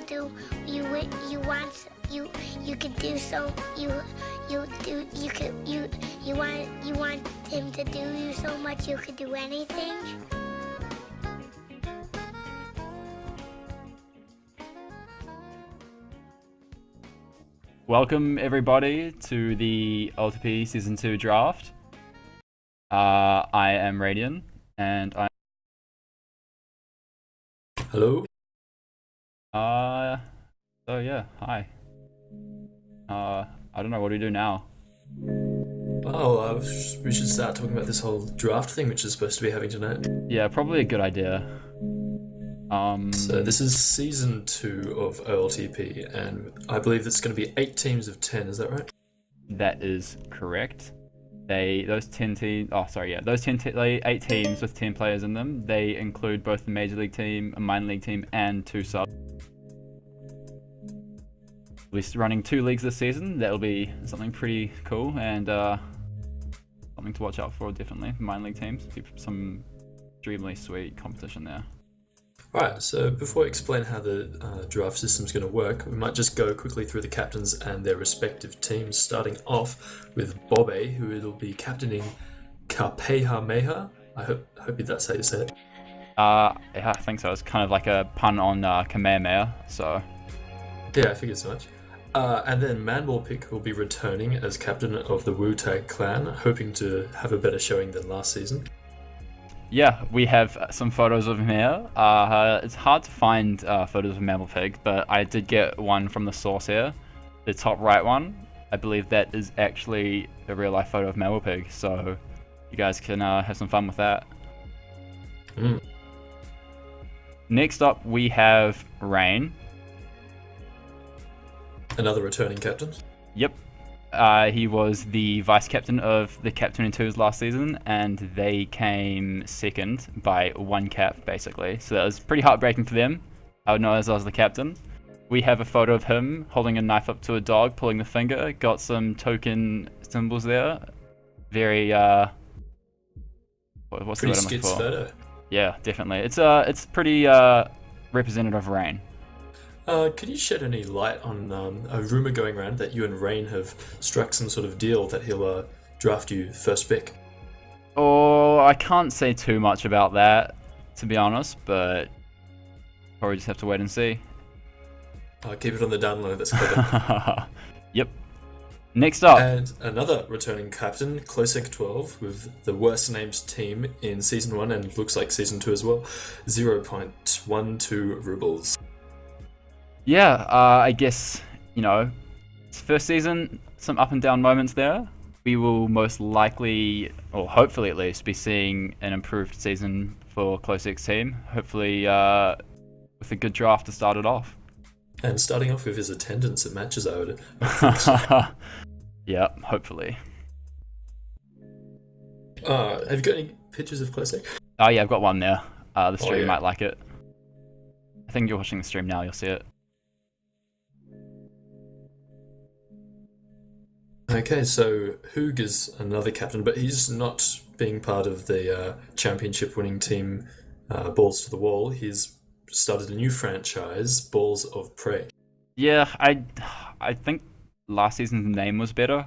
do you could do so you want him to do you so much you could do anything. Welcome everybody to the OLTP Season 2 draft. I am Radian, and I... Hello? So yeah, hi. I don't know, what do we do now? Oh, we should start talking about this whole draft thing which is supposed to be having tonight. Yeah, probably a good idea. So this is Season 2 of OLTP, and I believe it's going to be 8 teams of 10, is that right? That is correct. Those 8 teams with 10 players in them, they include both the Major League team, a minor league team, and 2 subs. We're running 2 leagues this season. That'll be something pretty cool, and something to watch out for, definitely. Minor league teams, some extremely sweet competition there. Alright, so before I explain how the draft system is going to work, we might just go quickly through the captains and their respective teams, starting off with Bobby, who will be captaining Kamehameha. I hope that's how you say it. Yeah, I think so. It's kind of like a pun on Kamehameha, so... Yeah, I figured so much. And then Manwalpick will be returning as captain of the Wu-Tag clan, hoping to have a better showing than last season. Yeah, we have some photos of him here. It's hard to find photos of Manwalpick, but I did get one from the source here. The top right one, I believe that is actually a real life photo of Manwalpick, so you guys can have some fun with that. Next up, we have Rain. Another returning captain? Yep. He was the vice captain of the Cap 22s last season, and they came second by 1 cap, basically. So that was pretty heartbreaking for them. I would know as I was the captain. We have a photo of him holding a knife up to a dog, pulling the finger. Got some token symbols there. Very, what's the word I'm looking for? Photo. Yeah, definitely. It's pretty representative of Rain. Could you shed any light on a rumour going around that you and Rain have struck some sort of deal that he'll draft you first pick? Oh, I can't say too much about that, to be honest, but probably just have to wait and see. Keep it on the down low, that's clever. Yep. Next up. And another returning captain, Closec 12, with the worst named team in Season 1 and looks like Season 2 as well, 0.12 rubles. Yeah, I guess, you know, it's first season, some up and down moments there. We will most likely, or hopefully at least, be seeing an improved season for Closec's team. Hopefully with a good draft to start it off. And starting off with his attendance at matches, I think so. Yeah, hopefully. Have you got any pictures of Closec? Oh yeah, I've got one there. The stream yeah. might like it. I think you're watching the stream now, you'll see it. Okay, so Hoog is another captain, but he's not being part of the championship winning team Balls to the Wall. He's started a new franchise, Balls of Prey. Yeah, I think last season's name was better,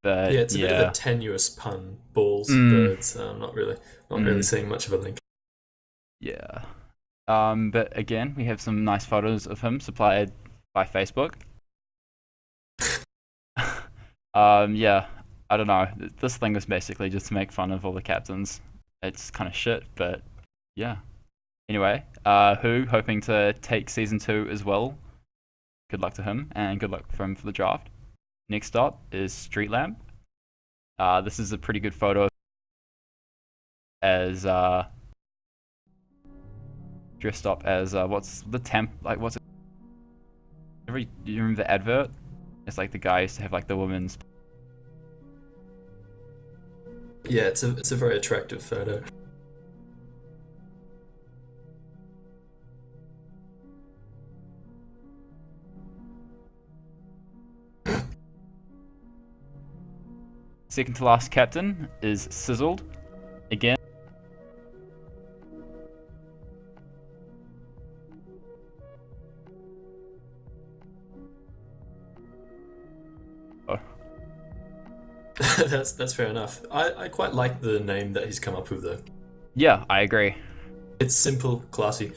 but yeah, it's a bit of a tenuous pun. Balls, birds. Not really seeing much of a link. Yeah. But again, we have some nice photos of him supplied by Facebook. Yeah, I don't know. This thing was basically just to make fun of all the captains. It's kind of shit, but yeah. Anyway, hoping to take Season 2 as well. Good luck to him, and good luck for him for the draft. Next up is Street Lamp. This is a pretty good photo as dressed up as what's the what's it? You remember the advert? It's like the guy used to have like the woman's. Yeah, it's a very attractive photo. Second to last captain is Sizzled. Again. That's fair enough. I quite like the name that he's come up with though. Yeah, I agree. It's simple, classy.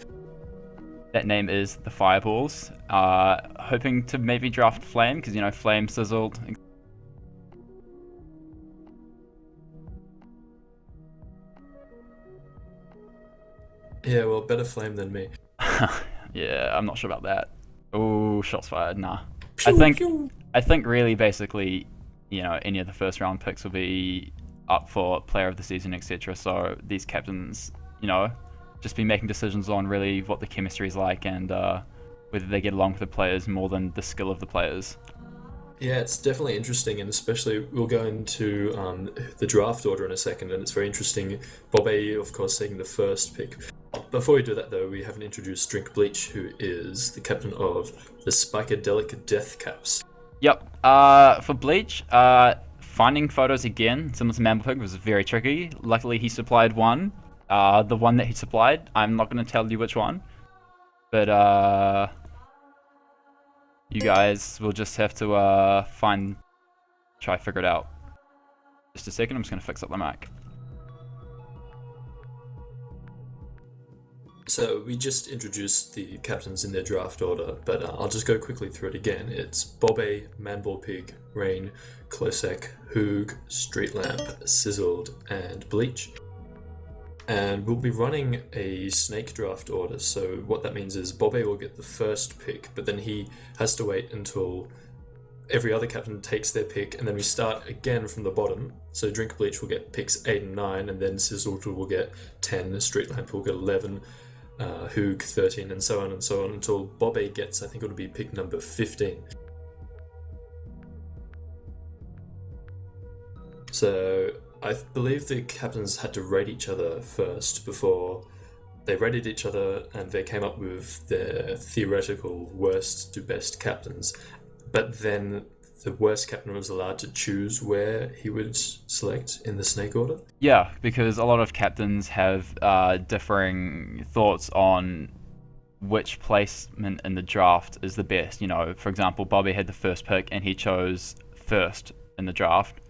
That name is the Fireballs. Hoping to maybe draft Flame, because, you know, Flame sizzled. Yeah, well, better flame than me. Yeah, I'm not sure about that. Oh, shots fired. Nah. Pew, pew. I think really basically, you know, any of the first round picks will be up for player of the season, etc. So these captains, you know, just be making decisions on really what the chemistry is like and whether they get along with the players more than the skill of the players. Yeah, it's definitely interesting, and especially we'll go into the draft order in a second, and it's very interesting. Bobby, of course, taking the first pick. Before we do that, though, we haven't introduced Drink Bleach, who is the captain of the Spikadelic Death Caps. Yep. For Bleach, finding photos again, similar to Mamblepig, was very tricky. Luckily, he supplied one. The one that he supplied, I'm not going to tell you which one, but you guys will just have to try figure it out. Just a second, I'm just going to fix up the mic. So we just introduced the captains in their draft order, but I'll just go quickly through it again. It's Bobby, Manball Pig, Rain, Klosek, Hoog, Street Lamp, Sizzled, and Bleach. And we'll be running a snake draft order, so what that means is Bobby will get the first pick, but then he has to wait until every other captain takes their pick, and then we start again from the bottom. So Drink Bleach will get picks 8 and 9, and then Sizzled will get 10, Street Lamp will get 11, Hoog 13, and so on until Bobby gets, I think it'll be pick number 15. So I believe the captains had to rate each other first before they rated each other, and they came up with their theoretical worst to best captains. But then the worst captain was allowed to choose where he would select in the snake order. Yeah, because a lot of captains have differing thoughts on which placement in the draft is the best. You know, for example, Bobby had the first pick and he chose first in the draft.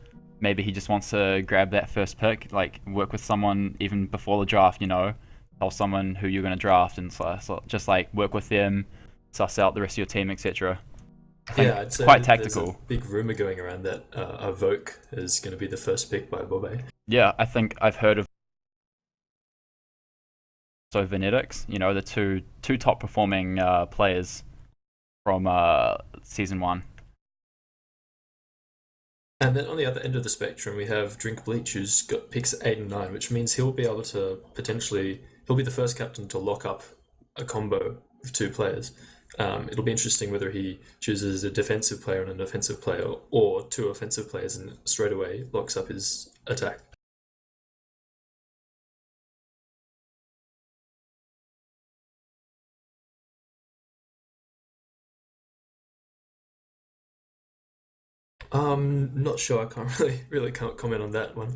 Maybe he just wants to grab that first pick, like work with someone even before the draft, you know, tell someone who you're going to draft and so just like work with them, suss out the rest of your team, etc. Yeah, I'd say quite tactical. There's a big rumor going around that Avoke is going to be the first pick by Bobby. Yeah, I think I've heard of Venetics, you know, the two top performing players from season 1. And then on the other end of the spectrum, we have Drink Bleach, who's got picks 8 and 9, which means he'll be able to he'll be the first captain to lock up a combo of 2 players. It'll be interesting whether he chooses a defensive player and an offensive player, or 2 offensive players and straight away locks up his attack. Not sure. I can't really can't comment on that one.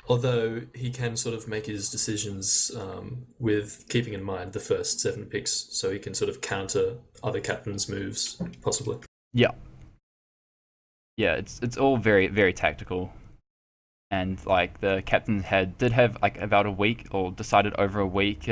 Although he can sort of make his decisions with keeping in mind the first 7 picks, so he can sort of counter other captains' moves, possibly. Yeah. Yeah, it's all very, very tactical. And like the captain did have like about a week, or decided over a week.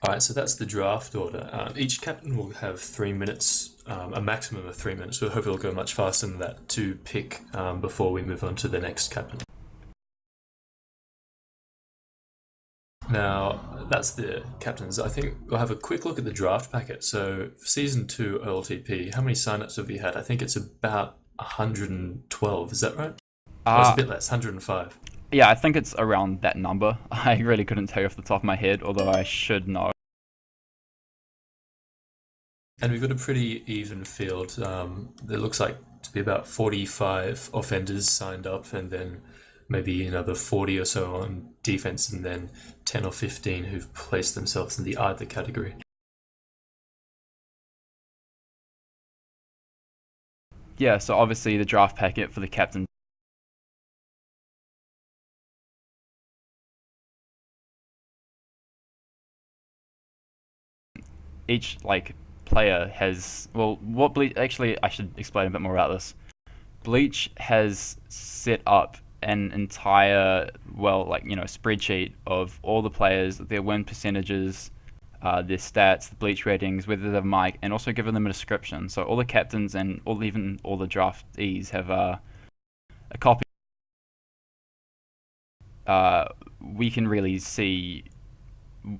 Alright, so that's the draft order. Each captain will have 3 minutes, a maximum of 3 minutes. We hope it'll go much faster than that to pick before we move on to the next captain. Now, that's the captains. I think we'll have a quick look at the draft packet. So, for Season 2 OLTP, how many signups have we had? I think it's about 112, is that right? Oh, it's a bit less, 105. Yeah, I think it's around that number. I really couldn't tell you off the top of my head, although I should know. And we've got a pretty even field. There looks like to be about 45 offenders signed up, and then maybe another 40 or so on defense, and then 10 or 15 who've placed themselves in the either category. Yeah, so obviously the draft packet for the captain. Each player has, well, what Bleach, actually I should explain a bit more about this. Bleach has set up an entire, spreadsheet of all the players, their win percentages, their stats, the Bleach ratings, whether they have a mic, and also given them a description. So all the captains and even all the draftees have a copy. We can really see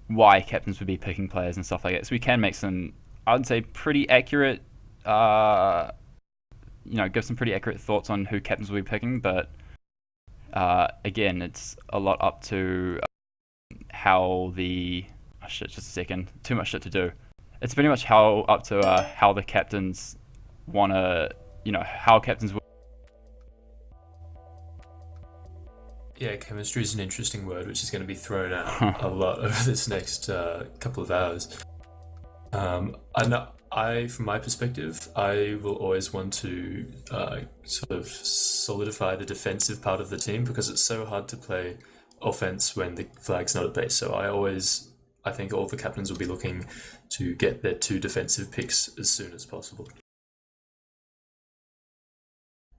why captains would be picking players and stuff like that. So we can make some, I would say, pretty accurate, give some pretty accurate thoughts on who captains will be picking. But again, it's a lot up to how the just a second, too much shit to do. It's pretty much up to how the captains want to, how captains will. Yeah, chemistry is an interesting word which is going to be thrown out a lot over this next couple of hours. From my perspective, I will always want to sort of solidify the defensive part of the team because it's so hard to play offense when the flag's not at base. So I think all the captains will be looking to get their 2 defensive picks as soon as possible.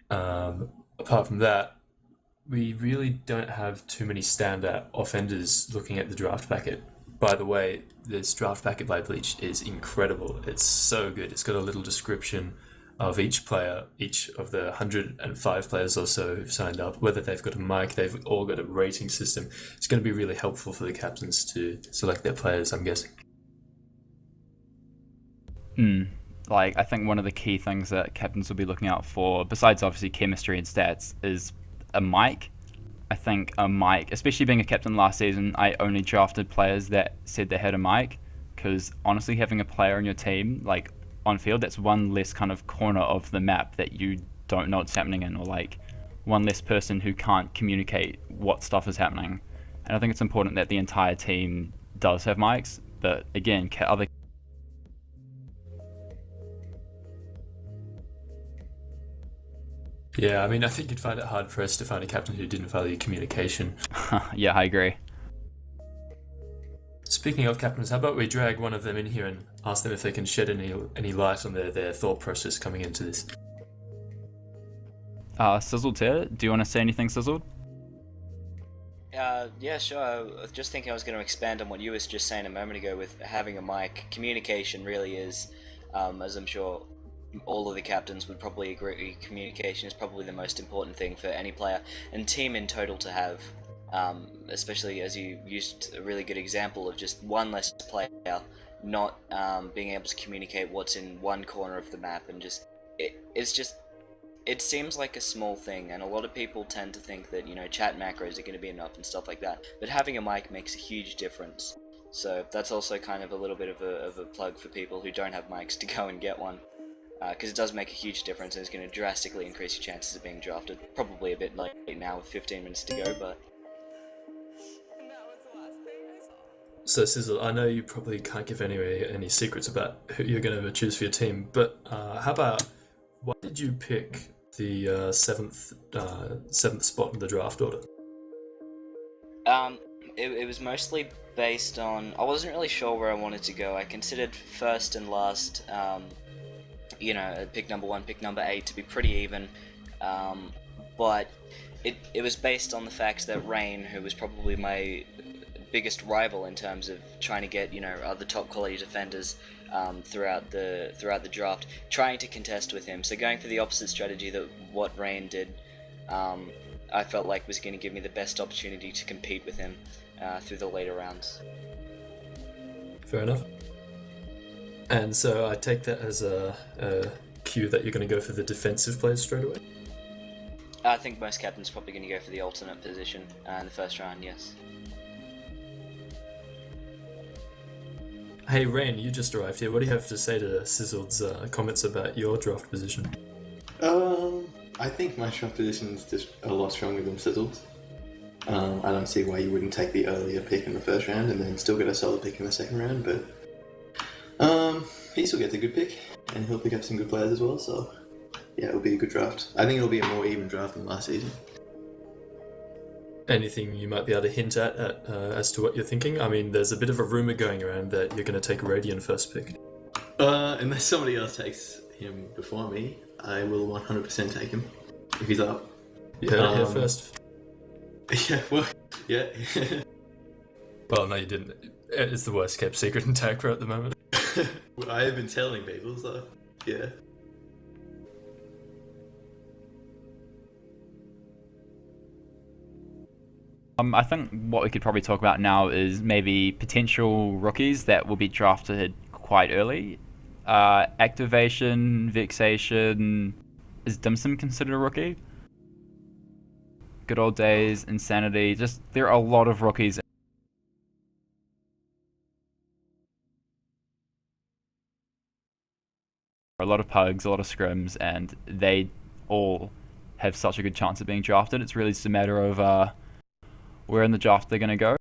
Apart from that, we really don't have too many standout offenders looking at the draft packet. By the way, this draft packet by Bleach is incredible. It's so good. It's got a little description of each player, each of the 105 players or so who've signed up, whether they've got a mic, they've all got a rating system. It's going to be really helpful for the captains to select their players, I'm guessing. I think one of the key things that captains will be looking out for, besides obviously chemistry and stats, is a mic. I think a mic, especially being a captain last season, I only drafted players that said they had a mic, because honestly having a player on your team, on field, that's one less kind of corner of the map that you don't know what's happening in, or one less person who can't communicate what stuff is happening. And I think it's important that the entire team does have mics, but again, other. Yeah, I mean, I think you'd find it hard pressed to find a captain who didn't value communication. Yeah, I agree. Speaking of captains, how about we drag one of them in here and ask them if they can shed any light on their thought process coming into this. Sizzled here. Do you want to say anything, Sizzled? Yeah, sure. I was just thinking I was going to expand on what you was just saying a moment ago with having a mic. Communication really is, as I'm sure all of the captains would probably agree, communication is probably the most important thing for any player and team in total to have, especially as you used a really good example of just one less player not being able to communicate what's in one corner of the map, and it seems like a small thing, and a lot of people tend to think that, chat macros are going to be enough and stuff like that, but having a mic makes a huge difference. So that's also kind of a little bit of a plug for people who don't have mics to go and get one. Because it does make a huge difference and it's going to drastically increase your chances of being drafted. Probably a bit late now with 15 minutes to go, but... So Sizzle, I know you probably can't give any secrets about who you're going to choose for your team, but how about, why did you pick the seventh spot in the draft order? It was mostly based on... I wasn't really sure where I wanted to go. I considered first and last... pick number 1, pick number 8 to be pretty even, but it was based on the fact that Rain, who was probably my biggest rival in terms of trying to get other top quality defenders throughout the draft, trying to contest with him. So going for the opposite strategy that what Rain did, I felt like was going to give me the best opportunity to compete with him through the later rounds. Fair enough. And so I take that as a cue that you're going to go for the defensive players straight away? I think most captains are probably going to go for the alternate position in the first round, yes. Hey Rain, you just arrived here. What do you have to say to Sizzled's comments about your draft position? I think my draft position is just a lot stronger than Sizzle's. I don't see why you wouldn't take the earlier pick in the first round and then still get a solid pick in the second round, but he still gets a good pick, and he'll pick up some good players as well, so yeah, it'll be a good draft. I think it'll be a more even draft than last season. Anything you might be able to hint at as to what you're thinking? I mean, there's a bit of a rumor going around that you're going to take Radiant first pick. Unless somebody else takes him before me, I will 100% take him if he's up. You heard it here first. Yeah, well, yeah. Well, no, you didn't. It's the worst kept secret in TagPro at the moment. I have been telling people, so yeah. I think what we could probably talk about now is maybe potential rookies that will be drafted quite early. Activation, Vexation. Is Dim Sum considered a rookie? Good Old Days, Insanity. Just there are a lot of rookies. A lot of pugs, a lot of scrims, and they all have such a good chance of being drafted. It's really just a matter of where in the draft they're going to go.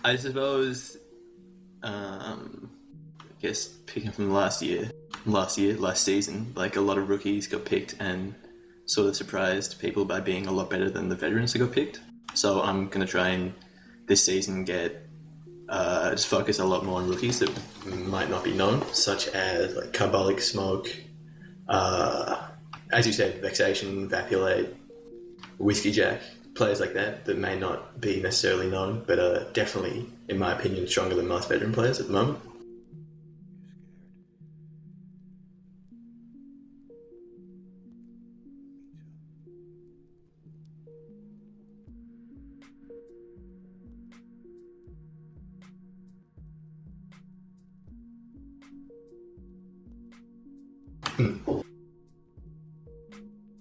I suppose, I guess picking from last season, like a lot of rookies got picked and sort of surprised people by being a lot better than the veterans that got picked. So I'm going to try and this season get just focus a lot more on rookies that might not be known, such as like Carbolic Smoke, as you said, Vexation, Vapulate, Whiskey Jack, players like that may not be necessarily known, but are definitely, in my opinion, stronger than most veteran players at the moment.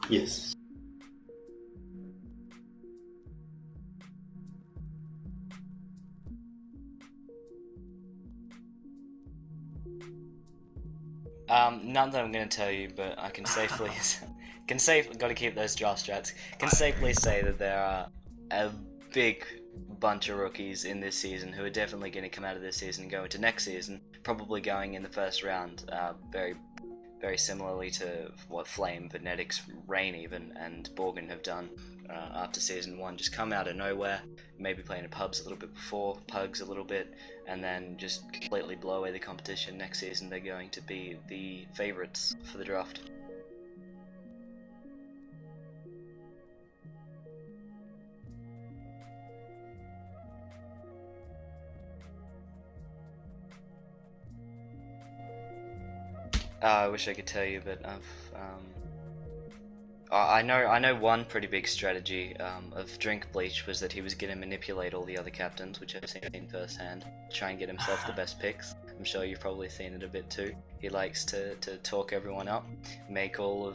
Yes. None that I'm going to tell you, but I can safely, got to keep those draft strats. Can safely say that there are a big bunch of rookies in this season who are definitely going to come out of this season and go into next season, probably going in the first round. Very similarly to what Flame, Venetics, Rain even, and Borgin have done after Season 1. Just come out of nowhere, maybe playing in pubs a little bit before, pugs a little bit, and then just completely blow away the competition. Next season they're going to be the favourites for the draft. I wish I could tell you, but I know one pretty big strategy of Drink Bleach was that he was going to manipulate all the other captains, which I've seen firsthand, try and get himself the best picks. I'm sure you've probably seen it a bit too. He likes to talk everyone up, make all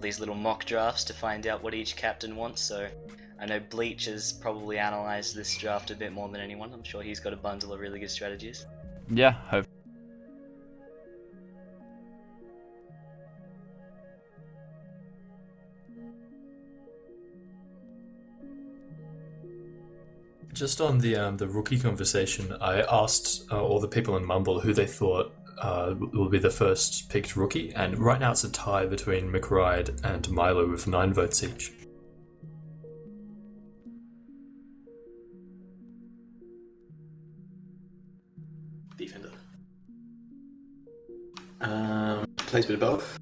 these little mock drafts to find out what each captain wants. So I know Bleach has probably analysed this draft a bit more than anyone. I'm sure he's got a bundle of really good strategies. Yeah, hope. Just on the rookie conversation, I asked all the people in Mumble who they thought will be the first picked rookie, and right now it's a tie between McRide and Milo with 9 votes each. Defender. Plays a bit of both.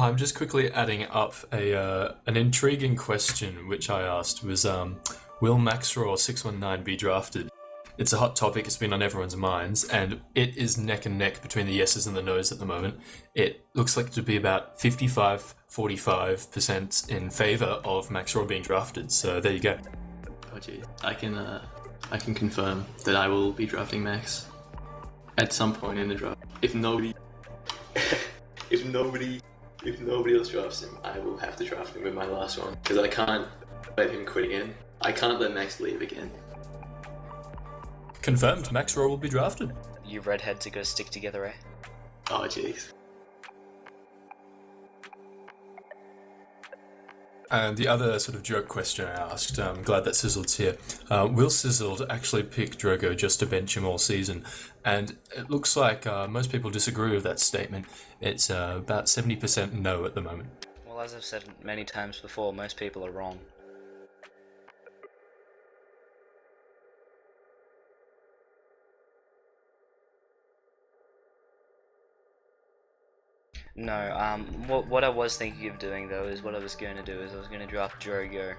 I'm just quickly adding up an intriguing question which I asked was, will Maxraw 619 be drafted? It's a hot topic, it's been on everyone's minds, and it is neck and neck between the yeses and the nos at the moment. It looks like to be about 55-45% in favour of Maxraw being drafted, so there you go. Oh gee, I can confirm that I will be drafting Max at some point in the draft. If nobody else drafts him, I will have to draft him with my last one because I can't let him quit again. I can't let Max leave again. Confirmed, Maxraw will be drafted. You redheads are gonna stick together, eh? Oh jeez. And the other sort of joke question I asked, I'm glad that Sizzled's here. Will Sizzled actually pick Drogo just to bench him all season? And it looks like most people disagree with that statement. It's about 70% no at the moment. Well, as I've said many times before, most people are wrong. No, what I was thinking of doing though is what I was going to do is I was going to draft Drogo,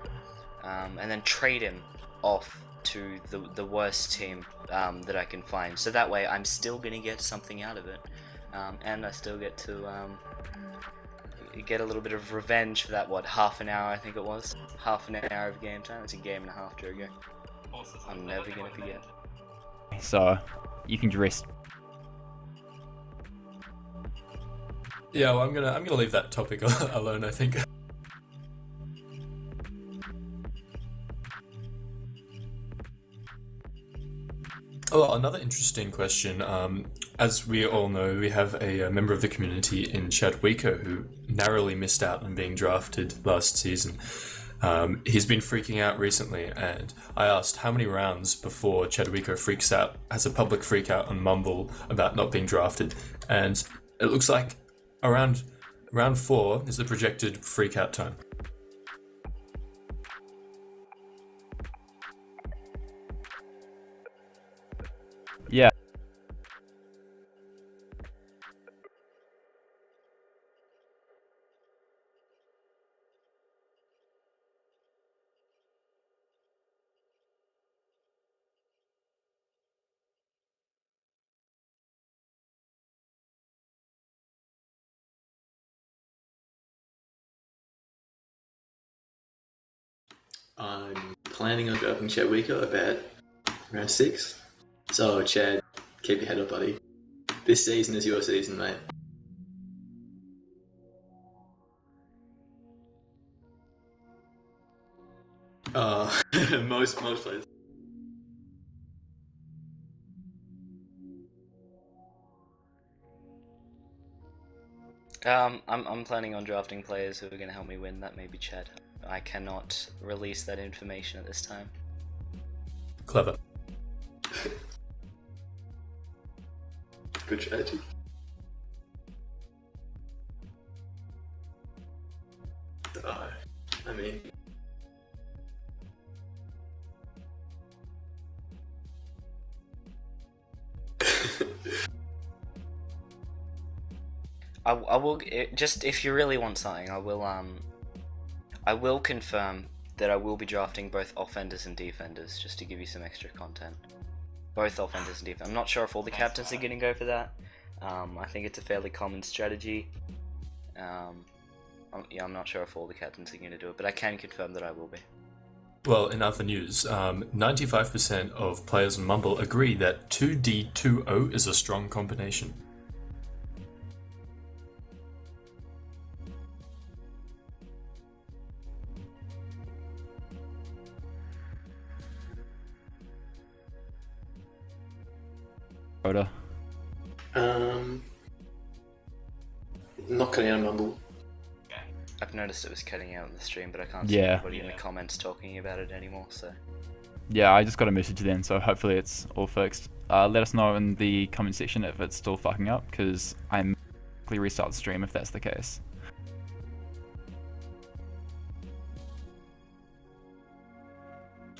and then trade him off to the worst team that I can find. So that way I'm still going to get something out of it, and I still get to get a little bit of revenge for that, what, half an hour I think it was? Half an hour of game time? It's a game and a half, Drogo. I'm never going to forget. So, you can rest. Yeah, well, I'm gonna leave that topic alone, I think. Oh, another interesting question. As we all know, we have a member of the community in Chadwico who narrowly missed out on being drafted last season. He's been freaking out recently, and I asked how many rounds before Chadwico freaks out, has a public freak out on Mumble about not being drafted, and it looks like around round 4 is the projected freak out time. Yeah. I'm planning on drafting Chadwico about round 6. So Chad, keep your head up, buddy. This season is your season, mate. Most players. I'm planning on drafting players who are going to help me win. That may be Chad. I cannot release that information at this time. Clever. Good strategy. I mean... I will just, if you really want something, I will confirm that I will be drafting both offenders and defenders just to give you some extra content. Both offenders and defenders. I'm not sure if all the captains are going to go for that. I think it's a fairly common strategy. Yeah, I'm not sure if all the captains are going to do it, but I can confirm that I will be. Well, in other news, 95% of players on Mumble agree that 2D2O is a strong combination. Rhoda. Not cutting out Mumble. I've noticed it was cutting out in the stream, but I can't see Yeah. anybody in the comments talking about it anymore, so... Yeah, I just got a message then, so hopefully it's all fixed. Let us know in the comment section if it's still fucking up, because I'm quickly restart the stream if that's the case.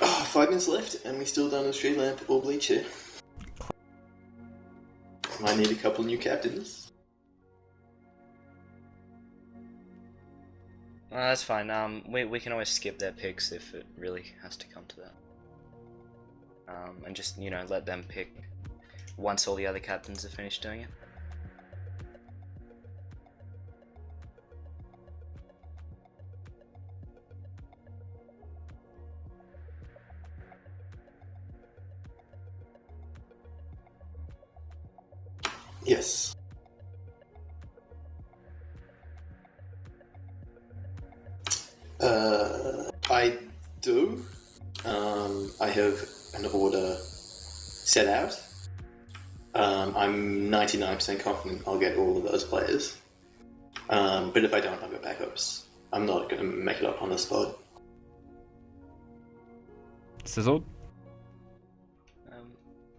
Oh, 5 minutes left, and we still don't have Streetlamp or Bleach here. Might need a couple new captains. That's fine. We can always skip their picks if it really has to come to that. And just, you know, let them pick once all the other captains have finished doing it. Yes. I do. I have an order set out. I'm 99% confident I'll get all of those players. But if I don't, I've got backups. I'm not going to make it up on the spot. Sizzled?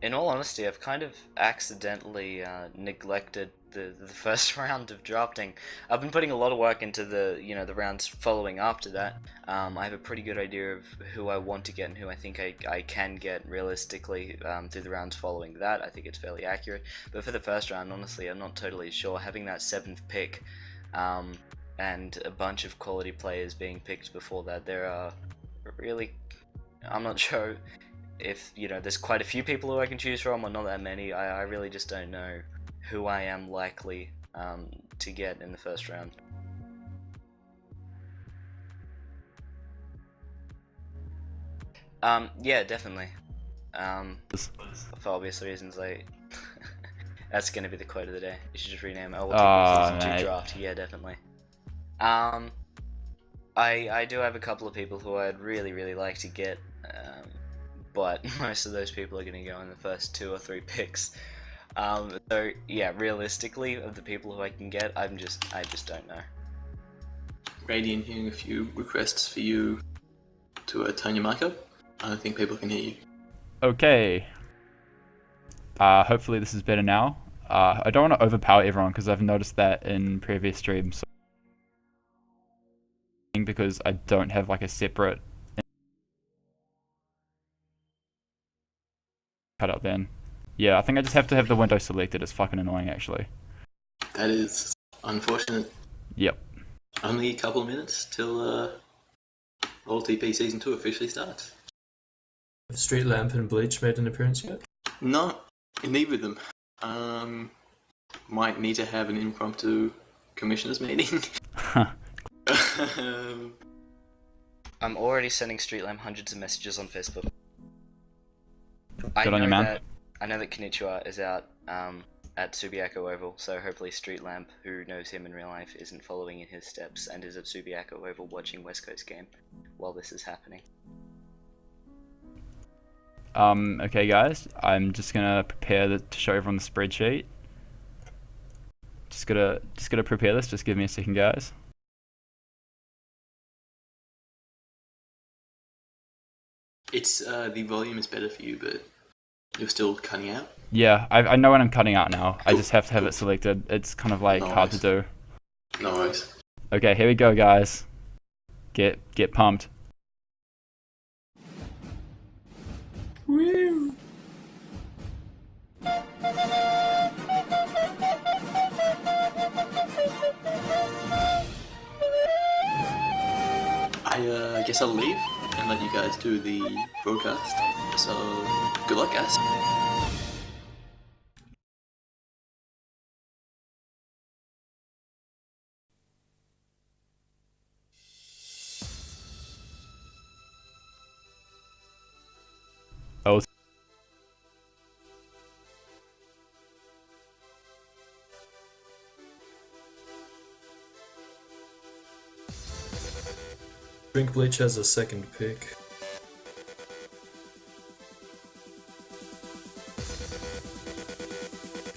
In all honesty, I've kind of accidentally neglected the first round of drafting. I've been putting a lot of work into the rounds following after that. I have a pretty good idea of who I want to get and who I think I can get realistically through the rounds following that. I think it's fairly accurate. But for the first round, honestly, I'm not totally sure. Having that 7th pick and a bunch of quality players being picked before that, there are really... I'm not sure if, there's quite a few people who I can choose from or not that many. I really just don't know who I am likely to get in the first round. Yeah, definitely. For obvious reasons, that's gonna be the quote of the day. You should just rename OLTP Season 2 Draft. Yeah, definitely. I do have a couple of people who I'd really like to get, but most of those people are going to go in the first 2 or 3 picks. So yeah, realistically, of the people who I can get, I just don't know. Radiant, hearing a few requests for you to turn your mic up. I don't think people can hear you. Okay. Hopefully this is better now. I don't want to overpower everyone because I've noticed that in previous streams. Because I don't have like a separate cut up then. Yeah, I think I just have to have the window selected. It's fucking annoying actually. That is unfortunate. Yep. Only a couple of minutes till OLTP Season 2 officially starts. Have Street Lamp and Bleach made an appearance yet? Not neither of them. Might need to have an impromptu commissioners meeting. I'm already sending Street Lamp hundreds of messages on Facebook. Good on you, man. I know that Konnichiwa is out at Subiaco Oval, so hopefully Street Lamp, who knows him in real life, isn't following in his steps and is at Subiaco Oval watching West Coast game while this is happening. Okay guys, I'm just gonna prepare to show everyone the spreadsheet. Just gotta prepare this, just give me a second guys. It's the volume is better for you, but you're still cutting out. Yeah, I know when I'm cutting out now. Cool. I just have to have it selected. It's kind of like hard to do. No worries. Okay, here we go guys. Get pumped. Woo! I guess I'll leave and let you guys do the broadcast. So, good luck, guys. Oh. Drink Bleach has a 2nd pick.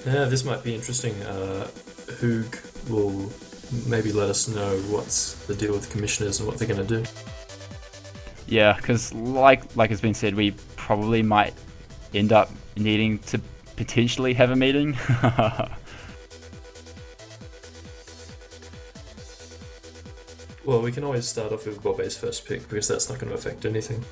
Yeah, this might be interesting. Hoog will maybe let us know what's the deal with commissioners and what they're going to do. Yeah, because like it's been said, we probably might end up needing to potentially have a meeting. Well, we can always start off with Bobe's first pick because that's not going to affect anything.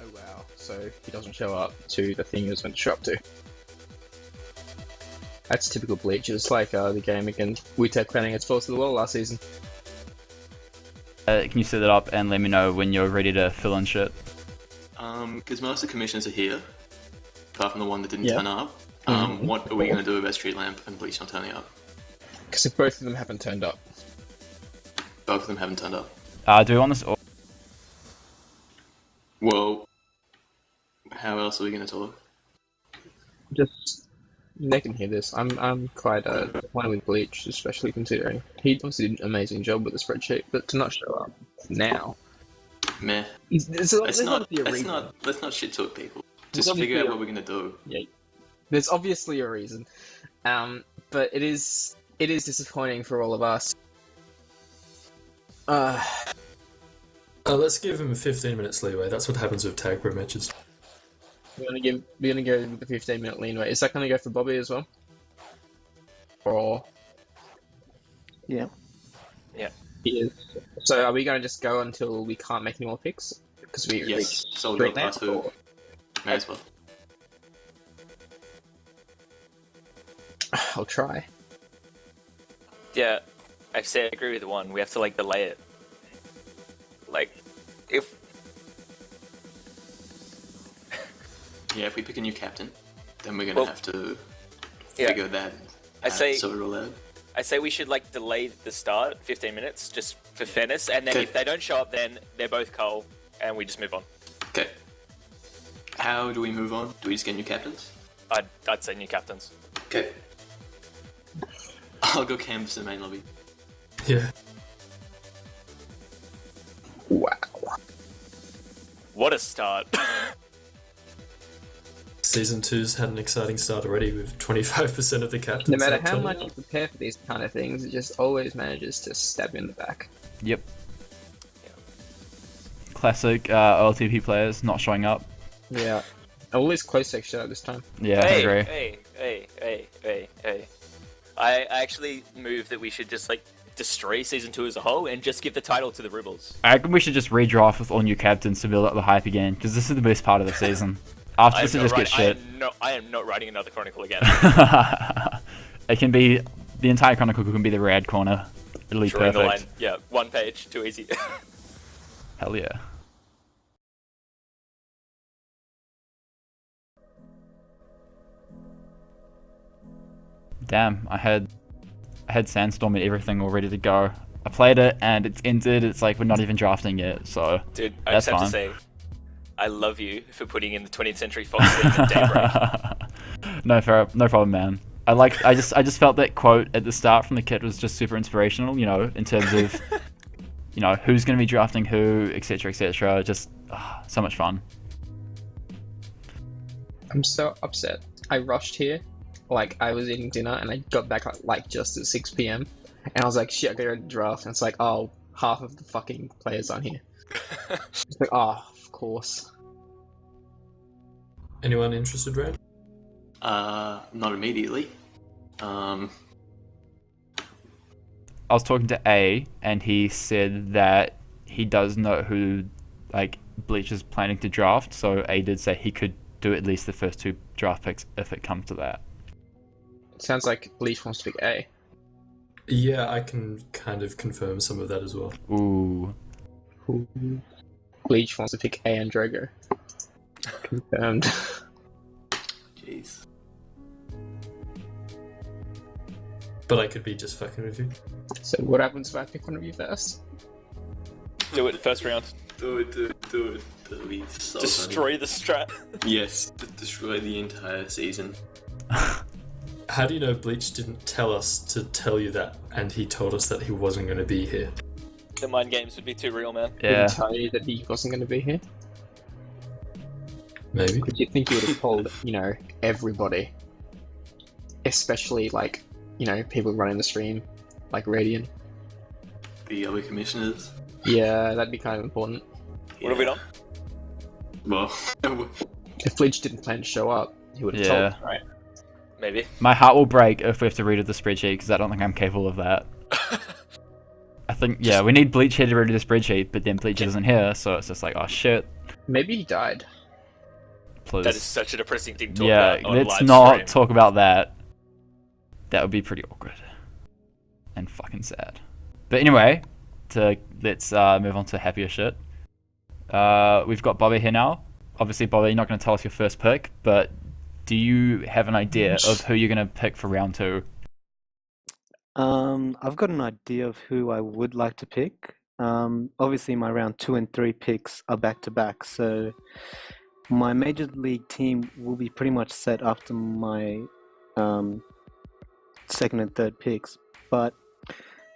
Oh wow. So so he doesn't show up to the thing he was meant to show up to. That's typical Bleach. It's like the game against Wu-Tang Clan against Force of the World last season. Can you set that up and let me know when you're ready to fill in shit? Because most of the commissioners are here, apart from the one that didn't Yeah. turn up. What are we going to do about Street Lamp and Bleach not turning up? Because if both of them haven't turned up. Both of them haven't turned up. Do we want this? Well, how else are we going to talk? Just they can hear this. I'm quite disappointed with Bleach, especially considering he obviously did an amazing job with the spreadsheet, but to not show up now. Meh. There's Let's obviously a reason. not shit talk people. There's Just figure obviously out a- what we're going to do. Yeah, there's obviously a reason, but it is disappointing for all of us. Let's give him 15 minutes leeway. That's what happens with TagPro matches. We're gonna go with the 15-minute leeway. Is that gonna go for Bobby as well? Or Yeah. he is. So are we gonna just go until we can't make any more picks? Because we Yes, reached so we'll Street go past Lamp, who. or- May as well. I'll try. Yeah, I agree with the one. We have to like delay it. Like, if Yeah, if we pick a new captain, then we're going Well, to have to yeah. figure that I say- so we're allowed. I say we should like delay the start 15 minutes just for fairness, and then Okay. if they don't show up, then they're both cull, and we just move on. Okay. How do we move on? Do we just get new captains? I'd say new captains. Okay. I'll go canvas the main lobby. Yeah. Wow. What a start! Season 2's had an exciting start already with 25% of the captains. No matter not how turning much up. you prepare for these kind of things, it just always manages to stab you in the back. Yep. Classic OLTP players not showing up. Yeah. All these close section out this time. Yeah, I agree. Hey. I actually move that we should just like destroy season 2 as a whole and just give the title to the Rebels. I reckon we should just redraft with all new captains to build up the hype again, because this is the best part of the season. After this, it just gets shit. I am not writing another Chronicle again. It can be the entire chronicle can be the rad corner. It'll be Drawing the line. perfect. Yeah, one page, too easy. Hell yeah. Damn, I had Sandstorm and everything all ready to go. I played it and it's ended. It's like we're not even drafting yet, so Dude, I That's just have fine. to say, I love you for putting in the 20th Century Fox theme at Daybreak. no problem, man. I just felt that quote at the start from the kit was just super inspirational, you know, in terms of you know, who's going to be drafting who, etc., etc. Just so much fun. I'm so upset. I rushed here, like I was eating dinner, and I got back like just at 6 p.m. And I was like, shit, I gotta draft. And it's like, oh, half of the fucking players aren't here. It's like, oh, of course. Anyone interested, Rand? Not immediately. I was talking to A, and he said that he does know who like Bleach is planning to draft. So A did say he could do at least the first 2 draft picks if it comes to that. It sounds like Bleach wants to pick A. Yeah, I can kind of confirm some of that as well. Ooh. Bleach wants to pick A and Drogo. Confirmed. Jeez. But I could be just fucking with you. So what happens if I pick one of you first? Do it first round. Do it. That'll be so Destroy the strat. funny. Yes, destroy the entire season. How do you know Bleach didn't tell us to tell you that, and he told us that he wasn't going to be here? The mind games would be too real, man. Did Yeah. he tell you that he wasn't going to be here? Maybe. Because you think he would have told, you know, everybody. Especially, like, you know, people running the stream, like Radiant. The other commissioners. Yeah, that'd be kind of important. What have we done? Well, If Bleach didn't plan to show up, he would have Yeah. told, right? Maybe. My heart will break if we have to read the spreadsheet, because I don't think I'm capable of that. I think, yeah, we need Bleach here to read the spreadsheet, but then Bleach isn't here, so it's just like, oh shit. Maybe he died. please. That is such a depressing thing to talk Yeah, about on let's live not stream. talk about that. That would be pretty awkward and fucking sad. But anyway, let's move on to happier shit. We've got Bobby here now. Obviously, Bobby, you're not going to tell us your first pick, but do you have an idea of who you're going to pick for round 2? I've got an idea of who I would like to pick. Obviously, my round 2 and 3 picks are back to back, so my Major League team will be pretty much set after my second and third picks. But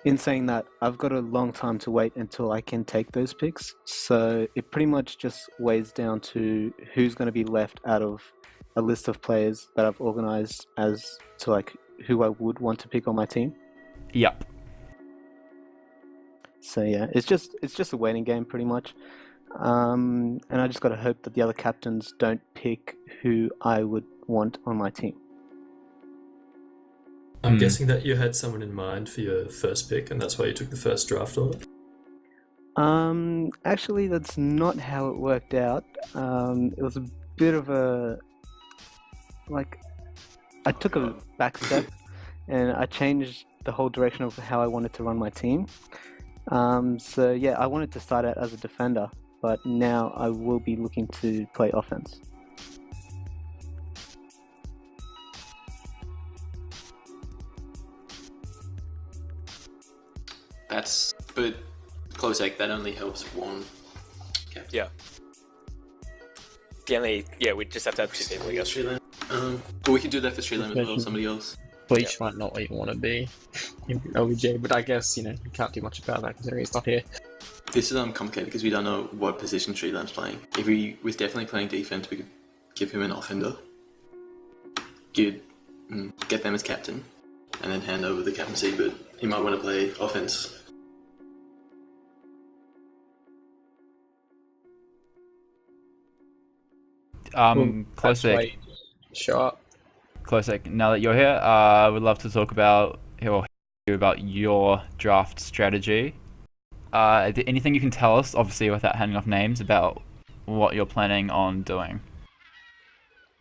in saying that, I've got a long time to wait until I can take those picks. So it pretty much just weighs down to who's going to be left out of a list of players that I've organized as to like who I would want to pick on my team. Yep. So yeah, it's just a waiting game pretty much. And I just got to hope that the other captains don't pick who I would want on my team. I'm guessing that you had someone in mind for your first pick, and that's why you took the first draft order. Actually, that's not how it worked out. It was a bit of a I took a back step, and I changed the whole direction of how I wanted to run my team. So yeah, I wanted to start out as a defender, but now I will be looking to play offense. But close egg, that only helps one captain. Yeah. We just have to have 2 people, I guess. Sri Lanka. But we could do that for Sri Lanka as well, somebody else. Bleach might not even want to be in OBJ, but I guess, you can't do much about that considering he's not here. This is complicated because we don't know what position Sri Lanka's playing. If he was definitely playing defense, we could give him an offender. Get them as captain, and then hand over the captaincy, but he might want to play offense. Closec, Show up. Closec, now that you're here, I would love to talk about your draft strategy. Is there anything you can tell us, obviously without handing off names, about what you're planning on doing?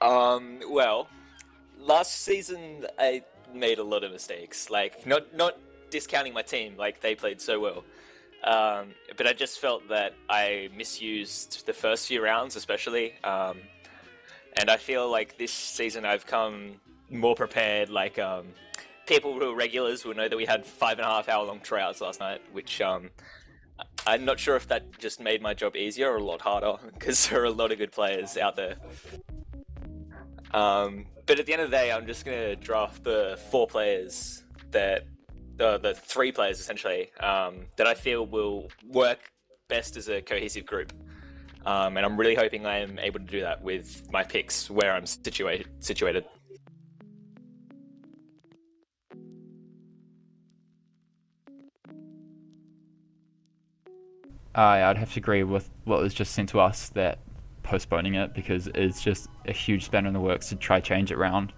Well, last season I made a lot of mistakes. Like, not discounting my team, like they played so well. But I just felt that I misused the first few rounds, especially. And I feel like this season I've come more prepared. Like, people who are regulars will know that we had 5.5 hour long tryouts last night, which I'm not sure if that just made my job easier or a lot harder, because there are a lot of good players out there. But at the end of the day, I'm just gonna draft the 4 players the 3 players essentially that I feel will work best as a cohesive group. And I'm really hoping I am able to do that with my picks where I'm situated. I'd have to agree with what was just sent to us, that postponing it, because it's just a huge spanner in the works to try change it round.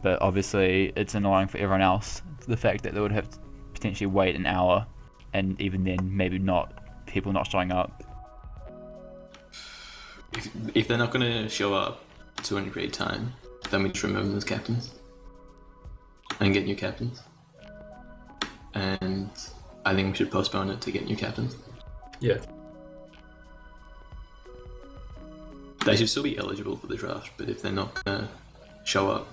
But obviously it's annoying for everyone else, the fact that they would have to potentially wait an hour, and even then maybe people not showing up. If they're not going to show up to any great time, then we just remove them as captains and get new captains. And I think we should postpone it to get new captains. Yeah. They should still be eligible for the draft, but if they're not going to show up,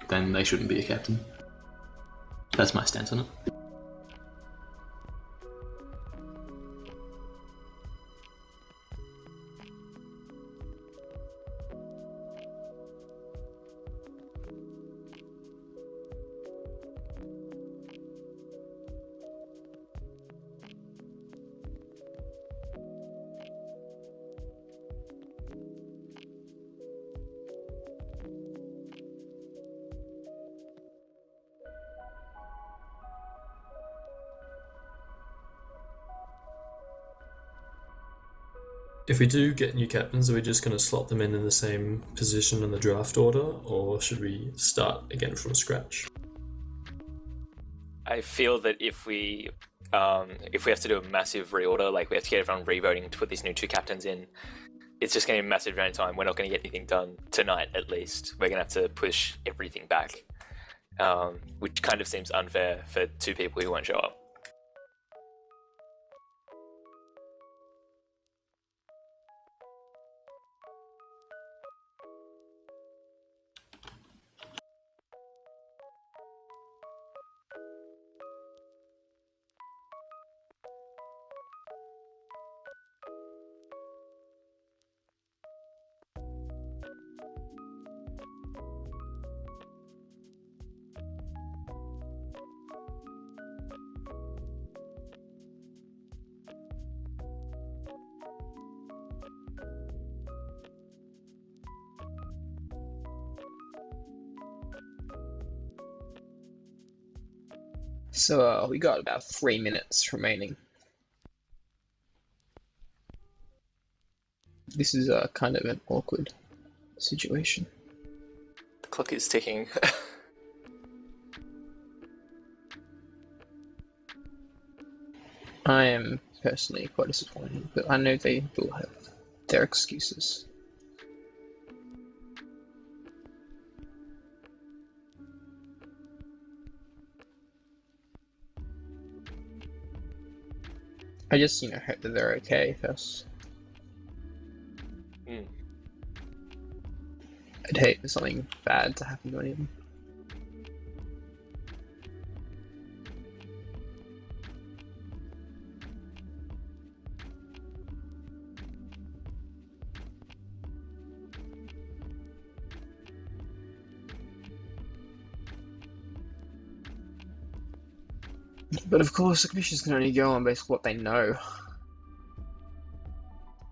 then they shouldn't be a captain. That's my stance on it. If we do get new captains, are we just going to slot them in the same position in the draft order, or should we start again from scratch? I feel that if we have to do a massive reorder, like we have to get everyone re-voting to put these new 2 captains in, it's just going to be a massive amount of time. We're not going to get anything done tonight, at least. We're going to have to push everything back, which kind of seems unfair for two people who won't show up. So we got about 3 minutes remaining. This is kind of an awkward situation. The clock is ticking. I am personally quite disappointed, but I know they will have their excuses. I just, hope that they're okay first. Mm. I'd hate for something bad to happen to any of them. But of course, the commissions can only go on based on what they know.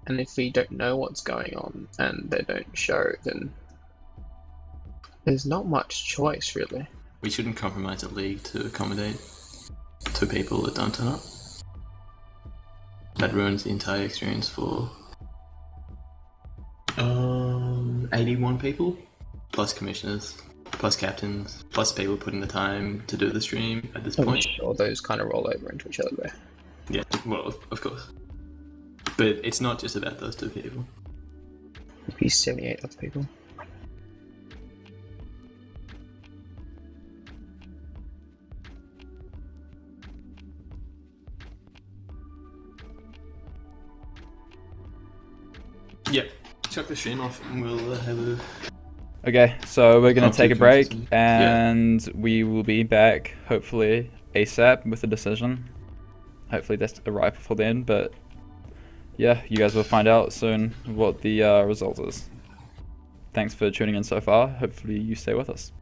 And if we don't know what's going on and they don't show, then there's not much choice, really. We shouldn't compromise the league to accommodate two people that don't turn up. That ruins the entire experience for 81 people, plus commissioners, plus captains, plus people putting the time to do the stream at this point. All those kind of roll over into each other there. Yeah, well, of course. But it's not just about those two people. It'd be 78 other people. Yep. Chuck the stream off and we'll have a... Okay, so we're gonna Up to take a the break, decision. and we will be back hopefully ASAP with a decision. Hopefully that's arrive before then, but yeah, you guys will find out soon what the result is. Thanks for tuning in so far. Hopefully you stay with us.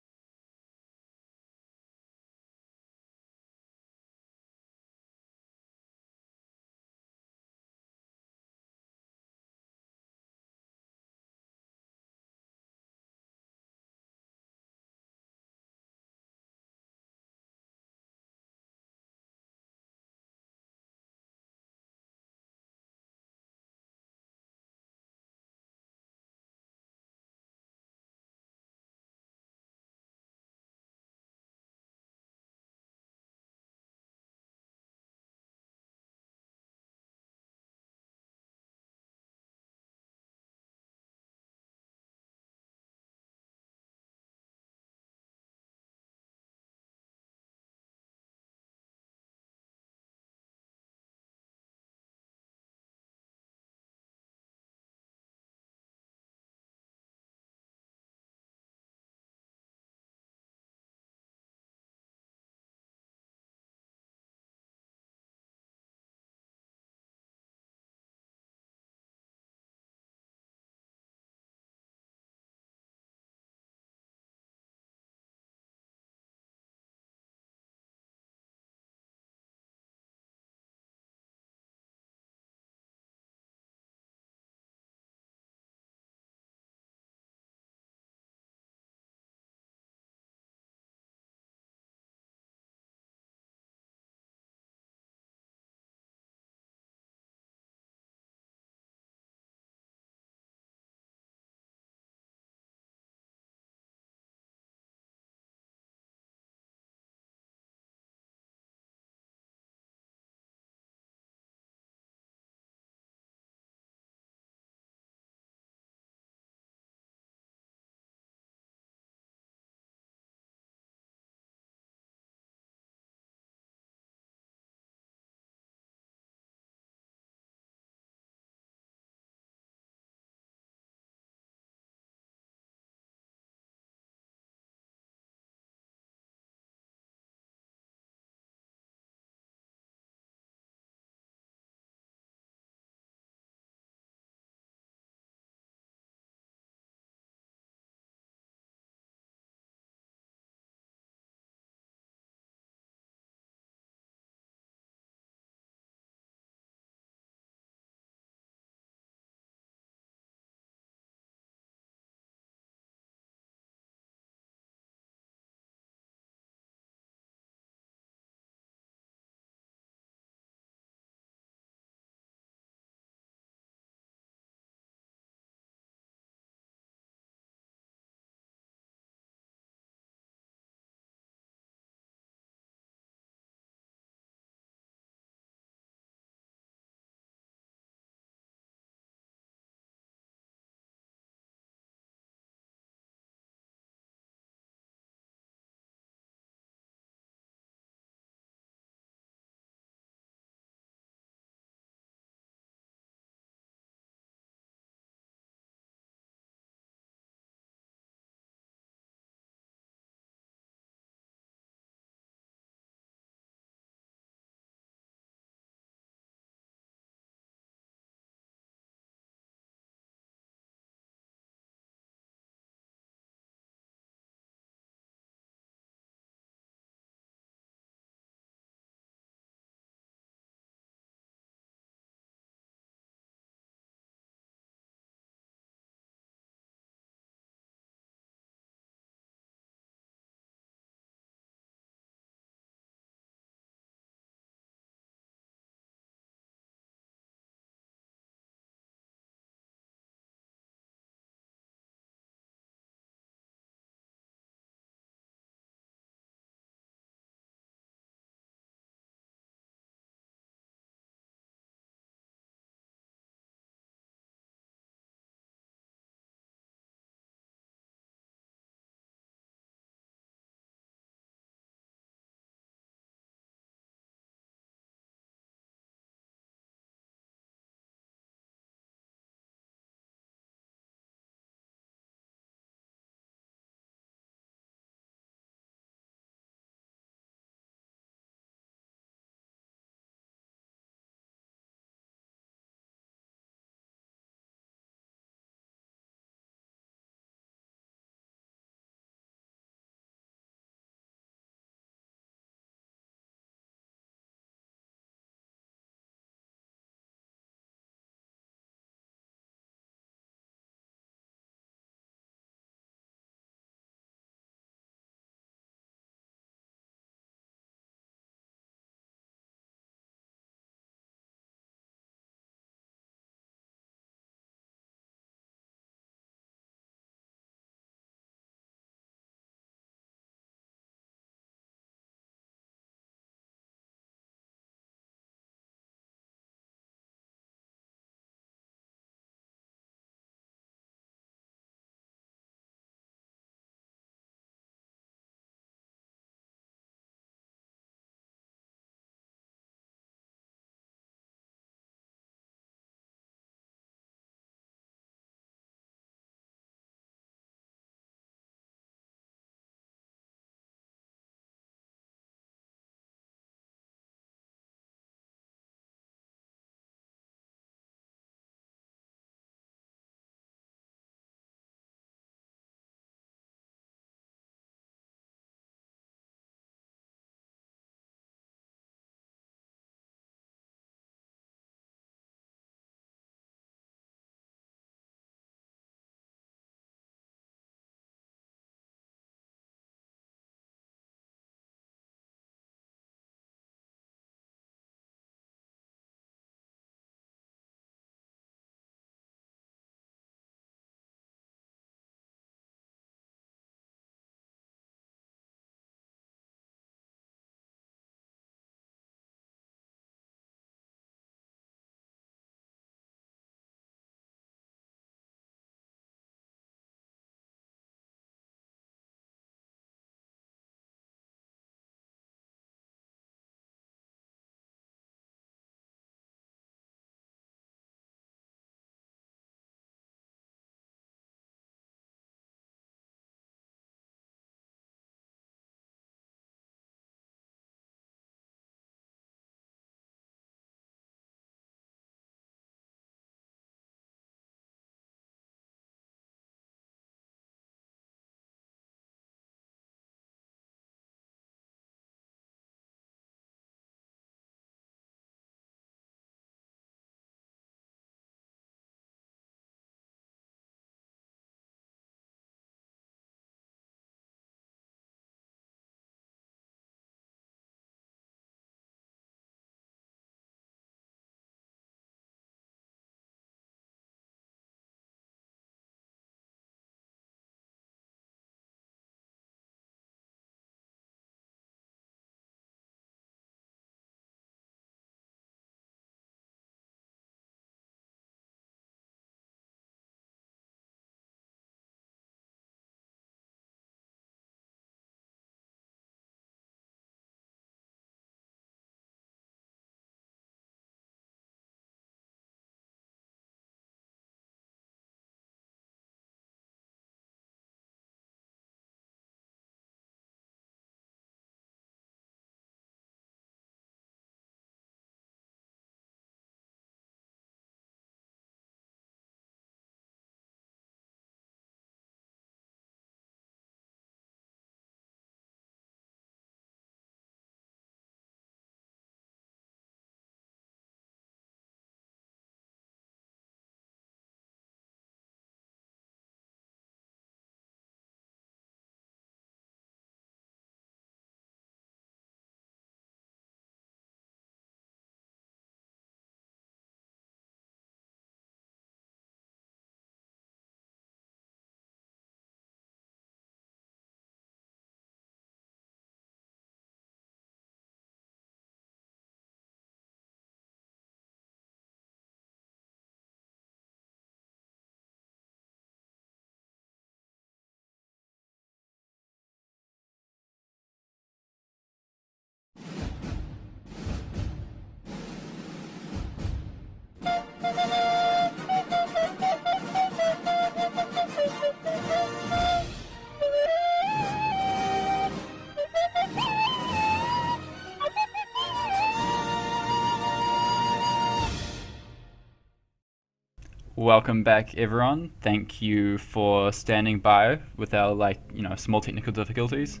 welcome back everyone. Thank you for standing by with our small technical difficulties.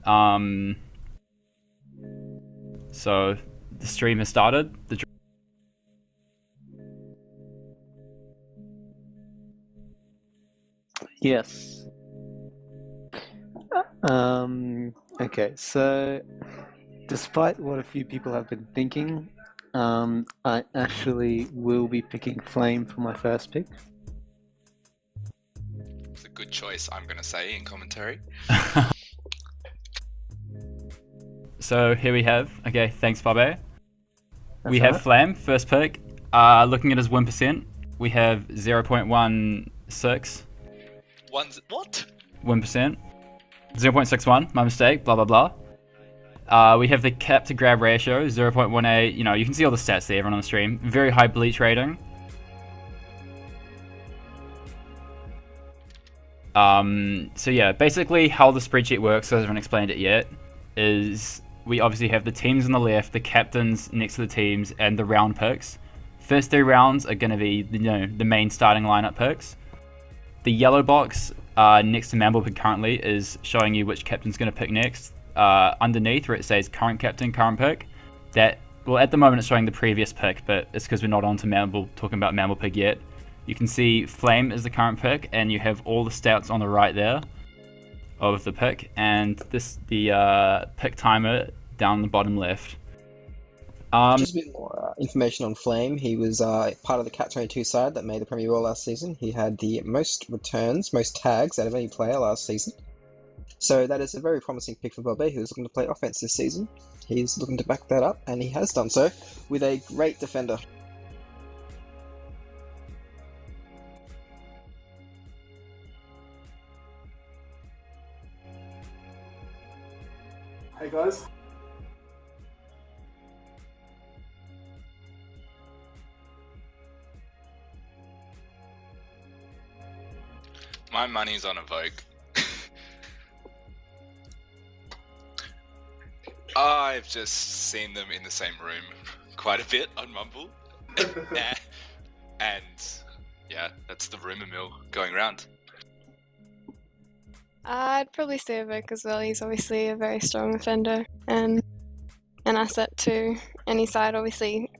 So the stream has started. Yes. Okay, so despite what a few people have been thinking, I actually will be picking Flame for my first pick. It's a good choice, I'm gonna say in commentary. So here we have, okay, thanks Bobby. We That's have alright. Flame, first pick. Looking at his win percent, we have 0.16 What? win percent. 0.61, my mistake, blah blah blah. We have the cap to grab ratio, 0.18. You know, you can see all the stats there, everyone on the stream. Very high bleach rating. So yeah, basically how the spreadsheet works, because I haven't explained it yet, is we obviously have the teams on the left, the captains next to the teams, and the round picks. First 3 rounds are going to be the main starting lineup picks. The yellow box next to Mamble currently is showing you which captain's going to pick next. Underneath where it says current captain, current pick, well at the moment it's showing the previous pick, but it's because we're not on to Mamble, talking about Mamble pick yet. You can see Flame is the current pick, and you have all the stats on the right there of the pick, and the pick timer down the bottom left. Just a bit more information on Flame. He was part of the Cat 22 side that made the Premier World last season. He had the most returns, most tags out of any player last season. So that is a very promising pick for Bobby, who's looking to play offense this season. He's looking to back that up, and he has done so with a great defender. Hey guys. My money's on Evoke. I've just seen them in the same room quite a bit on Mumble. And yeah, that's the rumor mill going around. I'd probably say Evoke as well. He's obviously a very strong offender and an asset to any side, obviously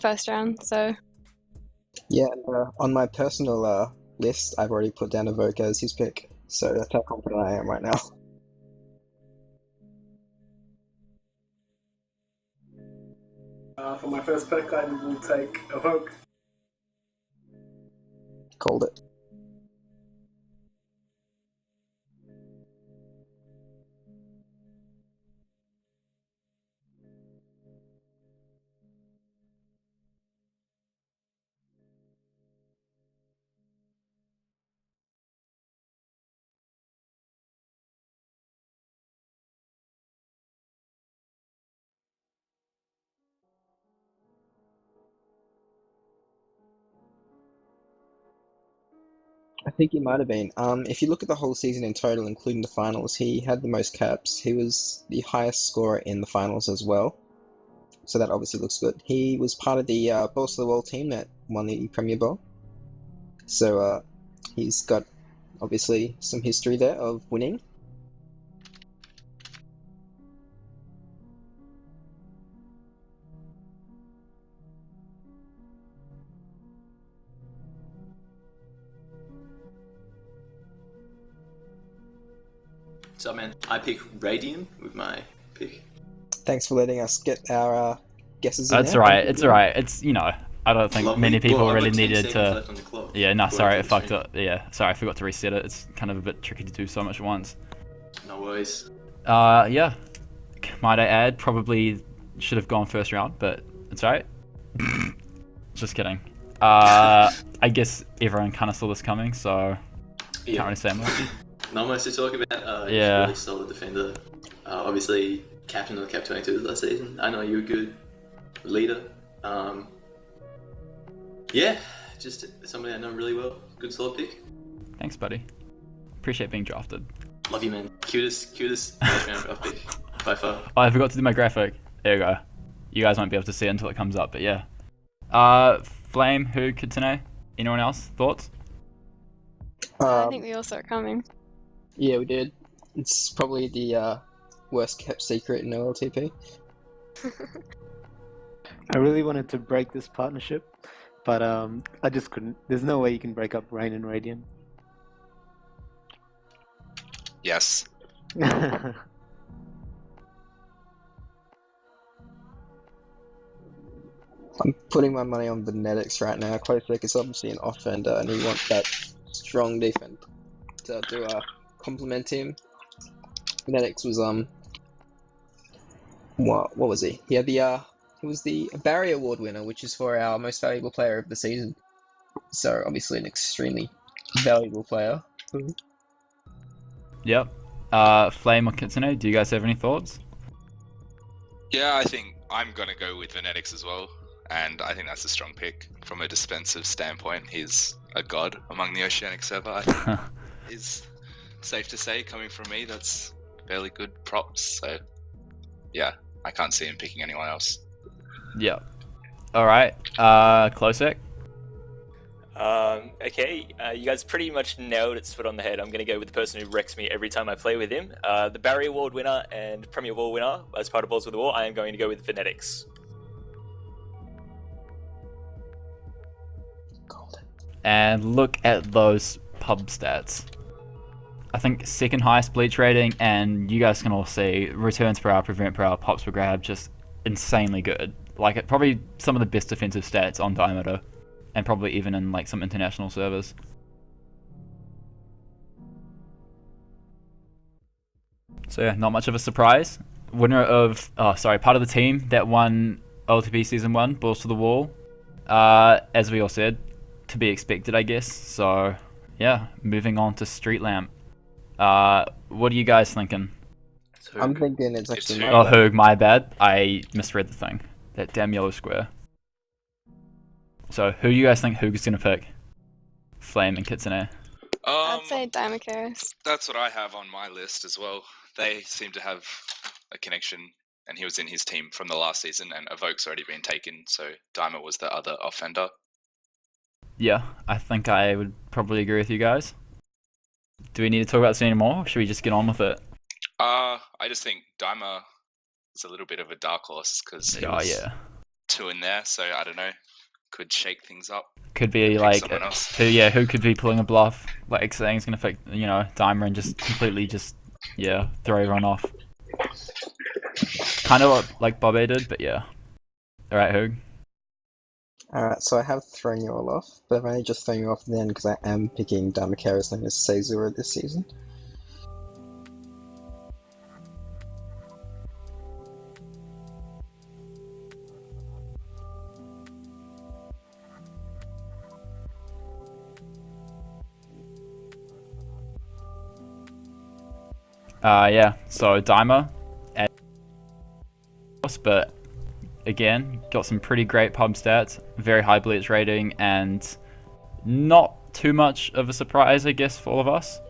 first round, so... Yeah, and, on my personal list, I've already put down Evoke as his pick, so that's how confident I am right now. For my first pick, I will take Evoke. Called it. I think he might have been. If you look at the whole season in total, including the finals, he had the most caps. He was the highest scorer in the finals as well. So that obviously looks good. He was part of the Boss of the World team that won the Premier Bowl. So he's got obviously some history there of winning. So man, I pick Radium with my pick. Thanks for letting us get our guesses in That's there. alright, it's alright. It's, I don't think Lovely. many people Well, I've really got 10 needed seconds to... left on the clock. Yeah, no, Before sorry, I end the fucked stream. up. Yeah, sorry, I forgot to reset it. It's kind of a bit tricky to do so much at once. No worries. Yeah. Might I add, probably should have gone first round, but it's alright. Just kidding. I guess everyone kind of saw this coming, so can't really say much. Not much to talk about. He's Yeah. a really solid defender. Obviously, captain of the Cap 22 last season. I know you're a good leader. Yeah, just somebody I know really well. Good solid pick. Thanks, buddy. Appreciate being drafted. Love you, man. Cutest first round draft pick by far. Oh, I forgot to do my graphic. There you go. You guys won't be able to see it until it comes up, but yeah. Flame, who, Kitsune? Anyone else? Thoughts? I think we all saw it coming. Yeah, we did. It's probably the worst kept secret in OLTP. I really wanted to break this partnership, but I just couldn't. There's no way you can break up Rain and Radiant. Yes. I'm putting my money on Venetics right now. Quasic is obviously an offender, and he wants that strong defense to complement him. Venetics was what was he? He had he was the Barry Award winner, which is for our most valuable player of the season. So obviously an extremely valuable player. Yep. Flame or Kitsune, do you guys have any thoughts? Yeah, I think I'm gonna go with Venetics as well, and I think that's a strong pick from a defensive standpoint. He's a god among the Oceanic server. I think is safe to say, coming from me. That's fairly good props. So yeah, I can't see him picking anyone else. Yeah. All right. Closec. Okay, you guys pretty much nailed its foot on the head. I'm going to go with the person who wrecks me every time I play with him. The Barry Award winner and Premier Wall winner as part of Balls with the Wall. I am going to go with Venetics. And look at those pub stats. I think second highest bleach rating, and you guys can all see returns per hour, prevent per hour, pops per grab, just insanely good. Like, it probably some of the best defensive stats on Diameter, and probably even in like some international servers. So yeah, not much of a surprise. Winner of, part of the team that won OLTP Season 1, Balls to the Wall. As we all said, to be expected, I guess. So yeah, moving on to Street Lamp. What are you guys thinking? I'm thinking it's actually Oh, Hoog, my bad. I misread the thing. That damn yellow square. So, who do you guys think Hoog is going to pick? Flame and Kitsune. I'd say Dimacaris. That's what I have on my list as well. They seem to have a connection, and he was in his team from the last season, and Evoke's already been taken, so Daima was the other offender. Yeah, I think I would probably agree with you guys. Do we need to talk about this anymore, or should we just get on with it? I just think Daima is a little bit of a dark horse, because he Oh, was yeah. 2 in there, so I don't know. Could shake things up. Could be Pick like, someone else. who could be pulling a bluff, like saying he's going to pick, Dimer and just completely throw everyone off. Kind of what like Bobe did, but yeah. Alright, Hoog. Alright, so I have thrown you all off, but I've only just thrown you off then because I am picking Dimacaris known as Seizura this season. Yeah, so Dimer, but again, got some pretty great pub stats, very high bleach rating, and not too much of a surprise, I guess, for all of us.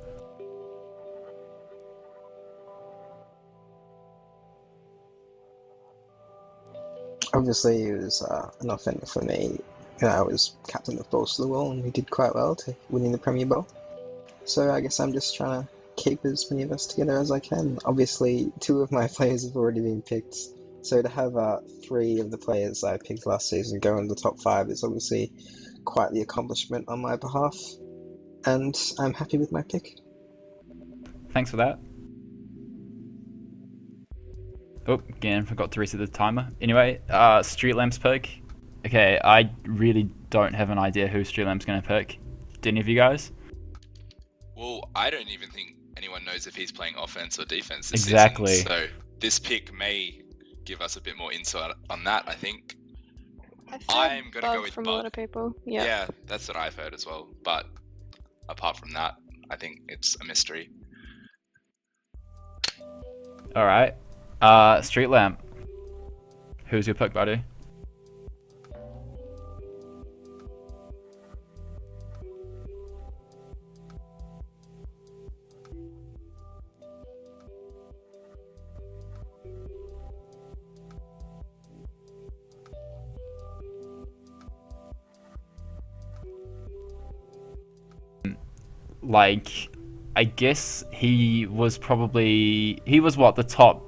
Obviously, it was an offender for me. I was captain of Balls to the Wall, and we did quite well to winning the Premier Bowl. So I guess I'm just trying to keep as many of us together as I can. Obviously, 2 of my players have already been picked, so to have 3 of the players I picked last season go in the top 5 is obviously quite the accomplishment on my behalf, and I'm happy with my pick. Thanks for that. Oh, again, forgot to reset the timer. Anyway, Street Lamp's pick. Okay, I really don't have an idea who Street Lamp's going to pick. Do any of you guys? Well, I don't even think anyone knows if he's playing offense or defense this Exactly. season. So this pick may give us a bit more insight on that, I think. I'm going to go with from Bug. a lot of people. Yeah. That's what I've heard as well. But apart from that, I think it's a mystery. Alright. Street Lamp. Who's your pick, buddy? like, I guess he was what, the top.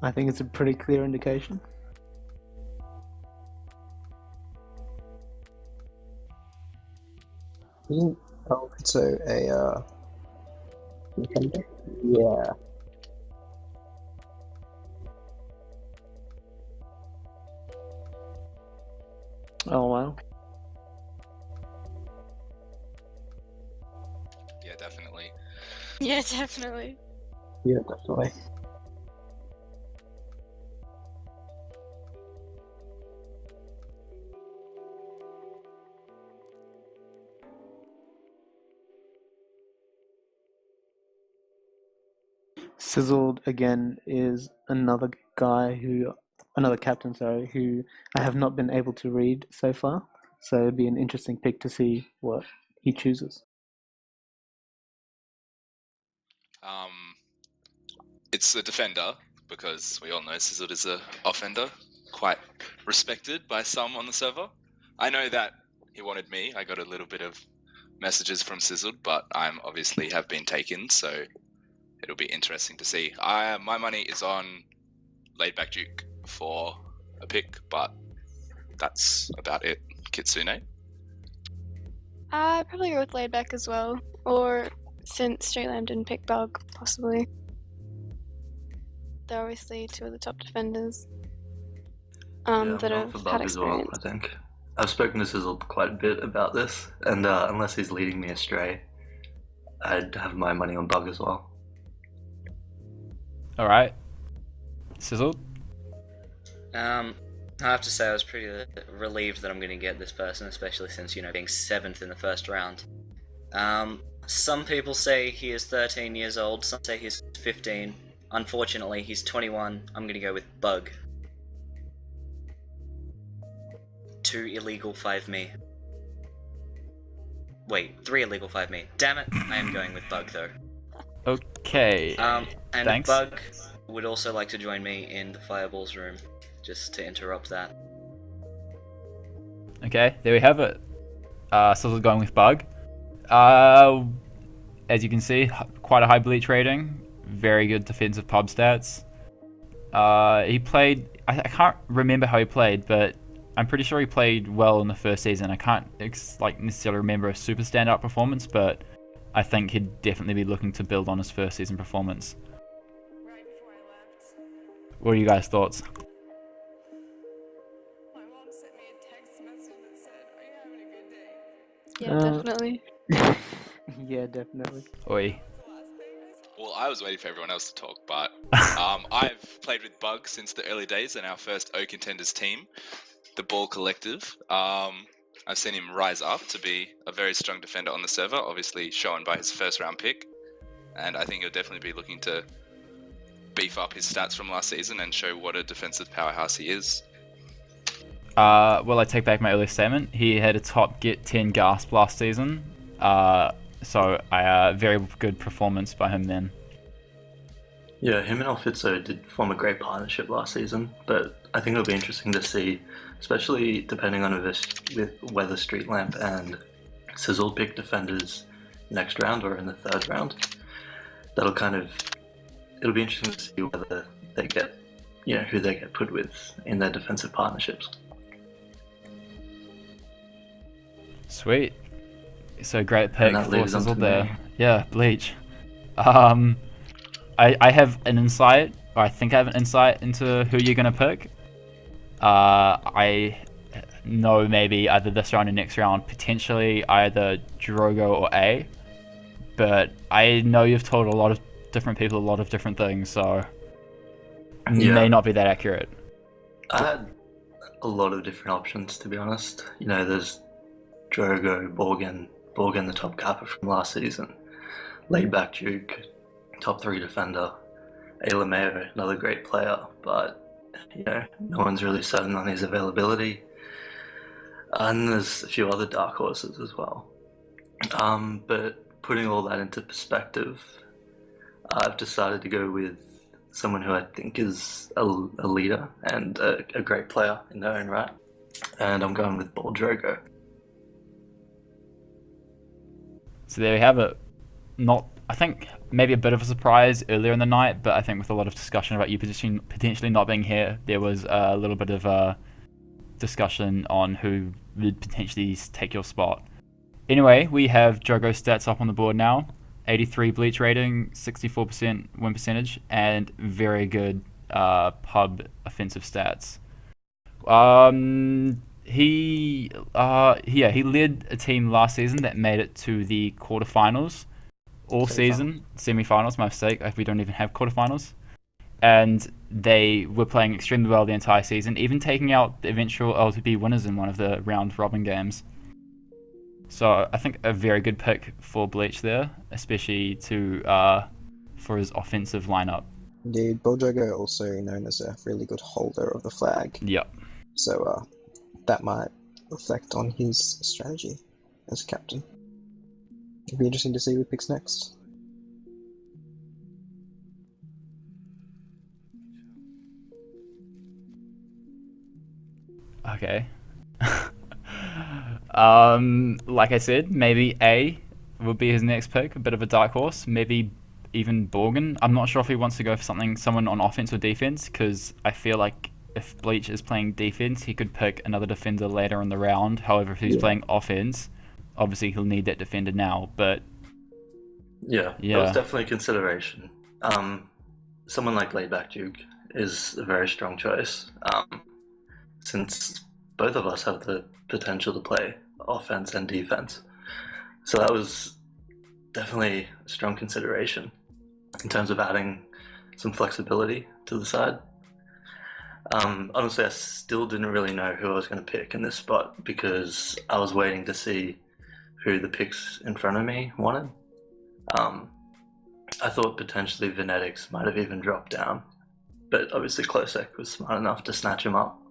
I think it's a pretty clear indication. Isn't also a defender? Yeah. Oh wow. Yeah, definitely. Yeah, definitely. Yeah, definitely. Sizzled again is another captain, sorry, who I have not been able to read so far. So it'd be an interesting pick to see what he chooses. It's a defender because we all know Sizzled is a offender, quite respected by some on the server. I know that he wanted me. I got a little bit of messages from Sizzled, but I'm obviously have been taken, so it'll be interesting to see. My money is on Laidback Duke for a pick, but that's about it. Kitsune. I'd probably go with Laidback as well. Or since Straight Lamb didn't pick Bug, possibly. They're obviously two of the top defenders that I'm have for had Bug as well, experience. I think. I've spoken to Sizzle quite a bit about this, and unless he's leading me astray, I'd have my money on Bug as well. Alright. Sizzled? I have to say I was pretty relieved that I'm going to get this person, especially since, being 7th in the first round. Some people say he is 13 years old, some say he's 15. Unfortunately, he's 21. I'm going to go with Bug. 2 illegal 5 me. Wait, 3 illegal 5 me. Damn it, I am going with Bug though. Okay. And Thanks. Bug would also like to join me in the Fireballs room, just to interrupt that. Okay, there we have it. Sizzled going with Bug. As you can see, quite a high bleach rating. Very good defensive pub stats. He played... I can't remember how he played, but I'm pretty sure he played well in the first season. I can't necessarily remember a super standout performance, but I think he'd definitely be looking to build on his first season performance. Right before I left, What are you guys' thoughts? my mom sent me a text message that said, "Are you having a good day?" Yeah, definitely. Yeah, definitely. Oi. Well, I was waiting for everyone else to talk, but I've played with Bug since the early days in our first O Contenders team, the Ball Collective. I've seen him rise up to be a very strong defender on the server, obviously shown by his first round pick, and I think he'll definitely be looking to beef up his stats from last season and show what a defensive powerhouse he is. Well, I take back my earlier statement. He had a top get 10 gasp last season. So very good performance by him then. Yeah, him and Alfitzo did form a great partnership last season, but I think it'll be interesting to see, especially depending on whether Street Lamp and Sizzle pick defenders next round or in the third round. It'll be interesting to see whether they get, who they get put with in their defensive partnerships. Sweet. So great pick that for leads on Sizzle to there. me. Yeah, Bleach. I have an insight, or I think I have an insight into who you're gonna pick. I know maybe either this round or next round, potentially either Drogo or A. But I know you've told a lot of different people a lot of different things, so it may not be that accurate. I had a lot of different options, to be honest. There's Drogo, Borgen the top capper from last season, Laidback Duke, top 3 defender. Alameo, another great player, but no one's really certain on his availability. And there's a few other dark horses as well. But putting all that into perspective, I've decided to go with someone who I think is a leader and a great player in their own right. And I'm going with Drogo. So there we have it. I think maybe a bit of a surprise earlier in the night, but I think with a lot of discussion about you potentially not being here, there was a little bit of a discussion on who would potentially take your spot. Anyway, we have Drogo's stats up on the board now. 83 bleach rating, 64% win percentage, and very good pub offensive stats. He led a team last season that made it to the quarterfinals all season. Semi-finals, my mistake. We don't even have quarterfinals. And they were playing extremely well the entire season, even taking out the eventual OLTP winners in one of the round robin games. So I think a very good pick for Bleach there, especially for his offensive lineup. Indeed, Drogo also known as a really good holder of the flag. Yep. So that might reflect on his strategy as captain. It'll be interesting to see who picks next. Okay. Like I said, maybe A would be his next pick, a bit of a dark horse. Maybe even Borgen. I'm not sure if he wants to go for someone on offense or defense, because I feel like if Bleach is playing defense, he could pick another defender later in the round. However, if he's playing offense, obviously he'll need that defender now. But yeah, that was definitely a consideration. Someone like Laidback Duke is a very strong choice, since both of us have the potential to play offense and defense. So that was definitely a strong consideration in terms of adding some flexibility to the side. Honestly, I still didn't really know who I was going to pick in this spot because I was waiting to see who the picks in front of me wanted. I thought potentially Venetics might have even dropped down, but obviously Klosek was smart enough to snatch him up.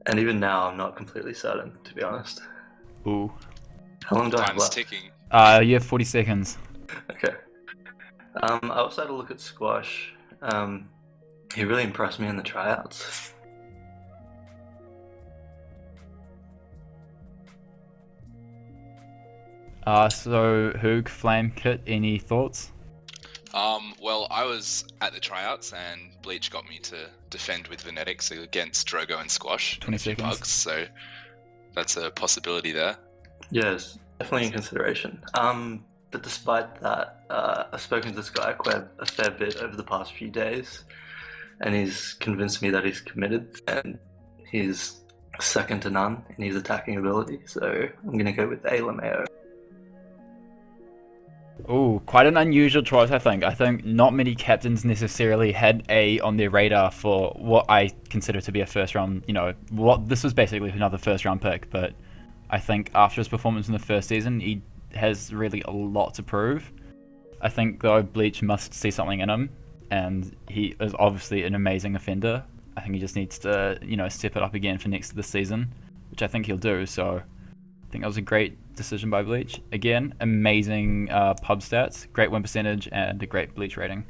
And even now, I'm not completely certain, to be honest. Ooh. How long do I have Time's left? ticking. You have 40 seconds. Okay. I also had a look at Squash. He really impressed me in the tryouts. So Hoog, Flame, Kit, any thoughts? Well, I was at the tryouts and Bleach got me to defend with Venetics against Drogo and Squash. 20 seconds. Bugs, so that's a possibility there. Yes, definitely in consideration. But despite that, I've spoken to this guy quite a fair bit over the past few days, and he's convinced me that he's committed and he's second to none in his attacking ability. So I'm going to go with Alameo. Ooh, quite an unusual choice, I think. I think not many captains necessarily had A on their radar for what I consider to be a first round, this was basically another first round pick, but I think after his performance in the first season, he has really a lot to prove. I think, though, Bleach must see something in him, and he is obviously an amazing offender. I think he just needs to, step it up again for next to the season, which I think he'll do, so I think that was a great decision by Bleach. Again, amazing pub stats, great win percentage, and a great Bleach rating.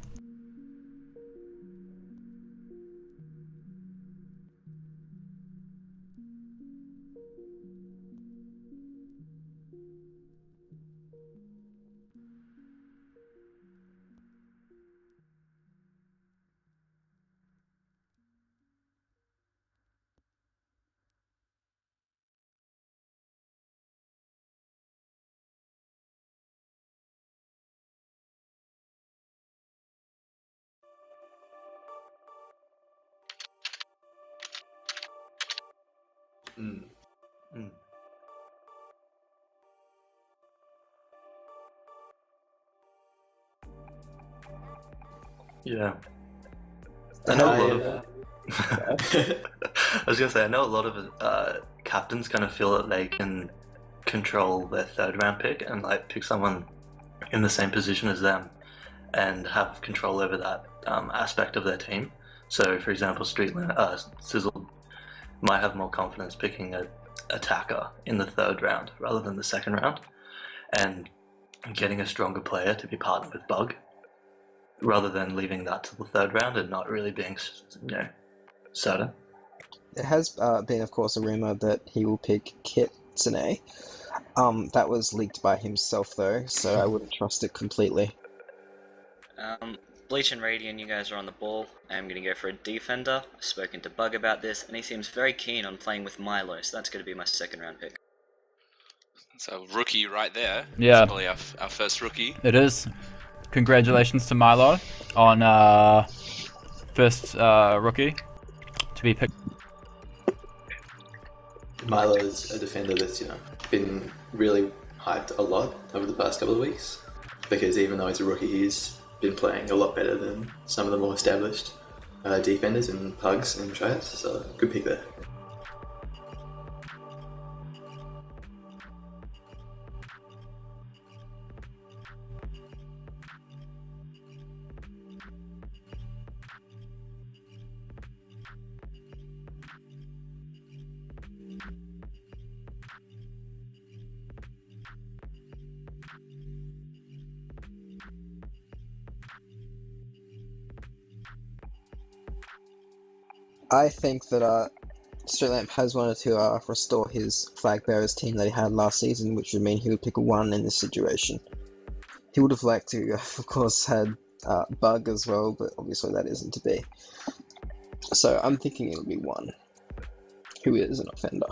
Yeah. I know a lot of... I was going to say, I know a lot of captains kind of feel that they can control their third round pick and pick someone in the same position as them and have control over that aspect of their team. So, for example, Sizzle might have more confidence picking an attacker in the third round rather than the second round, and getting a stronger player to be partnered with Bug, rather than leaving that to the third round and not really being, certain. There has been, of course, a rumor that he will pick Kitsune. That was leaked by himself, though, so I wouldn't trust it completely. Bleach and Radiant, you guys are on the ball. I'm going to go for a defender. I've spoken to Bug about this, and he seems very keen on playing with Milo, so that's going to be my second round pick. So rookie right there. Yeah. It's probably our first rookie. It is. Congratulations to Milo on first rookie to be picked. Milo is a defender that's been really hyped a lot over the past couple of weeks, because even though he's a rookie, he's been playing a lot better than some of the more established defenders and Pugs and Triads, so good pick there. I think that Streetlamp has wanted to restore his flag bearers team that he had last season, which would mean he would pick a 1 in this situation. He would have liked to, of course, had Bug as well, but obviously that isn't to be. So I'm thinking it'll be 1, who is an offender.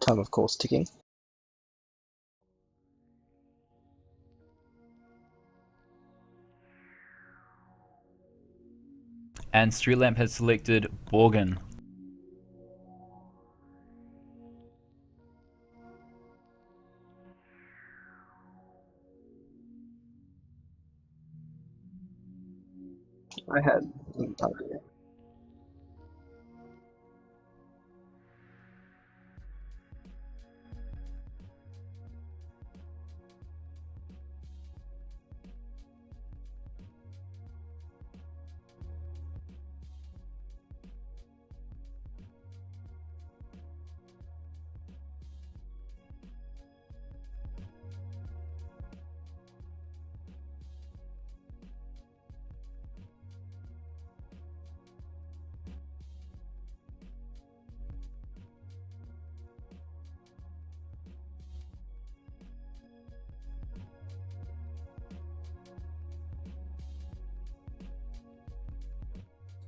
Time, of course, ticking. And Streetlamp has selected Borgin. I had an idea.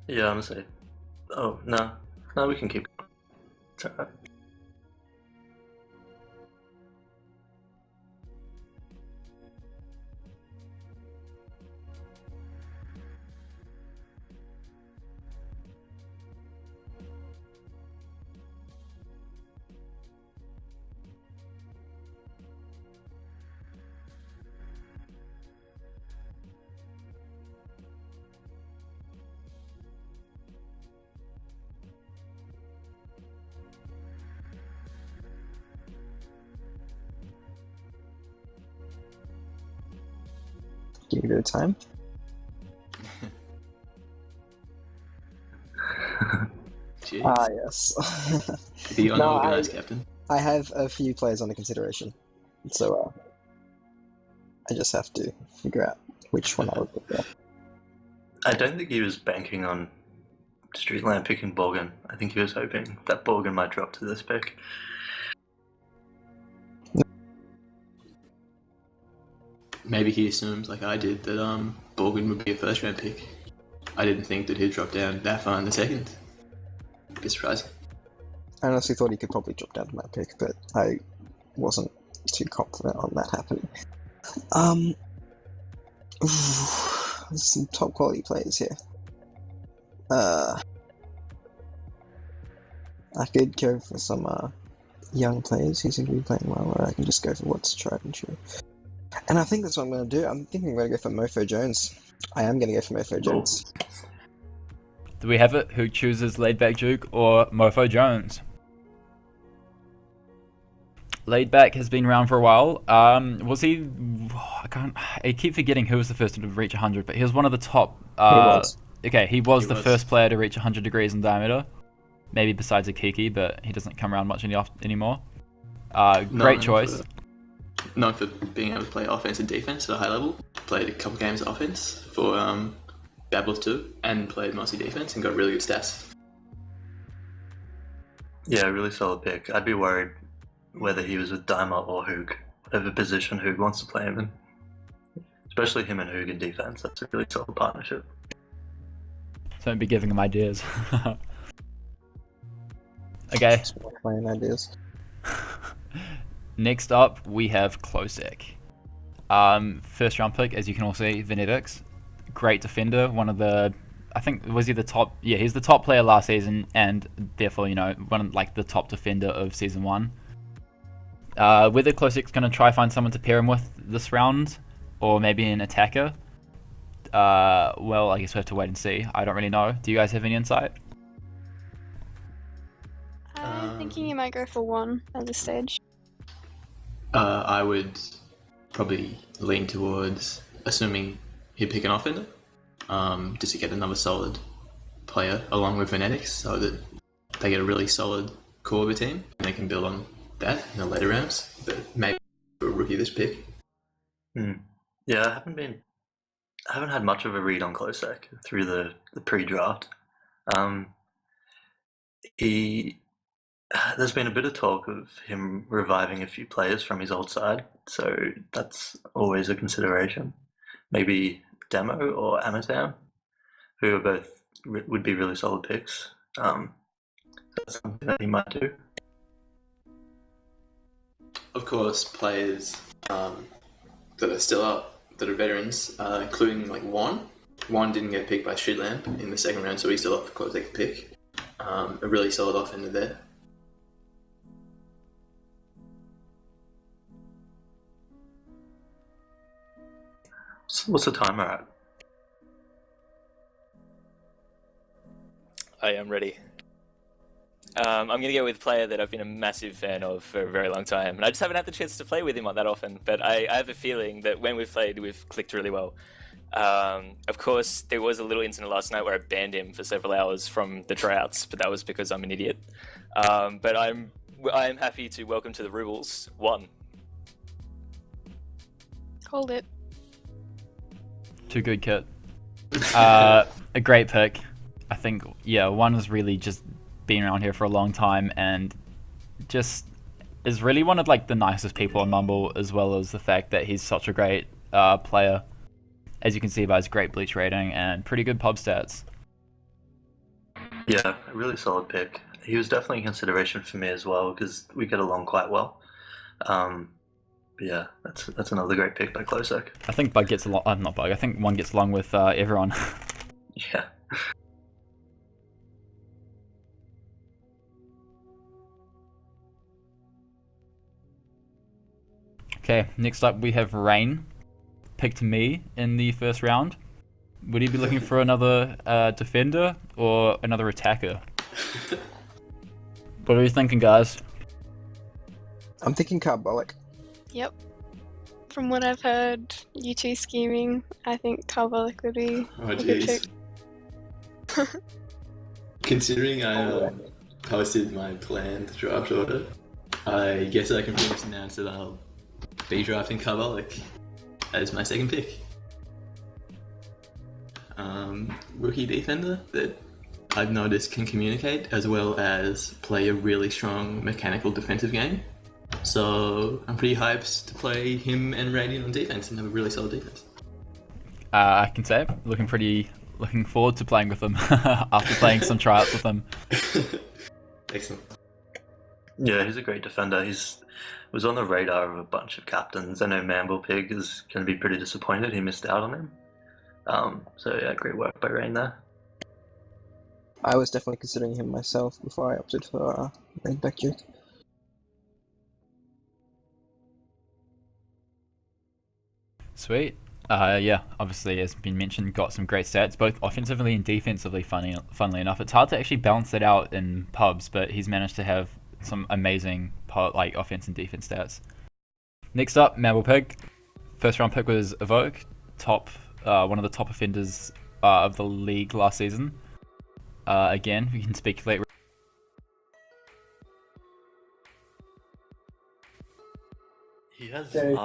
Yeah, I'm gonna say. Oh, no, we can keep going. It's alright. Give me a bit of time. Jeez. Yes. The unorganized captain. I have a few players under consideration, so I just have to figure out which one I would put there. I don't think he was banking on Streetlamp picking Borgin. I think he was hoping that Borgin might drop to this pick. Maybe he assumed, like I did, that Borgin would be a first round pick. I didn't think that he'd drop down that far in the second. A bit surprising. I honestly thought he could probably drop down to my pick, but I wasn't too confident on that happening. There's some top quality players here. I could go for some young players who seem to be playing well, or I can just go for what's tried and true. And I think that's what I'm going to do. I'm thinking I'm going to go for Mofo Jones. I am going to go for Mofo Jones. Do we have it? Who chooses Laidback Duke or Mofo Jones? Laidback has been around for a while. Was he? I keep forgetting who was the first to reach 100, but he was one of the top. He was. Okay, he was the first player to reach 100 degrees in diameter. Maybe besides a Kiki, but he doesn't come around much anymore. Great choice. Known for being able to play offense and defense at a high level. Played a couple games of offense for Babbles too, and played mostly defense and got really good stats. Yeah, really solid pick. I'd be worried whether he was with Dimer or Hoog, whatever position Hoog wants to play him in. Especially him and Hoog in defense. That's a really solid partnership. Don't be giving him ideas. Okay. Playing ideas. Next up, we have Klosek. First round pick, as you can all see, Venetics. Great defender, one of the, I think, was he the top? Yeah, he's the top player last season, and therefore, one of the top defender of season 1. Whether Klosek's going to try find someone to pair him with this round, or maybe an attacker, well, I guess we have to wait and see. I don't really know. Do you guys have any insight? I'm thinking you might go for one at this stage. I would probably lean towards assuming he'd pick an offender, just to get another solid player along with Venetics, so that they get a really solid core of a team, and they can build on that in the later rounds. But maybe for a rookie this pick. Yeah, I haven't had much of a read on Klosek through the pre-draft. There's been a bit of talk of him reviving a few players from his old side, so that's always a consideration. Maybe Demo or Amatam, who are both would be really solid picks. That's something that he might do. Of course, players that are still up, that are veterans, including like Juan. Juan didn't get picked by Streetlamp in the second round, so he's still up for Klosek pick. A really solid offender there. So what's the timer at? I am ready. I'm going to go with a player that I've been a massive fan of for a very long time, and I just haven't had the chance to play with him that often, but I have a feeling that when we've played, we've clicked really well. Of course, there was a little incident last night where I banned him for several hours from the tryouts, but that was because I'm an idiot. But I'm happy to welcome to the Rubles One. Hold it. Too good, Kit. A great pick. I think, yeah, One has really just been around here for a long time and just is really one of the nicest people on Mumble, as well as the fact that he's such a great player, as you can see by his great bleach rating and pretty good pub stats. Yeah, a really solid pick. He was definitely a consideration for me as well because we get along quite well. But yeah, that's another great pick by Klosek. I think Bug gets along. Not Bug. I think One gets along with everyone. Yeah. Okay, next up we have Rain. Picked me in the first round. Would he be looking for another defender or another attacker? What are you thinking, guys? I'm thinking Carbolic. Yep. From what I've heard, you two scheming, I think Carbolic would be a good pick. Considering I posted my planned draft order, I guess I can pretty much announce that I'll be drafting Carbolic as my second pick. Rookie defender that I've noticed can communicate as well as play a really strong mechanical defensive game. So I'm pretty hyped to play him and Radiant on defense and have a really solid defense. I can say, looking forward to playing with them after playing some tryouts with them. Excellent. Yeah, he's a great defender. He's was on the radar of a bunch of captains. I know Mamble Pig is going to be pretty disappointed he missed out on him. So yeah, great work by Rain there. I was definitely considering him myself before I opted for right back Duke. Sweet. Yeah, obviously, as been mentioned, got some great stats, both offensively and defensively, funnily enough. It's hard to actually balance that out in pubs, but he's managed to have some amazing offense and defense stats. Next up, Mamble Pig. First round pick was Evoke, one of the top offenders of the league last season. Again, we can speculate. He has Okay.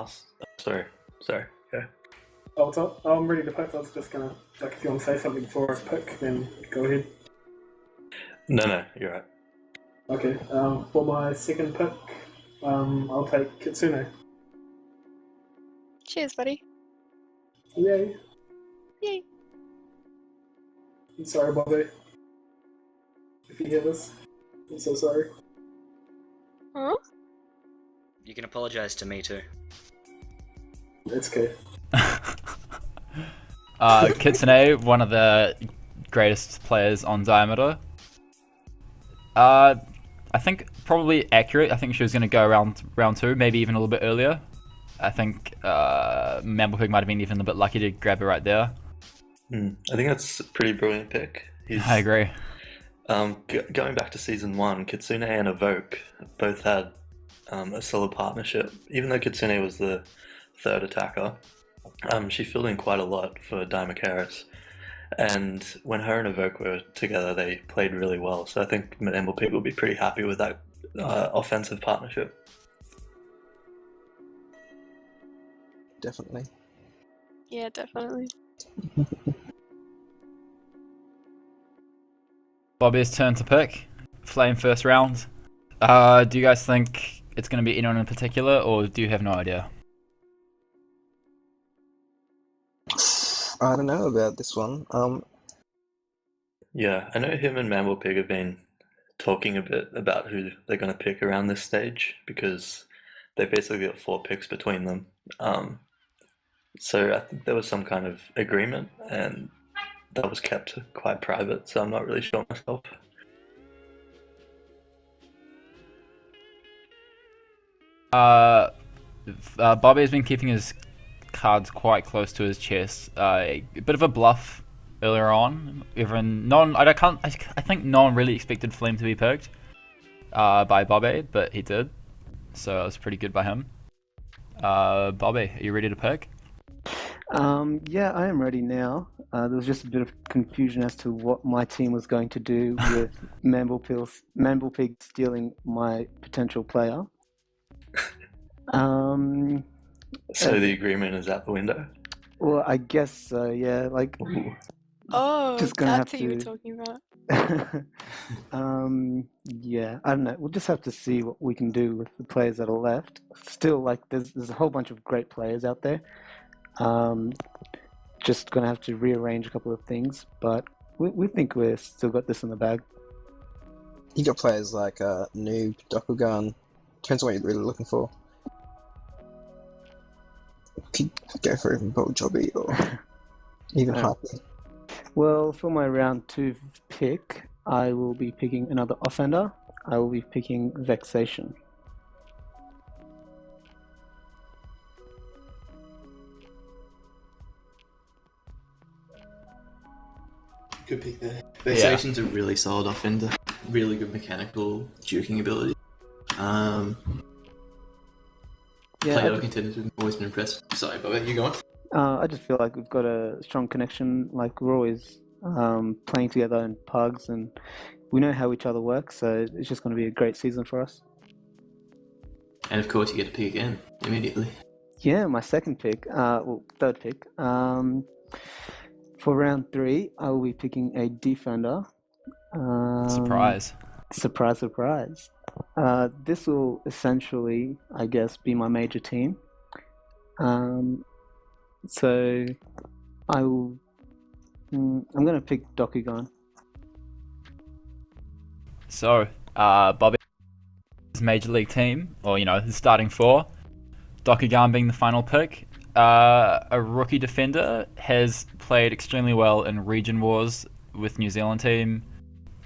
Sorry. Okay. Oh, what's up? I'm ready to pick. I was just gonna, like, if you want to say something before I pick, then go ahead. No, you're right. Okay, for my second pick, I'll take Kitsune. Cheers, buddy. Yay. Yay. I'm sorry, Bobby. If you hear this, I'm so sorry. Huh? You can apologize to me too. It's okay. Kitsune, one of the greatest players on Diameter. I think probably accurate. I think she was going to go around round 2, maybe even a little bit earlier. I think Mamblepig might have been even a bit lucky to grab her right there. I think that's a pretty brilliant pick. I agree. Going back to season 1, Kitsune and Evoke both had a solid partnership. Even though Kitsune was the third attacker, she filled in quite a lot for Dimakaris. And when her and Evoke were together, they played really well. So I think Mamblepig will be pretty happy with that offensive partnership. Definitely. Yeah, definitely. Bobby's turn to pick. Flame first round. Do you guys think it's going to be anyone in particular, or do you have no idea? I don't know about this one. Yeah, I know him and Mamblepig have been talking a bit about who they're going to pick around this stage, because they've basically got 4 picks between them. So I think there was some kind of agreement, and that was kept quite private, so I'm not really sure myself. Bobby's been keeping his cards quite close to his chest. A bit of a bluff earlier on. I think no one really expected Flame to be picked by Bobby, but he did. So it was pretty good by him. Bobby, are you ready to pick? Yeah, I am ready now. There was just a bit of confusion as to what my team was going to do with Mamblepig stealing my potential player. So the agreement is out the window? Well, I guess so, yeah. Like, Oh, just gonna that's have who you were to. talking about. Yeah, I don't know. We'll just have to see what we can do with the players that are left. Still, like, there's a whole bunch of great players out there. Just gonna have to rearrange a couple of things, but we think we've still got this in the bag. You got players like Noob, Dokugan. Depends on what you're really looking for. Could go for even Jobby or even Harpy. Well, for my round 2 pick, I will be picking another offender. I will be picking Vexation. Good pick there. Vexation's a really solid offender. Really good mechanical duking ability. Player contenders have always been impressed. Sorry, Bobby, you go on. I just feel like we've got a strong connection. Like, we're always playing together in pugs, and we know how each other work, so it's just going to be a great season for us. And of course, you get to pick again immediately. Yeah, my second pick, third pick. For round 3, I will be picking a defender. Surprise. Surprise, surprise. This will essentially, I guess, be my major team. So I will. I'm going to pick Dokugan. So, Bobby's major league team, or the starting 4, Dokugan being the final pick. A rookie defender, has played extremely well in region wars with New Zealand team.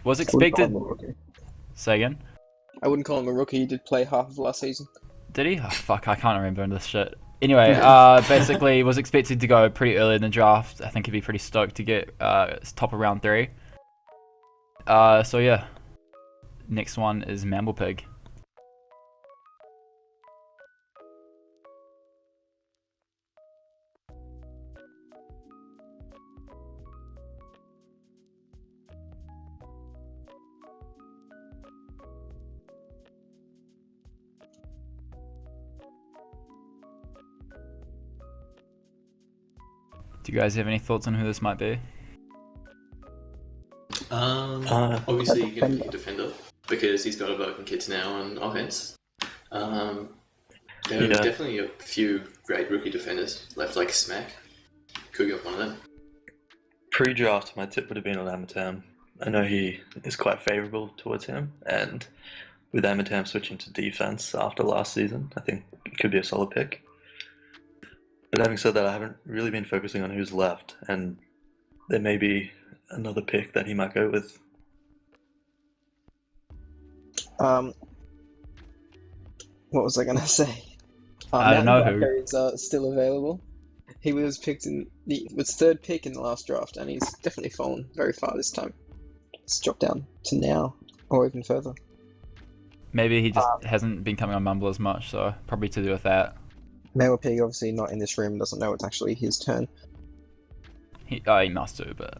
Was I wouldn't call expected. him a rookie. Say again. I wouldn't call him a rookie. He did play half of last season. Did he? Oh, fuck, I can't remember this shit. Anyway, basically was expected to go pretty early in the draft. I think he'd be pretty stoked to get top of round 3. So yeah. Next one is Mamblpig. Do you guys have any thoughts on who this might be? Obviously, you're going to pick a defender because he's got a broken kids now on offense. There are definitely a few great rookie defenders left, like Smack. Could go one of them. Pre-draft, my tip would have been on Amatam. I know he is quite favourable towards him, and with Amatam switching to defense after last season, I think it could be a solid pick. But having said that, I haven't really been focusing on who's left, and there may be another pick that he might go with. What was I gonna say? I don't know who. Is still available. He was picked was third pick in the last draft, and he's definitely fallen very far this time. It's dropped down to now, or even further. Maybe he just hasn't been coming on Mumble as much, so probably to do with that. Pig, obviously not in this room, doesn't know it's actually his turn. He must do, but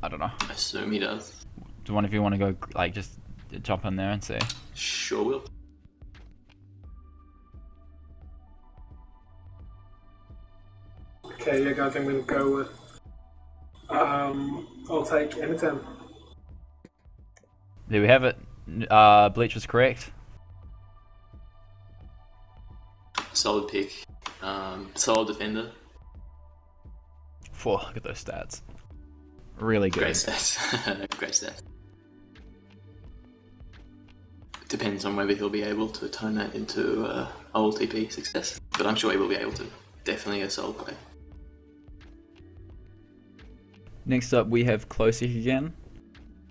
I don't know. I assume he does. Do one of you want to go, like, just jump in there and see? Sure will. Okay, yeah, guys, I'm going to go with. I'll take Amatem. There we have it. Bleach was correct. Solid pick. Solid defender. Look at those stats. Really good. Great stats. Great stats. Depends on whether he'll be able to turn that into OLTP success, but I'm sure he will be able to. Definitely a solid play. Next up, we have Klosik again,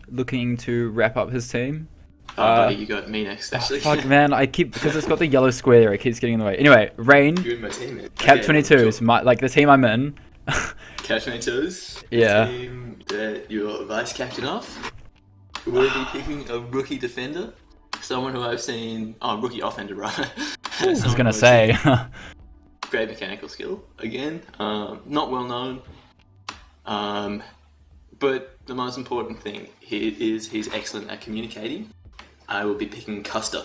looking to wrap up his team. Buddy, you got me next, actually. Fuck, man, because it's got the yellow square there, it keeps getting in the way. Anyway, Rain, You're in my team, man. Cap Okay, 22 is the team I'm in. Cap 22s. Yeah. The team that you're vice captain of. We'll be picking a rookie defender. Someone who I've seen... Oh, rookie offender, rather. I was gonna say. Great mechanical skill, again. Not well known. But the most important thing is he's excellent at communicating. I will be picking Custer.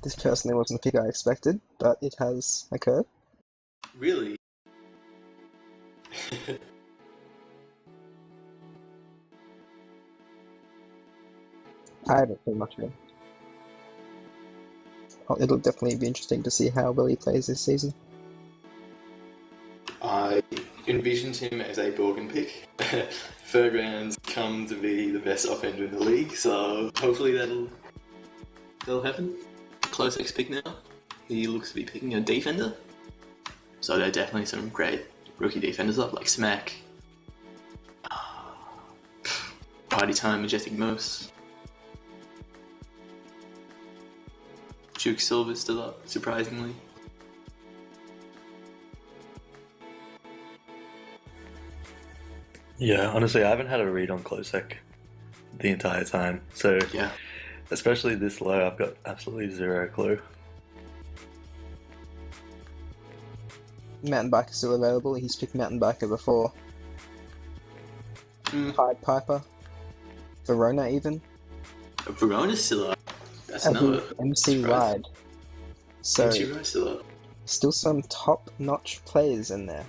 This personally wasn't the pick I expected, but it has occurred. Really? I haven't played much of him. Oh, it'll definitely be interesting to see how well he plays this season. I envisioned him as a Borgen pick. Third rounds come to be the best offender in the league, so hopefully that'll happen. Close X pick now. He looks to be picking a defender. So there are definitely some great rookie defenders up, like Smack, Party Time, Majestic Moose. Duke Silver's still up, surprisingly. Yeah, honestly, I haven't had a read on Klosik the entire time, so yeah, especially this low, I've got absolutely zero clue. Mountain Biker still available. He's picked Mountain Biker before. Pied Piper. Verona even. Verona's still up. That's And another MC surprise. Ride. So MC Ride's still up. still some top-notch players in there.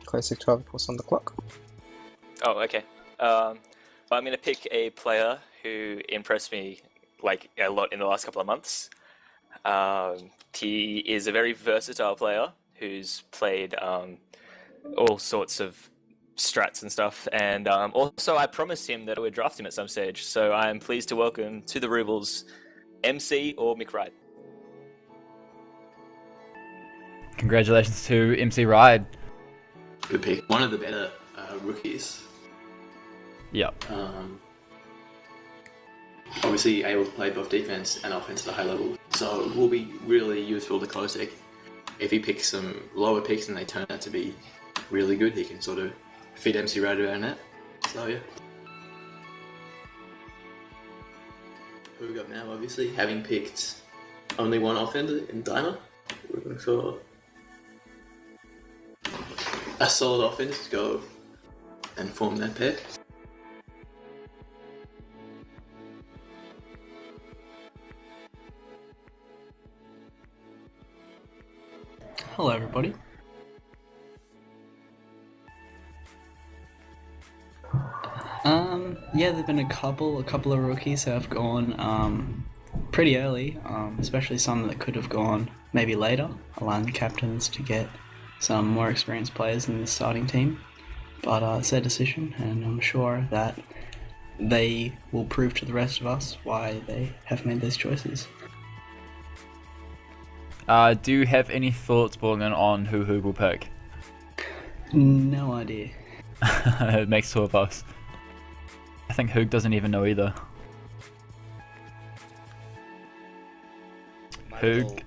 Classic 12 of course on the clock. Oh, okay. Well, I'm going to pick a player who impressed me like a lot in the last couple of months. He is a very versatile player who's played all sorts of strats and stuff. And also, I promised him that I would draft him at some stage. So I am pleased to welcome to the Rubles MC or McRide. Congratulations to MC Ride. Good pick. One of the better rookies. Yep. Obviously able to play both defense and offense at a high level, so it will be really useful to Klosek. If he picks some lower picks and they turn out to be really good, he can sort of fit MC right around that. So yeah. Who we got now? Obviously, having picked only one offender in Dimer, we're looking for a solid offender to go and form that pair. Hello, everybody. Yeah, there've been a couple of rookies who have gone pretty early, especially some that could have gone maybe later, allowing the captains to get some more experienced players in the starting team. But it's their decision, and I'm sure that they will prove to the rest of us why they have made those choices. Do you have any thoughts, Morgan, on who Hoog will pick? No idea. It makes two of us. I think Hoog doesn't even know either. Hoog,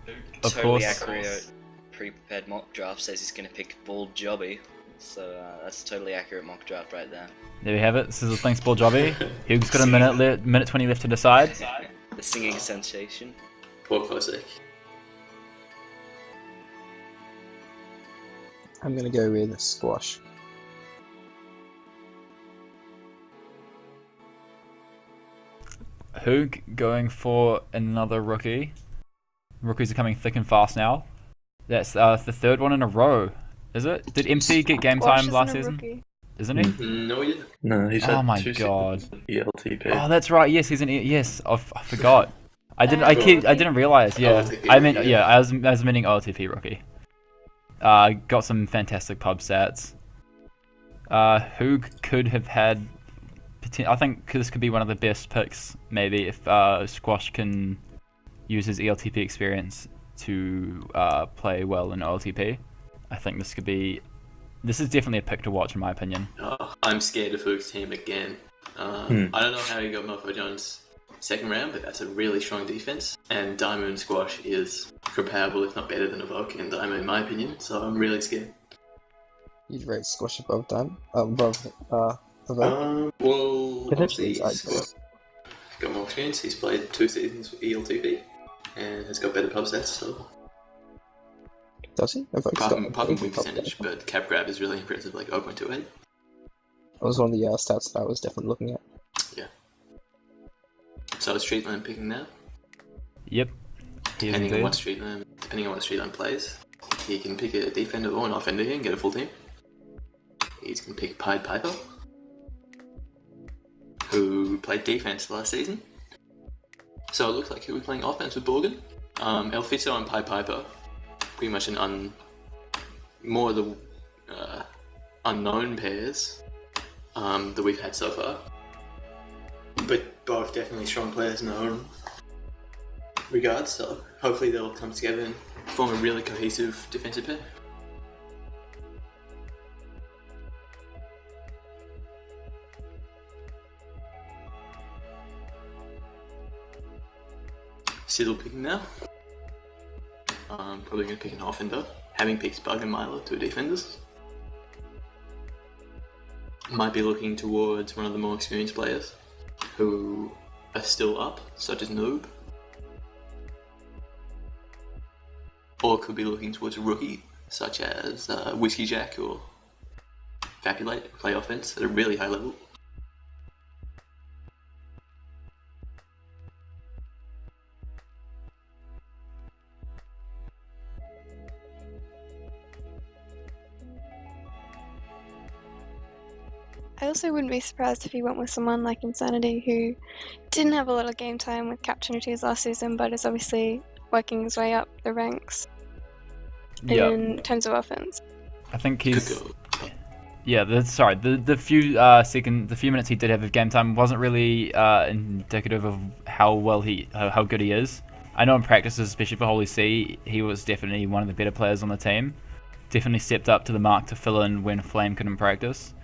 of totally course. accurate pre-prepared mock draft says he's going to pick Bald Jobby, so that's a totally accurate mock draft right there. There we have it. Sizzle thanks, Ball Jobby. Hoog's got a minute 20 left to decide. The singing sensation. Poor Klosek. I'm gonna go with Squash. Hoog going for another rookie. Rookies are coming thick and fast now. That's the third one in a row, is it? Did MC get game Squash time isn't last a season? rookie. Isn't he? No, he didn't. No, he's had Oh my two god. seasons ELTP. Oh, that's right. Yes, he's an yes. I forgot. I didn't realize. Yeah, OLTP I meant rookie, yeah. I was meaning OLTP rookie. Got some fantastic pub stats. Hoog could have had. I think this could be one of the best picks, maybe, if Squash can use his ELTP experience to play well in OLTP. I think this could be. This is definitely a pick to watch, in my opinion. I'm scared of Hoog's team again. I don't know how he got Mofo Jones second round, but that's a really strong defense. And Diamond Squash is comparable, if not better than Evoke and Diamond, in my opinion. So I'm really scared. You'd rate Squash above Evoke? Well, obviously Potentially, he's got more experience. He's played 2 seasons for ELTP and has got better pub stats. So Does he? Evoke's apart got from win percentage, but cap grab is really impressive, like 0.28. That was one of the stats that I was definitely looking at. Yeah. So is Streetland picking now? Yep. Depending on what Streetland plays, he can pick a defender or an offender here and get a full team. He can pick Pied Piper, who played defense last season. So it looks like he'll be playing offense with Borgen. Elfito and Pied Piper, pretty much more of the unknown pairs that we've had so far. But both definitely strong players in their own regards, so hopefully they'll come together and form a really cohesive defensive pair. Sizzle picking now. Probably going to pick an offender, having picked Bug and Milo, 2 defenders. Might be looking towards one of the more experienced players who are still up, such as Noob. Or could be looking towards a rookie, such as Whiskey Jack or Fabulate, who play offense at a really high level. I also wouldn't be surprised if he went with someone like Insanity, who didn't have a lot of game time with Captain Routines last season, but is obviously working his way up the ranks in terms of offense. I think he's Yeah, the few minutes he did have of game time wasn't really indicative of how good he is. I know in practices, especially for Holy See, he was definitely one of the better players on the team. Definitely stepped up to the mark to fill in when Flame couldn't practice.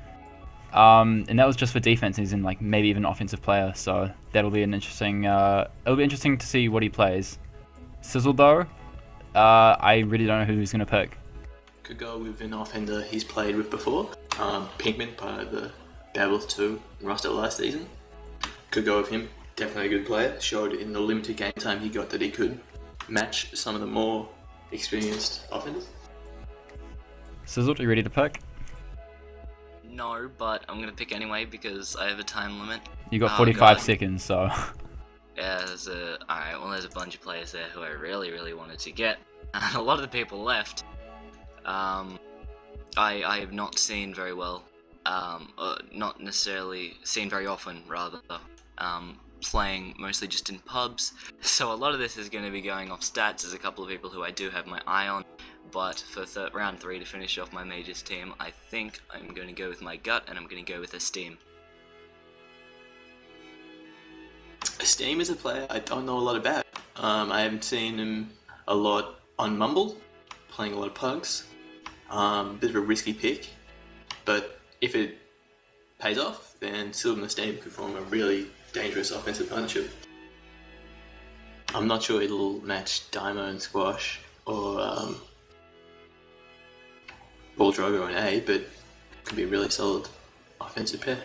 And that was just for defense. He's in like maybe even offensive player, so that'll be an interesting. It'll be interesting to see what he plays. Sizzle though, I really don't know who he's gonna pick. Could go with an offender he's played with before. Pinkman, part of the Babbles 2 roster last season. Could go with him. Definitely a good player. Showed in the limited game time he got that he could match some of the more experienced offenders. Sizzle, are you ready to pick? No, but I'm gonna pick anyway because I have a time limit. You got 45 seconds, so. Yeah, there's a bunch of players there who I really wanted to get, and a lot of the people left. I have not seen very well, not necessarily seen very often, rather, playing mostly just in pubs, so a lot of this is going to be going off stats. There's a couple of people who I do have my eye on, but for round 3 to finish off my Majors team, I think I'm going to go with my gut, and I'm going to go with Esteem. Esteem is a player I don't know a lot about. I haven't seen him a lot on Mumble, playing a lot of pugs. Bit of a risky pick, but if it pays off, then Silver and Esteem could form a really dangerous offensive partnership. I'm not sure it'll match Dymo and Squash or Ball Drogo and A, but it could be a really solid offensive pair.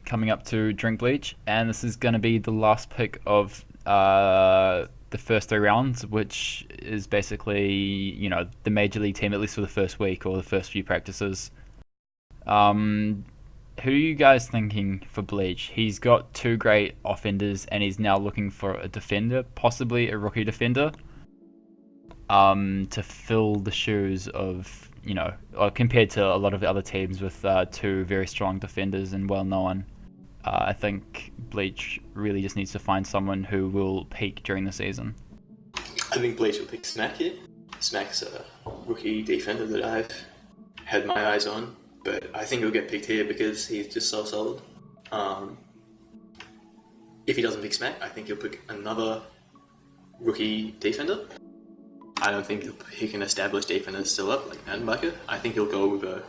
Coming up to Drink Bleach, and this is going to be the last pick of the first 3 rounds, which is basically, you know, the Major League team, at least for the first week or the first few practices. Who are you guys thinking for Bleach? He's got 2 great offenders, and he's now looking for a defender, possibly a rookie defender, to fill the shoes of, you know, compared to a lot of the other teams with 2 very strong defenders and well-known. I think Bleach really just needs to find someone who will peak during the season. I think Bleach will pick Smack here. Smack's a rookie defender that I've had my eyes on, but I think he'll get picked here because he's just so solid. If he doesn't pick Smack, I think he'll pick another rookie defender. I don't think he'll pick an established defender still up like Maddenbacker. I think he'll go with a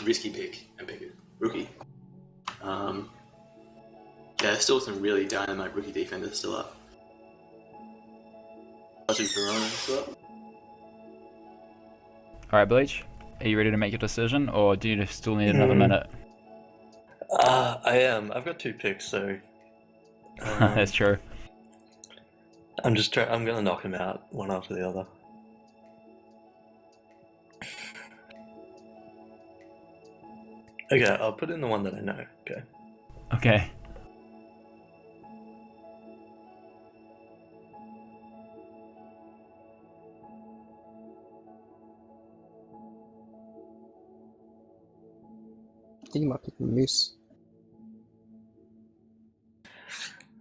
risky pick and pick a rookie. Yeah, there's still some really dynamite rookie defenders still up. Verona still up. Alright, Bleach, are you ready to make your decision, or do you still need another minute? I am. I've got 2 picks, so... That's true. I'm gonna knock him out, one after the other. Okay, I'll put in the one that I know, okay? Okay. I think you might pick Moose.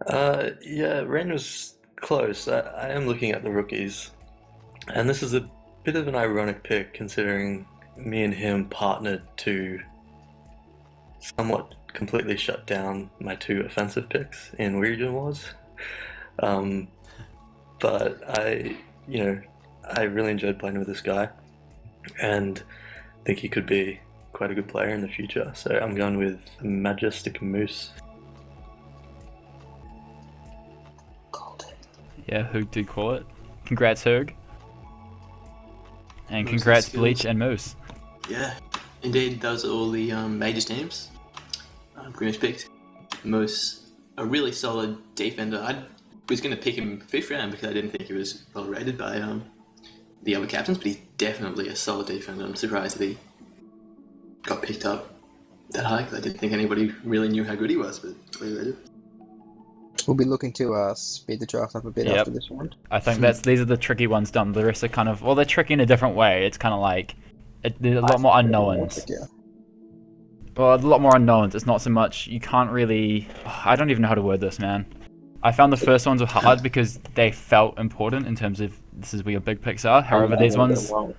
Yeah, Rain was close. I am looking at the rookies, and this is a bit of an ironic pick considering me and him partnered to somewhat completely shut down my 2 offensive picks in Region Wars. But I really enjoyed playing with this guy, and think he could be quite a good player in the future. So I'm going with Majestic Moose. Yeah, Hoog did call it. Congrats, Hoog. And congrats, Bleach and Moose. Yeah, indeed, those are all the major teams. Pretty much picked. Moose, a really solid defender. I was going to pick him 5th round because I didn't think he was well rated by the other captains, but he's definitely a solid defender. I'm surprised that he got picked up that high because I didn't think anybody really knew how good he was, but clearly they did. We'll be looking to speed the draft up a bit after this one. I think these are the tricky ones done. The rest are kind of, well, they're tricky in a different way. It's kind of like, there's a lot more unknowns. Yeah. Well, a lot more unknowns. It's not so much, you can't really, I don't even know how to word this, man. I found the first ones were hard because they felt important in terms of this is where your big picks are. However, these ones are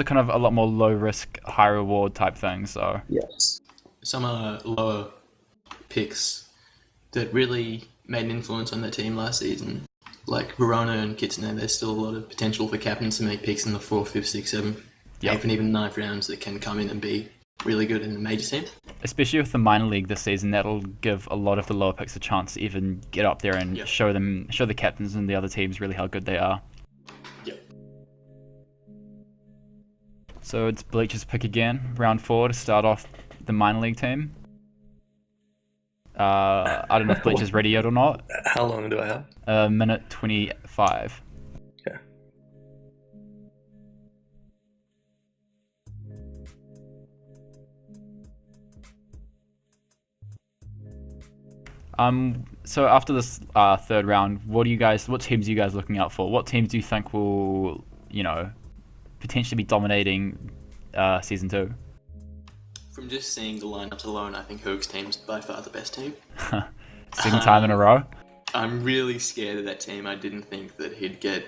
kind of a lot more low risk, high reward type things. So Yes. Some are lower picks that really made an influence on their team last season. Like Verona and Kitsune, there's still a lot of potential for captains to make picks in the 4th, 5th, 6th, 7th, 8th, and even 9th rounds that can come in and be really good in the major team. especially with the minor league this season, that'll give a lot of the lower picks a chance to even get up there and show the captains and the other teams really how good they are. Yep. So it's Bleach's pick again, round 4 to start off the minor league team. I don't know if Bleach is ready yet or not. How long do I have? Minute 25. Okay. So after this third round, what teams are you guys looking out for? What teams do you think will, potentially be dominating season 2? From just seeing the lineups alone, I think Hoog's team's by far the best team. Second time in a row? I'm really scared of that team. I didn't think that he'd get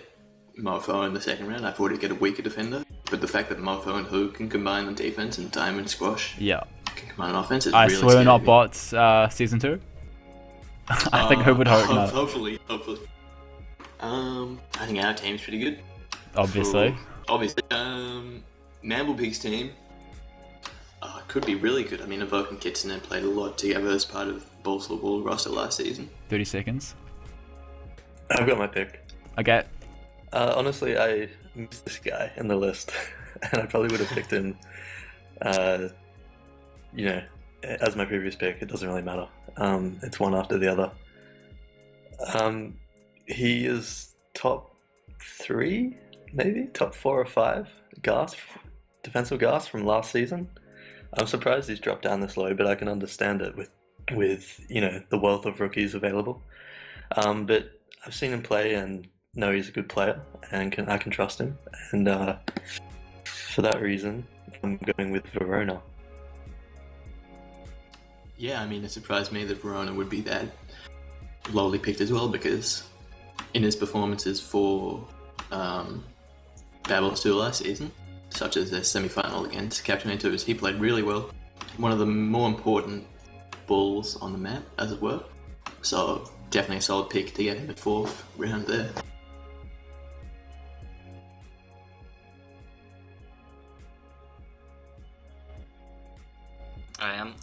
Mofo in the second round. I thought he'd get a weaker defender. But the fact that Mofo and Hoog can combine on defense and Diamond Squash can combine on offense is I really swear scary. not bots season 2? I think who would hope not. Hopefully. I think our team's pretty good. Obviously. Mamblebig's team could be really good. I mean, Evoke and Kitsune played a lot together as part of Balls to the Wall roster last season. 30 seconds. I've got my pick. Okay. Honestly, I missed this guy in the list, and I probably would have picked him, as my previous pick. It doesn't really matter. It's one after the other. He is top 3, maybe top 4 or 5 defensive gas from last season. I'm surprised he's dropped down this low, but I can understand it with the wealth of rookies available. But I've seen him play and know he's a good player, and I can trust him. And for that reason, I'm going with Verona. Yeah, I mean, it surprised me that Verona would be that lowly picked as well, because in his performances for Babylon's 2 last season, such as their semi-final against Captain A2s, he played really well. One of the more important balls on the map, as it were. So definitely a solid pick to get him at 4th round there.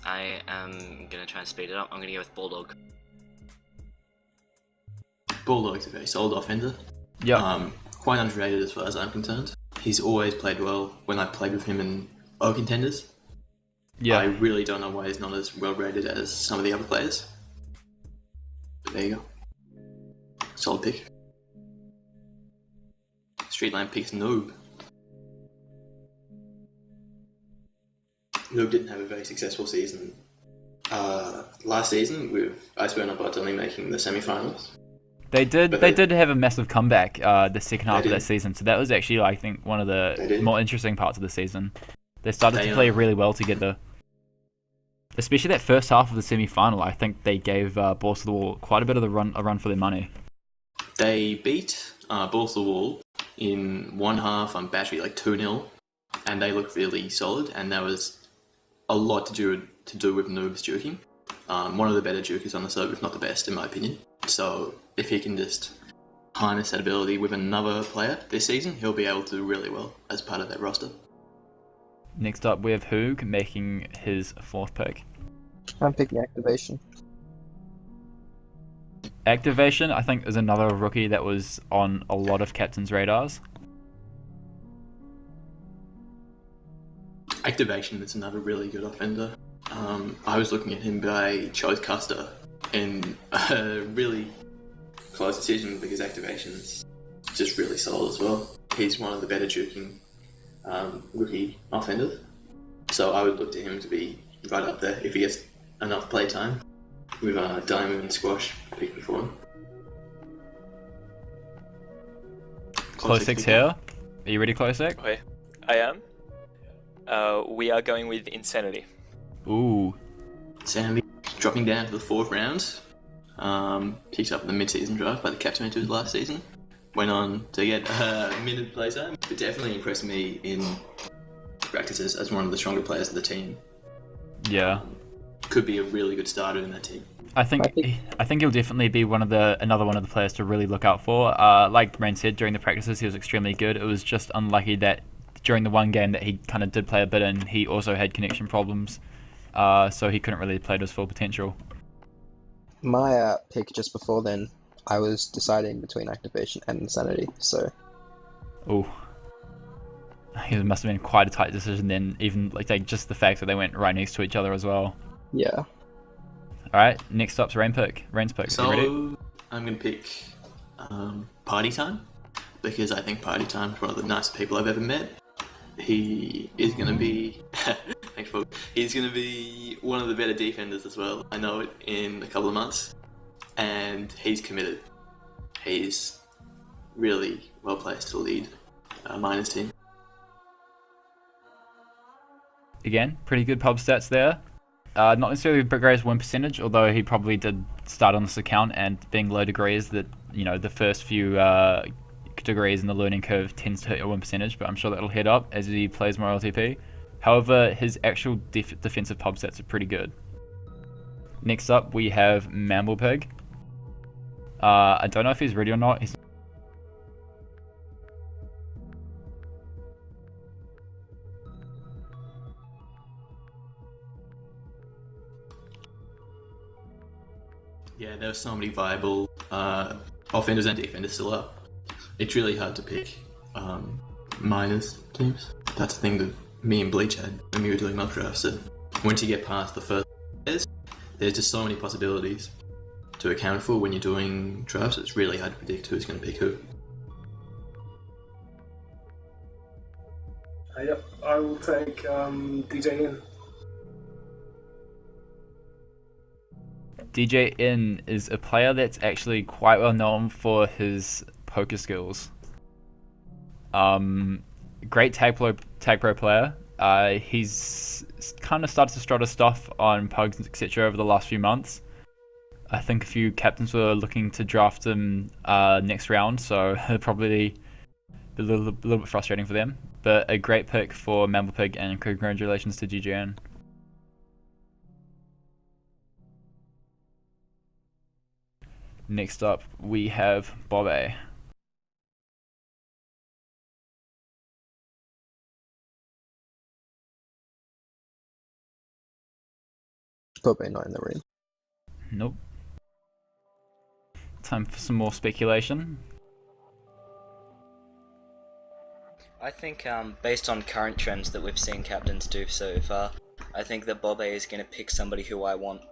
I am gonna try and speed it up. I'm gonna go with Bulldog. Bulldog's a very solid offender. Yeah. Quite underrated as far as I'm concerned. He's always played well when I played with him in O contenders. Yeah. I really don't know why he's not as well rated as some of the other players. But there you go. Solid pick. Streetlamp picks Noob. Noob didn't have a very successful season last season, with Iceburn and Bot only making the semi-finals. They did have a massive comeback the second half of that season, so that was actually, I think, one of the more interesting parts of the season. They started to play really well together. Especially that first half of the semi-final, I think they gave Balls to the Wall quite a bit of a run for their money. They beat Balls to the Wall in one half on battery, like 2-0, and they looked really solid, and that was a lot to do with Noob's juking. One of the better jukers on the server, if not the best, in my opinion. So if he can just harness that ability with another player this season, he'll be able to do really well as part of that roster. Next up, we have Hoog making his 4th pick. I'm picking Activation. Activation, I think, is another rookie that was on a lot of captains' radars. Activation is another really good offender. I was looking at him, but I chose Custer in a really close decision because Activation's just really solid as well. He's one of the better juking rookie offenders, so I would look to him to be right up there if he gets enough play time with Diamond and Squash picked before him. Close six here. Are you ready, Close six? Okay, I am. We are going with Insanity. Ooh. Insanity dropping down to the 4th round. picked up in the mid-season draft by the captain into his last season. Went on to get minute play time, but definitely impressed me in practices as one of the stronger players of the team. Yeah. Could be a really good starter in that team. I think he'll definitely be another one of the players to really look out for. Like Rain said, during the practices he was extremely good. It was just unlucky that during the one game that he kind of did play a bit in, he also had connection problems, so he couldn't really play to his full potential. My pick just before then, I was deciding between activation and insanity. So. Oh. It must have been quite a tight decision then, even like just the fact that they went right next to each other as well. Yeah. Alright, next up's Rain's pick. So, you ready? I'm going to pick Party Time, because I think Party Time's one of the nicest people I've ever met. He is going to be... Thanks, Paul. He's going to be one of the better defenders as well. I know it in a couple of months. And he's committed. He's really well placed to lead Miners team. Again, pretty good pub stats there. Not necessarily the greatest win percentage, although he probably did start on this account, and being low degrees, that the first few degrees in the learning curve tends to hit your win percentage, but I'm sure that'll head up as he plays more LTP. However, his actual defensive pub stats are pretty good. Next up, we have Mamblpig. I don't know if he's ready or not. Yeah, there are so many viable offenders and defenders still up. It's really hard to pick minors teams. That's the thing that me and Bleach had when we were doing mock drafts. That once you get past the first players, there's just so many possibilities to account for when you're doing drafts. It's really hard to predict who's going to pick who. Yep, I will take DJ DJ In is a player that's actually quite well known for his poker skills. Great TagPro player. He's kind of started to strut his stuff on pugs, etc. over the last few months. I think a few captains were looking to draft him next round, so probably a little bit frustrating for them. But a great pick for Mamblpig, and congratulations to GGN. Next up, we have Bobby. Bobby not in the room. Nope. Time for some more speculation. I think, based on current trends that we've seen captains do so far, I think that Bobby is going to pick somebody who I want.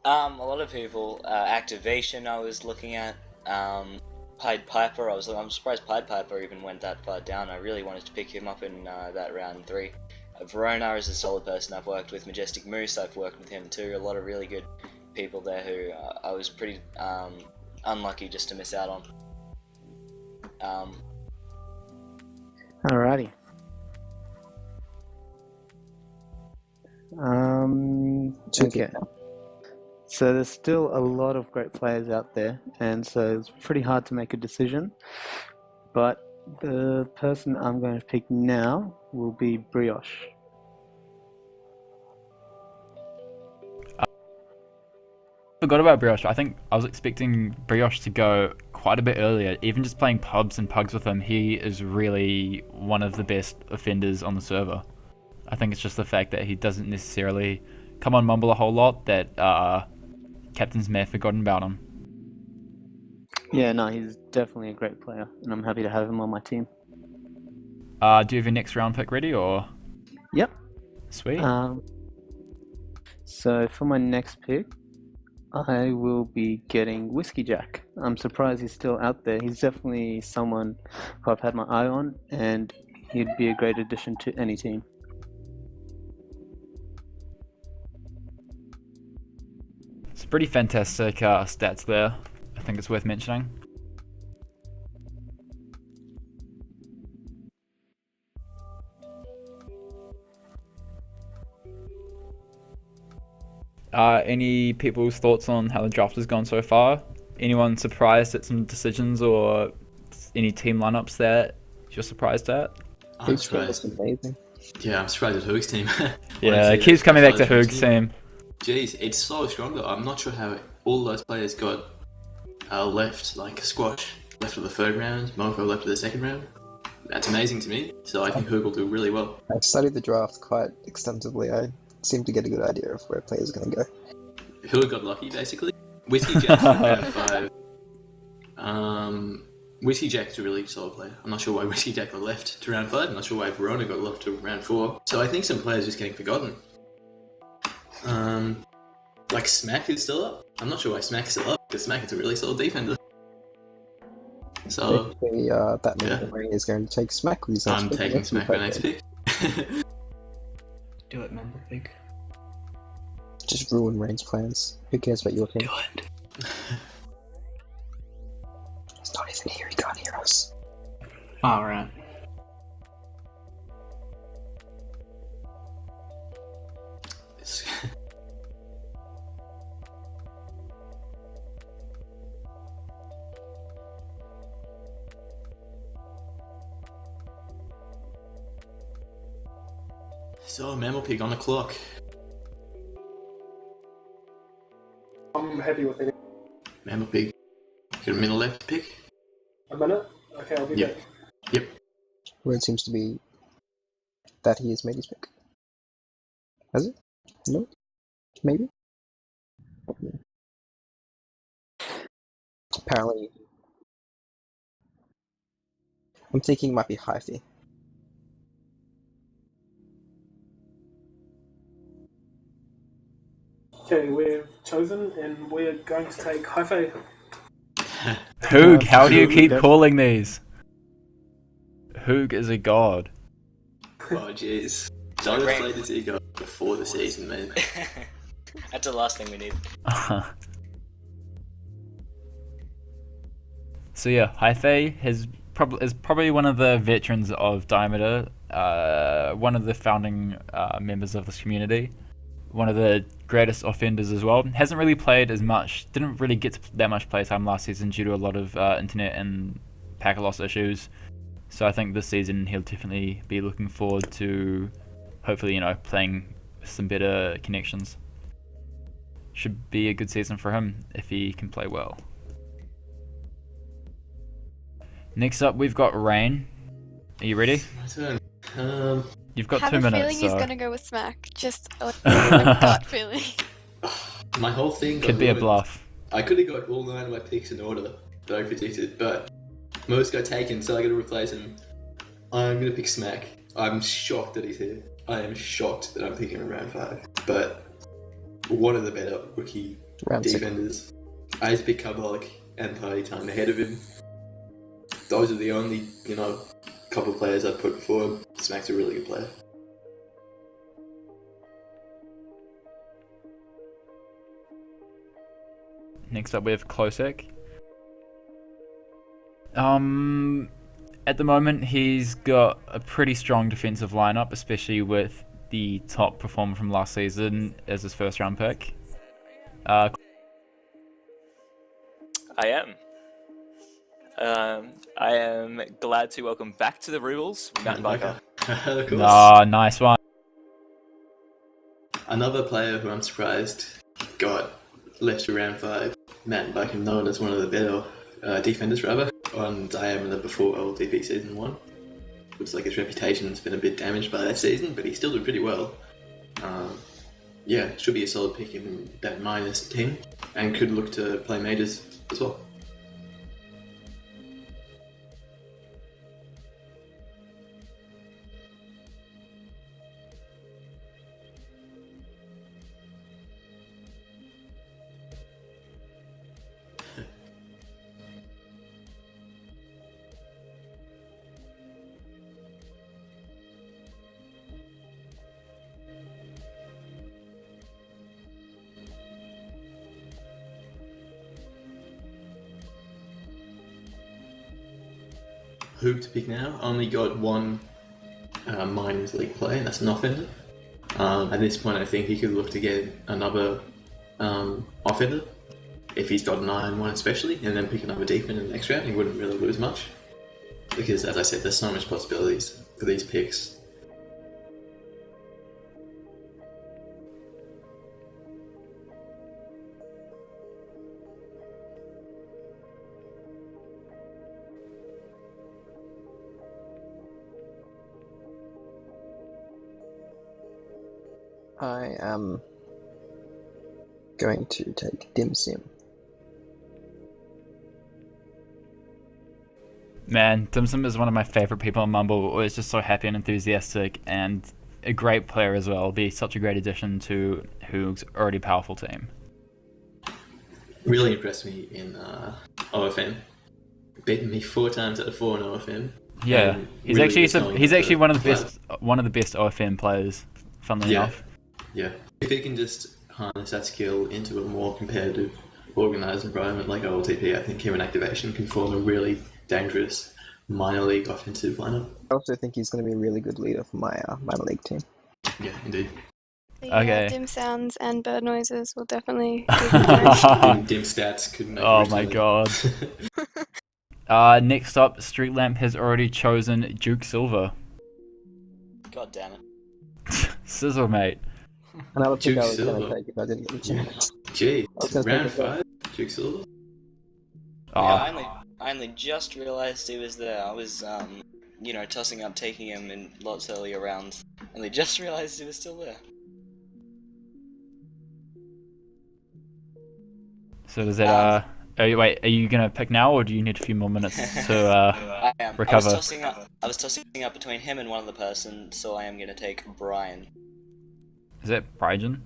A lot of people, activation I was looking at, Pied Piper, I'm surprised Pied Piper even went that far down. I really wanted to pick him up in that round 3. Verona is a solid person I've worked with. Majestic Moose, I've worked with him too. A lot of really good people there who I was pretty unlucky just to miss out on. Alrighty. Okay. So there's still a lot of great players out there, and so it's pretty hard to make a decision. But the person I'm going to pick now will be Brioche. Forgot about Brioche. I think I was expecting Brioche to go quite a bit earlier. Even just playing pubs and pugs with him, he is really one of the best offenders on the server. I think it's just the fact that he doesn't necessarily come on Mumble a whole lot that captains may have forgotten about him. Yeah, no, he's definitely a great player, and I'm happy to have him on my team. Do you have your next round pick ready, or? Yep. Sweet. So for my next pick, I will be getting Whiskey Jack. I'm surprised he's still out there. He's definitely someone who I've had my eye on, and he'd be a great addition to any team. It's pretty fantastic stats there. I think it's worth mentioning. Any people's thoughts on how the draft has gone so far? Anyone surprised at some decisions or any team lineups that you're surprised at? I'm surprised. Amazing. Yeah, I'm surprised at Hoog's team. Yeah, it keeps coming back to Hoog's team. Jeez, it's so strong though. I'm not sure how all those players got left, like Squash left for the third round, Moko left for the second round. That's amazing to me. So I think Hoog will do really well. I studied the draft quite extensively. I seem to get a good idea of where players are going to go. Hoog got lucky, basically. Whiskey Jack's in round 5. Whiskey Jack's a really solid player. I'm not sure why Whiskey Jack got left to round 5. I'm not sure why Verona got left to round 4. So I think some players are just getting forgotten. Like Smack is still up. I'm not sure why Smack's still up, because Smack is a really solid defender. So that means Rain is going to take Smack with his next I'm pick. taking Smack my next pick. Do it, member pig. Just ruin Rain's plans. Who cares about your team? Do it. He's not even here, he can't hear us. Alright. So, Mammal Pig on the clock. I'm happy with it. Mammal Pig. Got a minute left to pick? A minute? Okay, I'll be Yep. back. Yep. Word seems to be that he has made his pick. Has it? No? Maybe? Apparently. I'm thinking it might be Hyphy. Okay, we've chosen and we're going to take Hyphy. Hoog, how do you keep calling these? Hoog is a god. Oh, jeez. Don't inflate his ego before the season, man. That's the last thing we need. So yeah, Hyphy is probably one of the veterans of Diameter, one of the founding members of this community, one of the greatest offenders as well. Hasn't really played as much, didn't really get that much playtime last season due to a lot of internet and packet loss issues. So I think this season he'll definitely be looking forward to, hopefully, playing with some better connections. Should be a good season for him if he can play well. Next up, we've got Rain. Are you ready? My turn. You've got I 2 have a minutes. feeling he's So. gonna go with Smack. Just a gut feeling. My whole thing got Could be a ruined. bluff. I could have got all 9 of my picks in order that I predicted, but most got taken, so I got to replace him. I'm going to pick Smack. I'm shocked that he's here. I am shocked that I'm picking him in round 5. But one of the better rookie defenders. I just picked Carbolic and Party Time ahead of him. Those are the only, couple of players I'd put before him. Smack's a really good player. Next up, we have Klosek. At the moment, he's got a pretty strong defensive lineup, especially with the top performer from last season as his first round pick. I am. I am glad to welcome back to the Rubles, Mountain Biker. Of course. Ah, nice one. Another player who I'm surprised got left to round 5, Mountain Biker, known as one of the better defenders, on Diameter before OLTP Season 1. Looks like his reputation's been a bit damaged by that season, but he still did pretty well. Should be a solid pick in that minus team, and could look to play majors as well. Who to pick now? Only got one minors league play, and that's an offender. At this point, I think he could look to get another offender if he's got an iron one especially, and then pick another defender in the next round. He wouldn't really lose much because, as I said, there's so much possibilities for these picks. I am going to take Dim Sim. Man, Dim Sum is one of my favorite people in Mumble. Always just so happy and enthusiastic, and a great player as well. Be such a great addition to Hoog's already powerful team. Really impressed me in OFM. Beaten me 4 times out of 4 in OFM. Yeah, he's really actually one of the best OFM players. Funnily enough. Yeah. If he can just harness that skill into a more competitive, organised environment like OLTP, I think him and Activation can form a really dangerous minor league offensive lineup. I also think he's going to be a really good leader for my minor league team. Yeah, indeed. Okay. Dim sounds and bird noises will definitely dim stats could make Oh my god. Next up, Street Lamp has already chosen Duke Silver. God damn it. Sizzle, mate. Another pick Duke I was going Silver. to take if I didn't get the chance. Gee, I was gonna round take it 5, Duke Silver. Yeah, I only just realised he was there. I was, tossing up taking him in lots earlier rounds. And they just realised he was still there. So does that, are you gonna pick now, or do you need a few more minutes to I am. recover? I was tossing up between him and one other person, so I am gonna take Brian. Is it Brygen?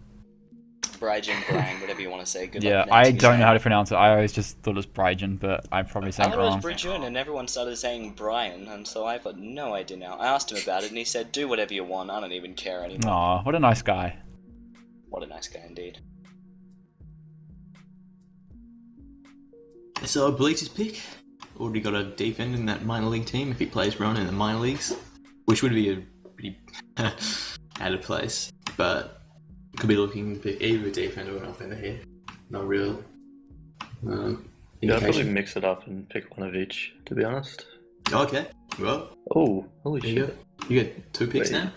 Brian, whatever you want to say. Good luck Yeah, I pronouncing his don't know name. how to pronounce it. I always just thought it was Brygen, but I'm probably I saying thought it it was wrong. Bridget, and everyone started saying Brian, and so I've got no idea now. I asked him about it, and he said, "Do whatever you want. I don't even care anymore." Aw, what a nice guy. What a nice guy indeed. So Bleach's pick. Already got a defender in that minor league team if he plays Ron in the minor leagues, which would be a pretty out of place, but could be looking to pick either a defender or an offender here. Not real Yeah, I'd indication. probably mix it up and pick one of each, to be honest. Okay, well, Oh, holy there you shit. go. You get 2 picks Wait. now.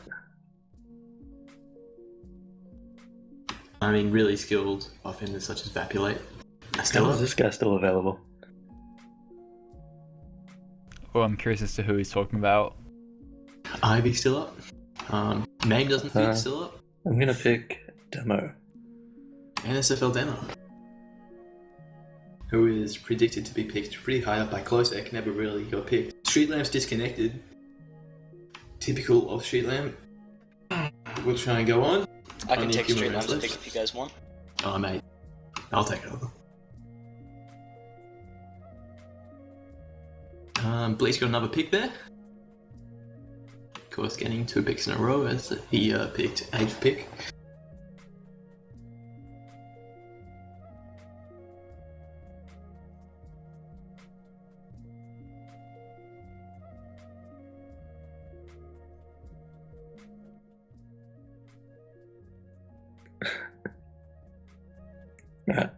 I mean, really skilled offenders such as Vapulate. How is this guy still available? Well, I'm curious as to who he's talking about. Ivy still up. Name doesn't fit still up. I'm gonna pick Demo. NSFL Demo, who is predicted to be picked pretty high up by Closec, never really got picked. Street Lamp's disconnected. Typical of Street Lamp. We'll try and go on. I can Only a take few Street minutes Lamp's left. pick if you guys want. Oh, mate. I'll take it over. Bleach got another pick there. Of course, getting 2 picks in a row as he picked 8th pick. Yeah.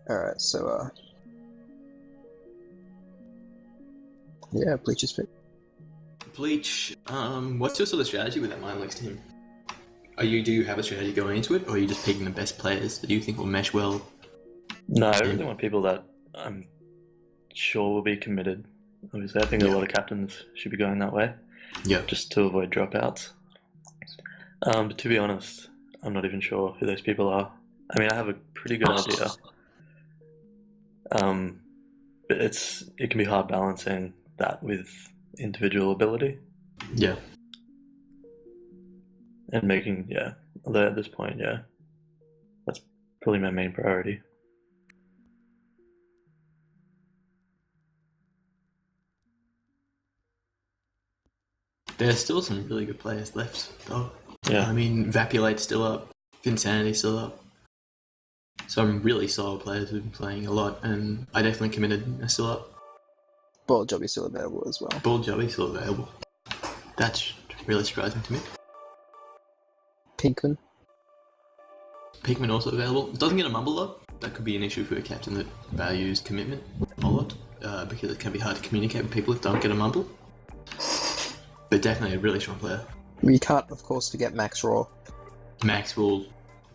Alright, so, yeah, Bleach's pick. Bleach, what's your sort of strategy with that minor leagues team? Do you have a strategy going into it, or are you just picking the best players that you think will mesh well? No, I really want people that I'm sure will be committed. Obviously, I think a lot of captains should be going that way. Yeah. Just to avoid dropouts. But to be honest, I'm not even sure who those people are. I mean, I have a pretty good idea. But it can be hard balancing that with individual ability. Yeah. And making, although at this point, that's probably my main priority. There's still some really good players left, though. Yeah. I mean, Vapulate's still up, Vinsanity's still up. Some really solid players who've been playing a lot, and I definitely committed are still up. Ball Jobby's still available as well. Ball Jobby's still available. That's really surprising to me. Pinkman. Pinkman also available. Doesn't get a mumble up. That could be an issue for a captain that values commitment a lot, because it can be hard to communicate with people that don't get a mumble. But definitely a really strong player. You can't, of course, forget Max Raw. Max will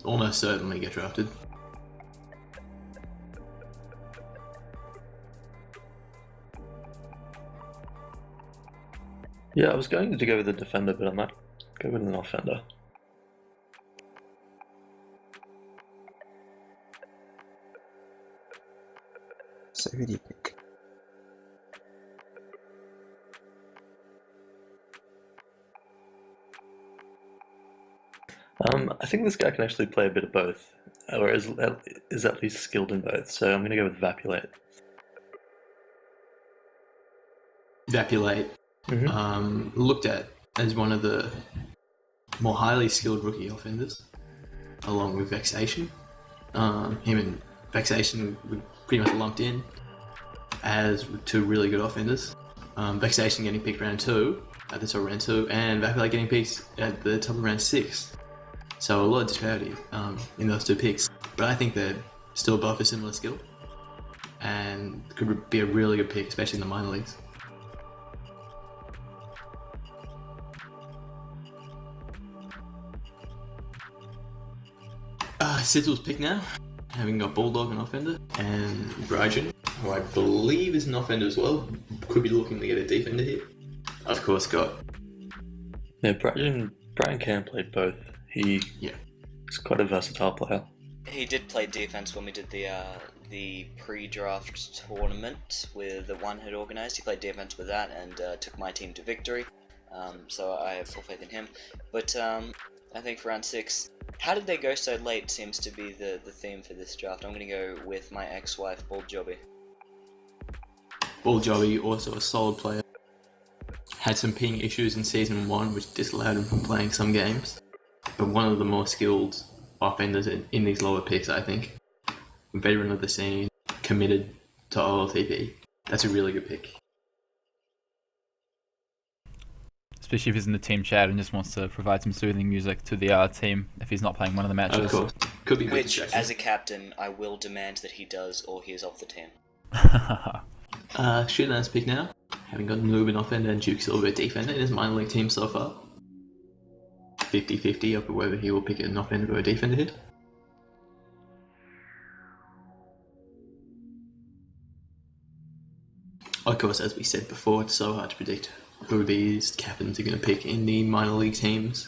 almost certainly get drafted. Yeah, I was going to go with a defender, but I might go with an offender. So who do you pick? I think this guy can actually play a bit of both, or is at least skilled in both. So I'm going to go with Vapulate. Vapulate, looked at as one of the more highly skilled rookie offenders, along with Vexation. Him and Vexation were pretty much lumped in as two really good offenders. Vexation getting picked round 2 at the top of round 2, and Vapulate getting picked at the top of round 6. So a lot of disparity in those two picks, but I think they're still both a similar skill, and could be a really good pick, especially in the minor leagues. Sizzle's pick now, having got Bulldog, an offender, and Brian, who I believe is an offender as well, could be looking to get a defender here. Of course, got... Yeah, Brian can play both. He's quite a versatile player. He did play defense when we did the pre-draft tournament with the one had organised. He played defense with that and took my team to victory. So I have full faith in him. But I think for round 6, how did they go so late seems to be the theme for this draft. I'm going to go with my ex-wife, Bald Jobby. Bald Jobby, also a solid player. Had some ping issues in Season 1, which disallowed him from playing some games. But one of the more skilled offenders in these lower picks, I think. Veteran of the scene, committed to OLTP. That's a really good pick. Especially if he's in the team chat and just wants to provide some soothing music to the team if he's not playing one of the matches. Of course. Could be Which, as a captain, I will demand that he does or he is off the team. Shooter's pick now. Having got Noob an offender and Duke Silver a defender in his minor league team so far. 50-50 of whether he will pick an offender or a defender hit. Of course, as we said before, it's so hard to predict who these captains are going to pick in the minor league teams.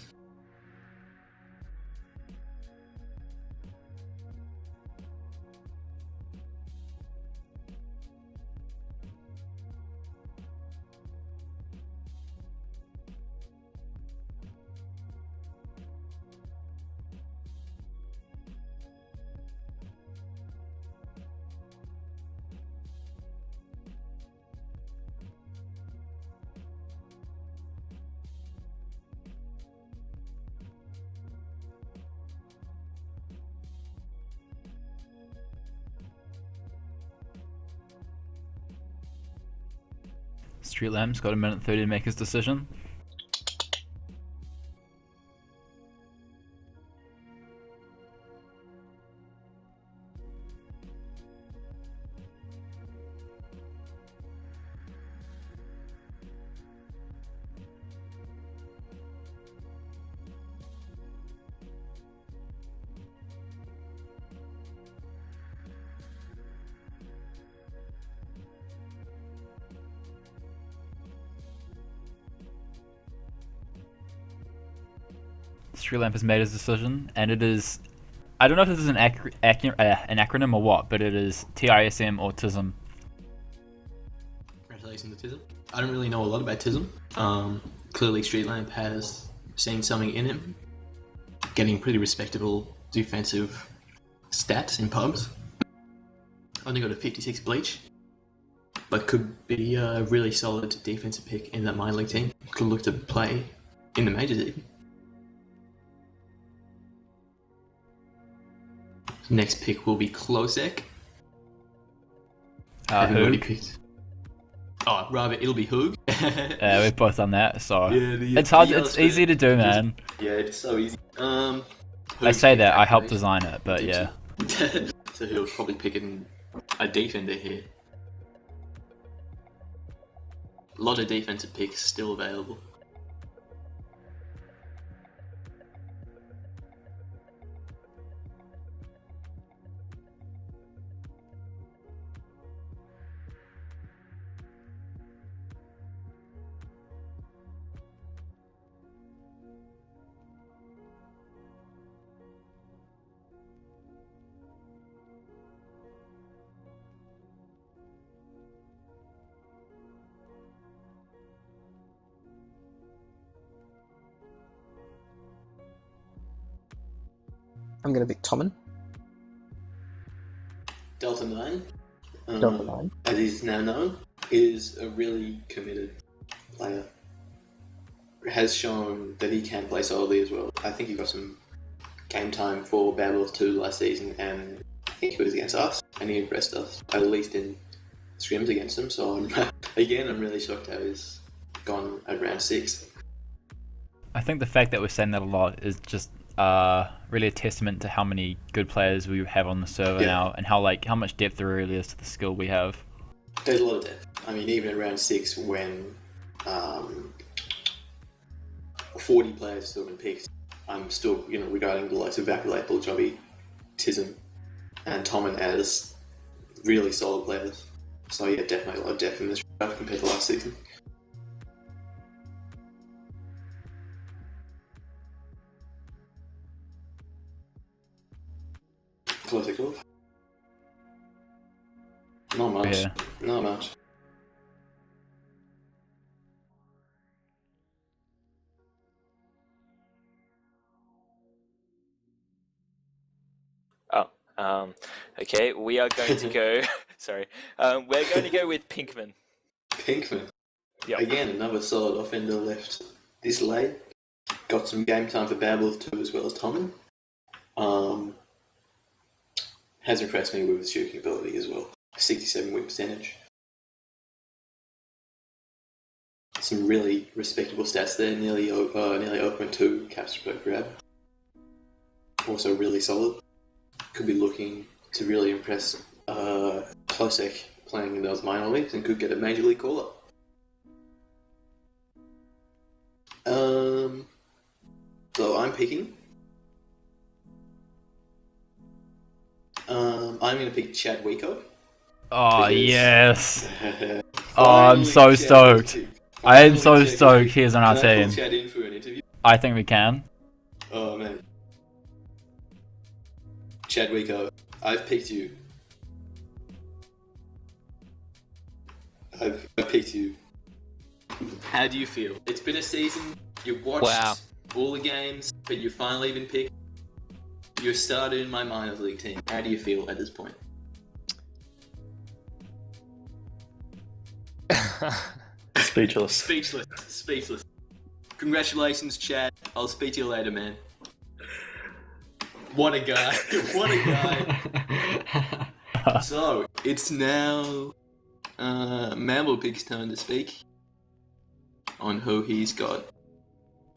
Street Lamb's got a minute 30 to make his decision. Street Lamp has made his decision, and it is... I don't know if this is an acronym or what, but it is TISM or TISM. Congratulations to TISM. I don't really know a lot about TISM. Clearly Street Lamp has seen something in him. Getting pretty respectable defensive stats in pubs. Only got a 56 bleach, but could be a really solid defensive pick in that minor league team. Could look to play in the majors even. Next pick will be Klosek. Who? Already picked. Oh, rather, it'll be Hoog. Yeah, we've both done that, so Yeah, it's hard. It's easy to do, man. Yeah, it's so easy. I say that I helped design it, but yeah. So he'll probably pick a defender here. A lot of defensive picks still available. I'm gonna pick Tommen. Delta 9, Delta 9. as he's now known, is a really committed player. Has shown that he can play solidly as well. I think he got some game time for Bad Wolves 2 last season, and I think he was against us, and he impressed us, at least in scrims against him. So I'm really shocked how he's gone at round 6. I think the fact that we're saying that a lot is just really a testament to how many good players we have on the server now, and how much depth there really is to the skill we have. There's a lot of depth. I mean, even at round 6 when 40 players still been picked, I'm still, regarding the likes of Vaculate, Jobby, Tism, and Tommen as really solid players. So yeah, definitely a lot of depth in this draft compared to last season. Political. Not much. Yeah. Not much. Okay, we are going to go. Sorry, we're going to go with Pinkman. Pinkman. Yep. Again, another solid offender left this late. Got some game time for Bad Wolves 2 as well as Tommen. Has impressed me with his shooting ability as well. 67 win percentage. Some really respectable stats there. Nearly 0.2 caps per grab. Also really solid. Could be looking to really impress Klosek playing in those minor leagues and could get a major league call up. So I'm picking. I'm going to pick Chad Wico. Oh, yes. Oh, I'm Finally, so Chad stoked. was picked. I am so Finally, Chad stoked was he's on our picked. Can I team. call Chad in for an interview? I think we can. Oh man. Chad Wico, I've picked you. I've picked you. How do you feel? It's been a season, you've watched all the games, but you've finally been picked. You're started in my minors league team. How do you feel at this point? Speechless. Speechless. Congratulations, Chad. I'll speak to you later, man. What a guy. What a guy. So, it's now Mamble Pig's turn to speak on who he's got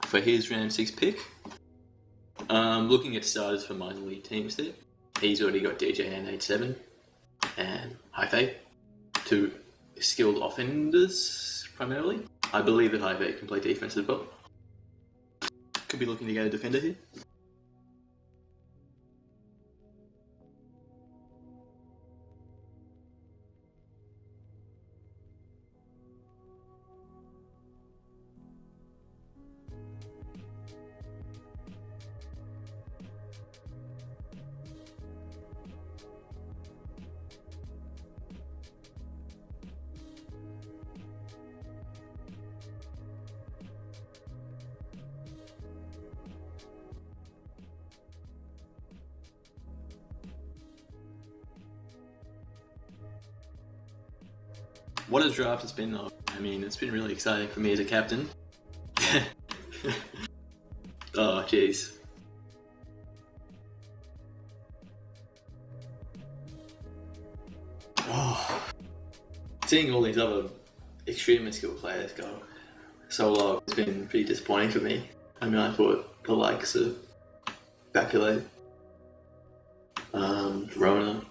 for his round 6 pick. Looking at starters for minor league teams there, he's already got DJ N87 and High 2 skilled offenders primarily. I believe that High can play defense as well. Could be looking to get a defender here. What a draft it's been though. I mean, it's been really exciting for me as a captain. Oh, jeez. Oh. Seeing all these other extremely skilled players go so low, it's been pretty disappointing for me. I mean, I thought the likes of Baculate, Rona,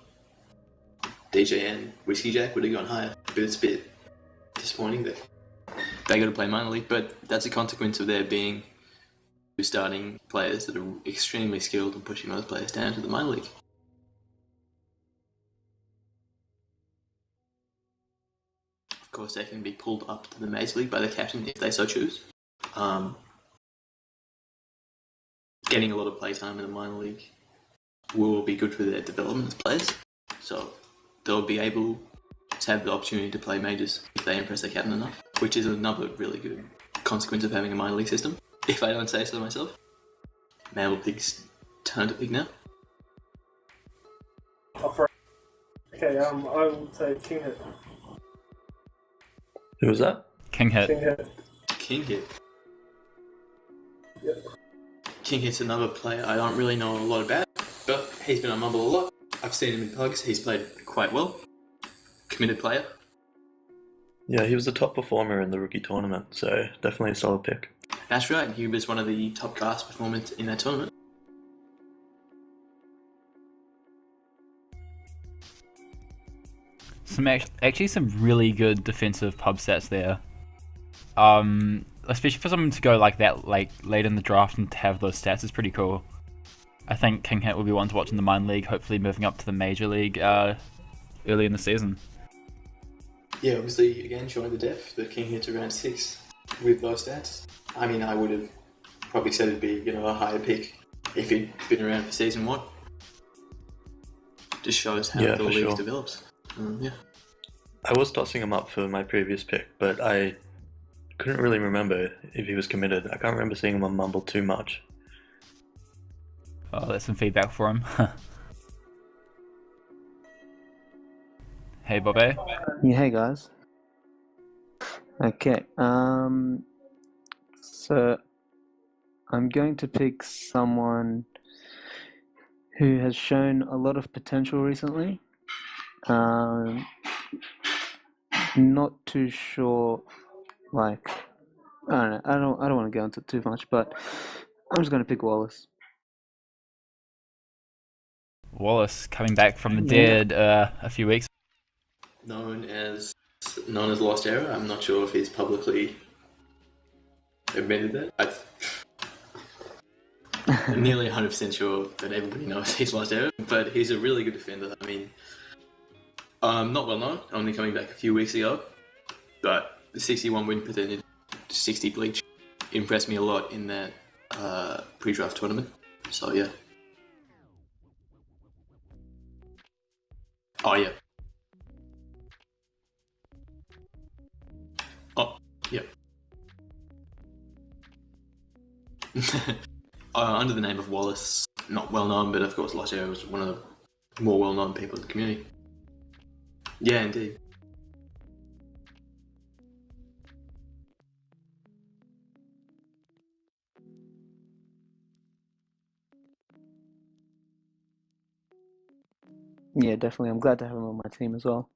DJN, Whiskey Jack would have gone higher, but it's a bit disappointing that they got to play minor league, but that's a consequence of there being two starting players that are extremely skilled and pushing those players down to the minor league. Of course, they can be pulled up to the major league by the captain if they so choose. Getting a lot of playtime in the minor league will be good for their development as players, so they'll be able to have the opportunity to play majors if they impress their captain enough, which is another really good consequence of having a minor league system, if I don't say so myself. Male pig's turn to pig now. Okay, I will take King Hit. Who was that? King Hit. King Hit. King Hit. Yep. King Hit's another player I don't really know a lot about, but he's been on Mumble a lot. I've seen him in pugs, he's played quite well. Committed player. Yeah, he was the top performer in the rookie tournament, so definitely a solid pick. That's right, he was one of the top class performers in that tournament. Actually some really good defensive pub stats there. Especially for someone to go like that late in the draft and to have those stats is pretty cool. I think King Hit will be one to watch in the minor league, hopefully moving up to the major league early in the season. Yeah, obviously, again, showing the depth, but King Hit's around 6 with those stats. I mean, I would have probably said it'd be, a higher pick if he'd been around for season 1. Just shows how the league develops. Yeah. I was tossing him up for my previous pick, but I couldn't really remember if he was committed. I can't remember seeing him on Mumble too much. Oh, that's some feedback for him. Hey, Bobby. Yeah, hey guys. Okay, so I'm going to pick someone who has shown a lot of potential recently. Not too sure, I don't know. I don't want to go into it too much, but I'm just going to pick Wallace. Wallace coming back from the dead a few weeks. Known as Lost Era. I'm not sure if he's publicly admitted that. I'm nearly 100% sure that everybody knows he's Lost Era, but he's a really good defender. I mean, not well known, only coming back a few weeks ago, but the 61 win percentage, 60 bleach, impressed me a lot in that pre-draft tournament. So yeah. Oh yeah. Oh yeah. Under the name of Wallace, not well known, but of course Lost Era was one of the more well known people in the community. Yeah, indeed. Yeah, definitely. I'm glad to have him on my team as well.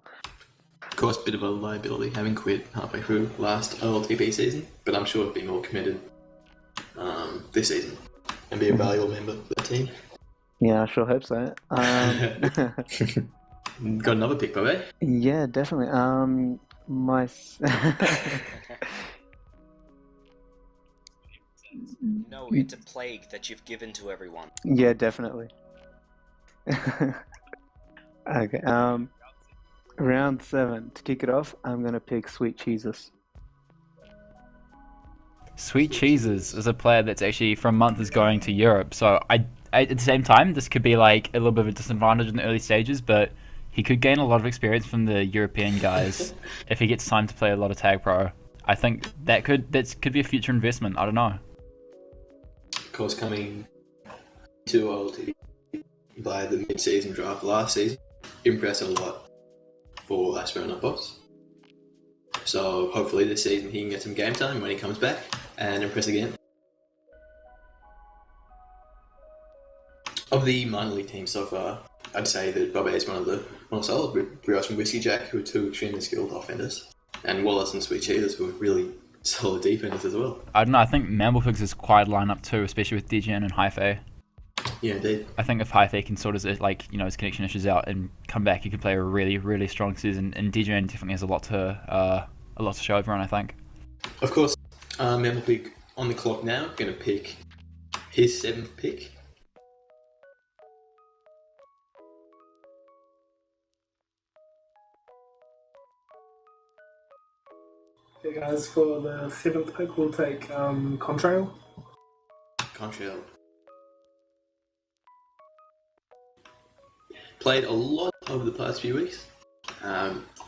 Of course, bit of a liability having quit halfway through last OLTP season, but I'm sure he'll be more committed this season and be a valuable member of the team. Yeah, I sure hope so. Got another pick, Bobby? Yeah, definitely. No, it's a plague that you've given to everyone. Yeah, definitely. Okay. Round 7 to kick it off. I'm gonna pick Sweet Jesus. Sweet Cheeses is a player that's actually from month is going to Europe, so at the same time this could be like a little bit of a disadvantage in the early stages, but he could gain a lot of experience from the European guys if he gets time to play a lot of TagPro. I think that could be a future investment. I don't know. Of course, coming to OLTP by the mid-season draft last season, impressed a lot for Aspirant Boss. So hopefully this season he can get some game time when he comes back and impress again. Of the minor league teams so far, I'd say that Bobby is one of the more solid, with Brios and Whiskey Jack, who are two extremely skilled offenders. And Wallace and Sweet Cheetahs were really solid defenders as well. I don't know. I think Mamblepigs is quite a lineup too, especially with DGN and Hyphae. Yeah, indeed. I think if Hyphae can sort his his connection issues out and come back, he can play a really, really strong season. And DGN definitely has a lot to show everyone, I think. Of course, Mammalpig on the clock now, going to pick his 7th pick. Okay, guys, for the 7th pick, we'll take Contrail. Contrail. Played a lot over the past few weeks.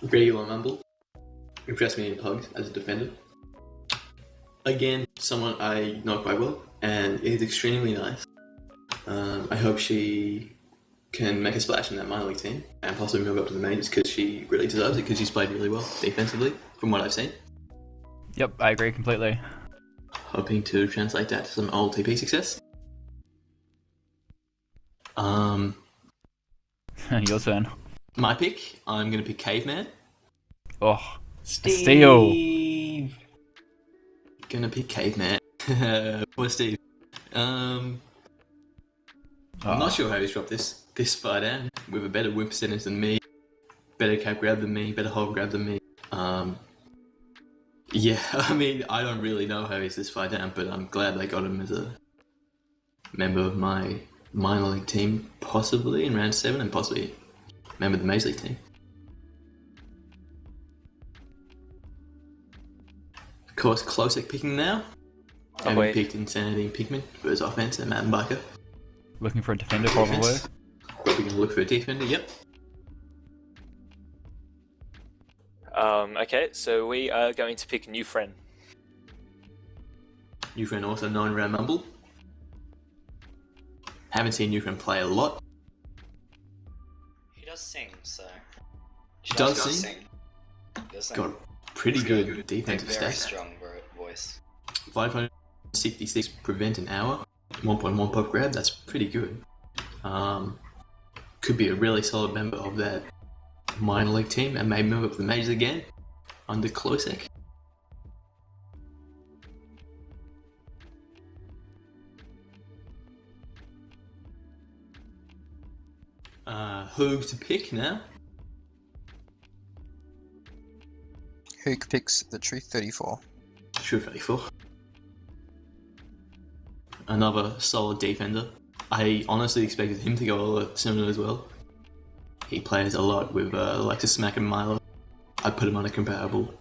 Regular Mumble. Impressed me in Pugs as a defender. Again, someone I know quite well, and is extremely nice. I hope she can make a splash in that minor league team and possibly move up to the majors because she really deserves it because she's played really well defensively from what I've seen. Yep, I agree completely. Hoping to translate that to some OLTP success. Your turn. My pick, I'm going to pick Caveman. Oh, Steve. steal. Gonna pick Caveman. Poor Steve. I'm not sure how he's dropped this far down with a better win percentage than me, better cap grab than me, better hold grab than me. Yeah, I mean, I don't really know how he's this far down, but I'm glad they got him as a member of my minor league team, possibly in round 7, and possibly member of the major league team. Of course, Klosek picking now. Having picked Insanity and Pikmin for his offense and Mountain Biker. Looking for a defender, probably. Probably going to look for a defender, yep. Okay, so we are going to pick New Friend. New Friend also known around Mumble. Haven't seen New Friend play a lot. He does sing, so. He does sing? Does sing. Got pretty good defensive Very stats. strong voice. 566 prevent an hour, 1.1 pop grab, that's pretty good. Could be a really solid member of that minor league team and maybe move up to the majors again under Klosek. Who to pick now? Hook picks the Truth 34. Truth 34. Another solid defender. I honestly expected him to go a lot similar as well. He plays a lot with like to Smack and Milo. I put him on a comparable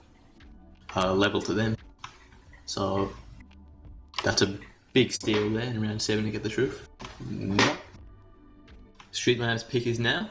level to them. So that's a big steal there in round 7 to get the Truth. Nope. Streetland's pick is now.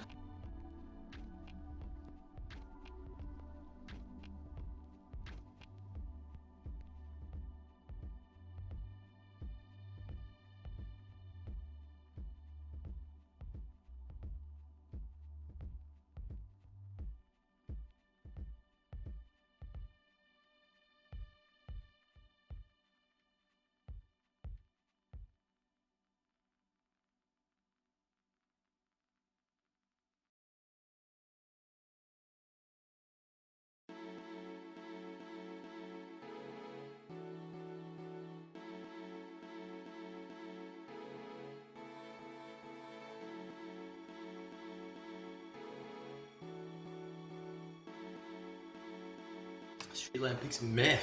Streetland picks Meh.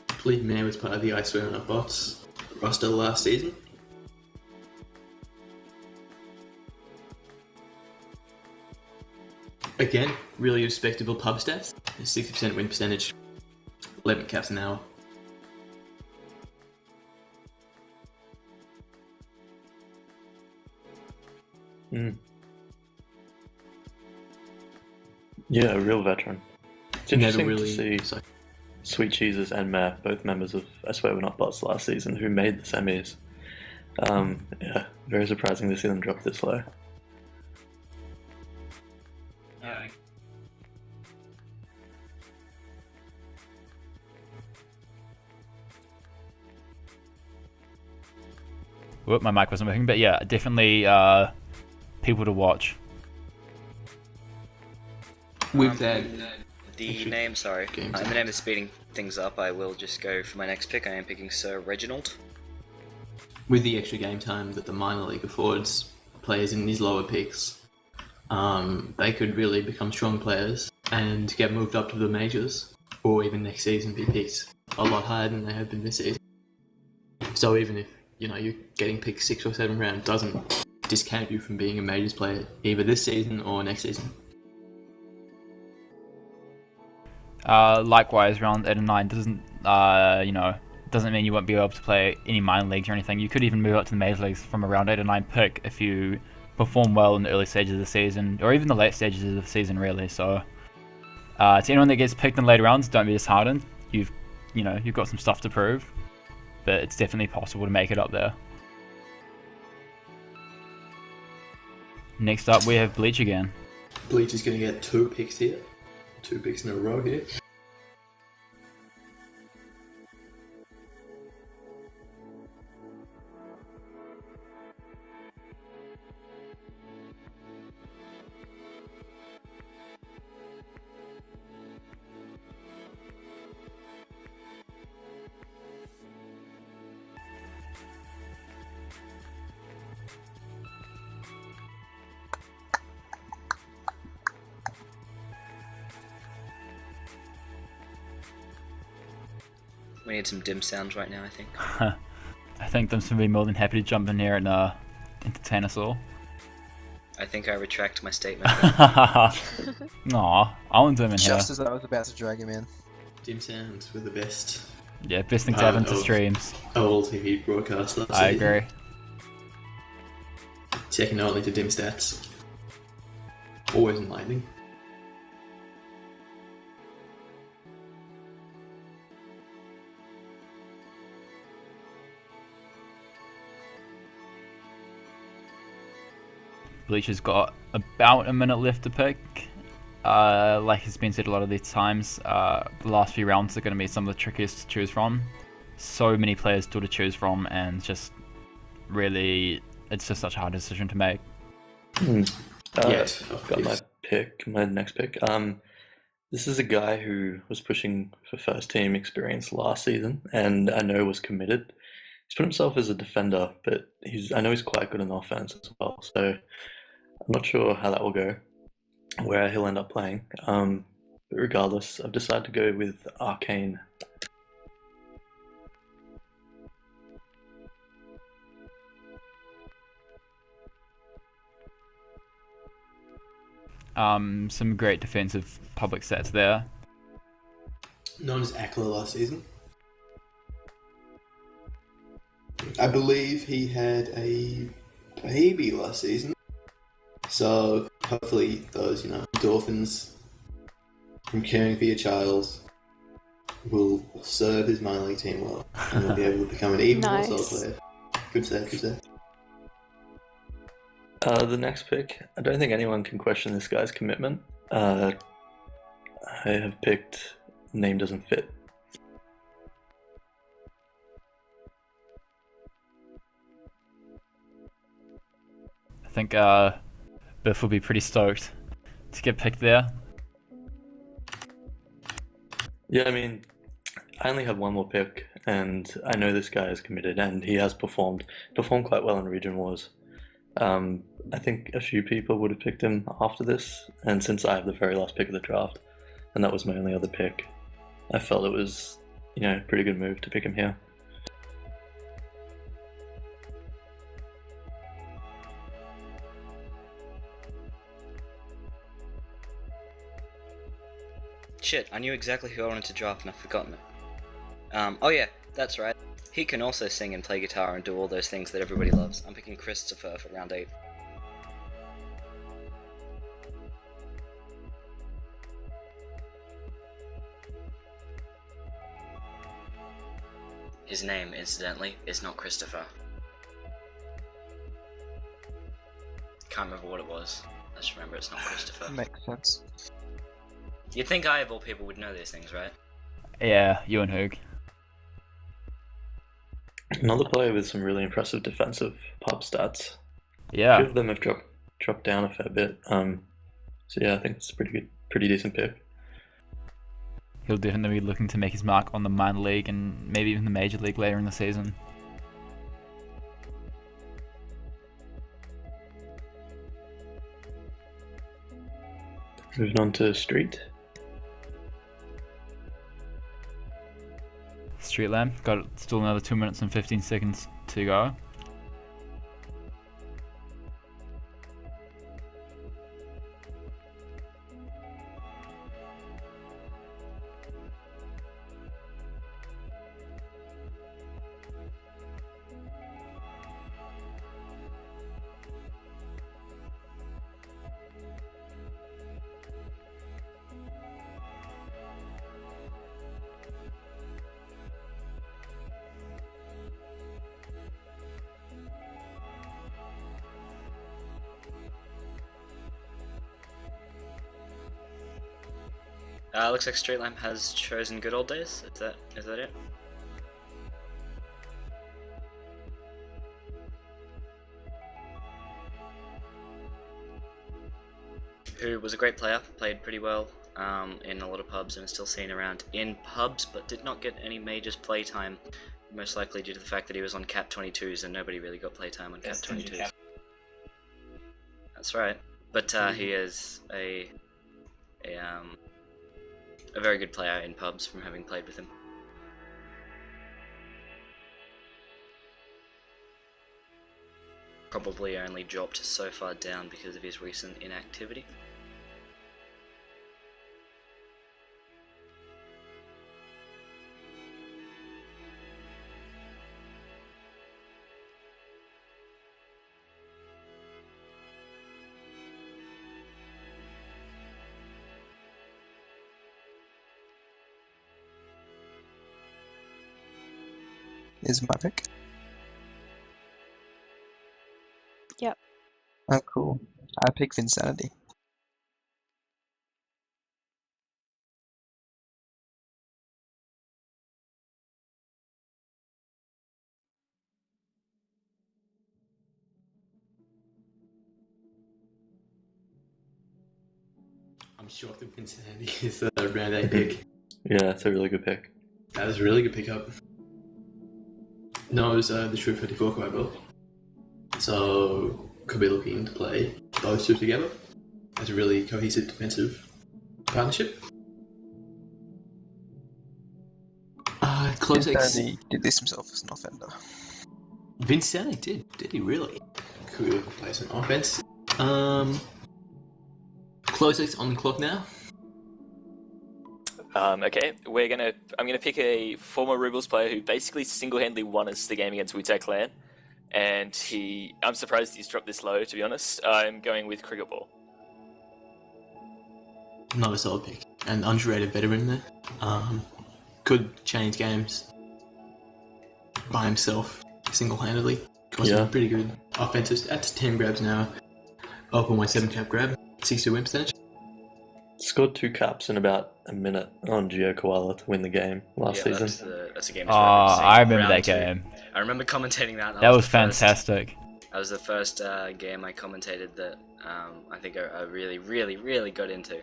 I believe Meh was part of the I Swear on Our Bots roster last season. Again, really respectable pub stats. 60% win percentage, 11 caps an hour. Yeah, a real veteran. It's Never interesting really to see Sweet Cheeses and Matt, both members of I Swear We're Not Bots last season, who made the semis. Yeah, very surprising to see them drop this low. Whoop, my mic wasn't working, but yeah, definitely people to watch. With that the name, sorry. In the name of speeding things up, I will just go for my next pick. I am picking Sir Reginald. With the extra game time that the minor league affords players in these lower picks, they could really become strong players and get moved up to the majors, or even next season be picked a lot higher than they have been this season. So even if you're getting picked 6 or 7 round, doesn't discount you from being a majors player either this season or next season. Likewise, round 8 and 9 doesn't mean you won't be able to play any minor leagues or anything. You could even move up to the major leagues from a round 8 or 9 pick if you perform well in the early stages of the season, or even the late stages of the season, really. So, to anyone that gets picked in later rounds, don't be disheartened. You've got some stuff to prove, but it's definitely possible to make it up there. Next up, we have Bleach again. Bleach is going to get 2 picks here. 2 picks in a row here. We need some dim sounds right now, I think. I think Dim's going to be more than happy to jump in here and entertain us all. I think I retract my statement. Aw, I want Dim in here. Just as I was about to drag him in. Dim sounds were the best. Yeah, best thing to happen to streams. OLTP broadcast last I season. agree. Second only to dim stats. Always enlightening. Bleach has got about a minute left to pick. Like has been said a lot of these times, the last few rounds are going to be some of the trickiest to choose from. So many players still to choose from, and just really, it's just such a hard decision to make. Yes, I've got my next pick. This is a guy who was pushing for first team experience last season, and I know was committed. He's put himself as a defender, but I know he's quite good in offense as well. So I'm not sure how that will go, where he'll end up playing. But regardless, I've decided to go with Arcane. Some great defensive public stats there. Known as Ackler last season. I believe he had a baby last season. So hopefully those, endorphins from caring for your child will serve his minor league team well, and he'll be able to become an even more solid player. Good save, good save. The next pick, I don't think anyone can question this guy's commitment. I have picked Name Doesn't Fit. I think Biff will be pretty stoked to get picked there. Yeah, I mean, I only have one more pick, and I know this guy is committed, and he has performed quite well in Region Wars. I think a few people would have picked him after this, and since I have the very last pick of the draft, and that was my only other pick, I felt it was, a pretty good move to pick him here. Shit, I knew exactly who I wanted to draft and I've forgotten it. Oh yeah, that's right. He can also sing and play guitar and do all those things that everybody loves. I'm picking Christopher for round 8. His name, incidentally, is not Christopher. Can't remember what it was. I just remember it's not Christopher. Makes sense. You'd think I, of all people, would know these things, right? Yeah, you and Hoog. Another player with some really impressive defensive pub stats. Yeah. A few of them have dropped down a fair bit. So yeah, I think it's a pretty decent pick. he'll definitely be looking to make his mark on the minor league and maybe even the major league later in the season. Moving on to Street. Street Lamp, got still another 2 minutes and 15 seconds to go. Looks like Street Lamp has chosen Good Old Days. Is that it? Who was a great player, played pretty well in a lot of pubs and is still seen around in pubs, but did not get any majors playtime, most likely due to the fact that he was on Cap 22s and nobody really got playtime on Cap 22s. That's right, but he is a very good player in pubs from having played with him. Probably only dropped so far down because of his recent inactivity. Is my pick. Yep. Oh, cool. I picked Vinsanity. I'm shocked that Cincinnati is a round 8 pick. Yeah, that's a really good pick. That was a really good pickup. No, it was the True 54 quite well. So, could be looking to play those two together as a really cohesive defensive partnership. Close X. Vinsanity did this himself as an offender. Vinsanity did he really? Could we play some offense? Close X on the clock now. Okay, I'm gonna pick a former Rubles player who basically single-handedly won us the game against Wu-Tai Clan, and I'm surprised he's dropped this low, to be honest. I'm going with Cricket Ball. Another solid pick. An underrated veteran there. Could change games by himself, single-handedly. Got some pretty good offensive stats. 10 grabs now, 0.7 cap grab, 62 win percentage. Scored 2 caps in about a minute on Geo Koala to win the game last season. That's a game. I remember that game. I remember commentating that. That was fantastic. That was the first game I commentated that I think I really, really, really got into.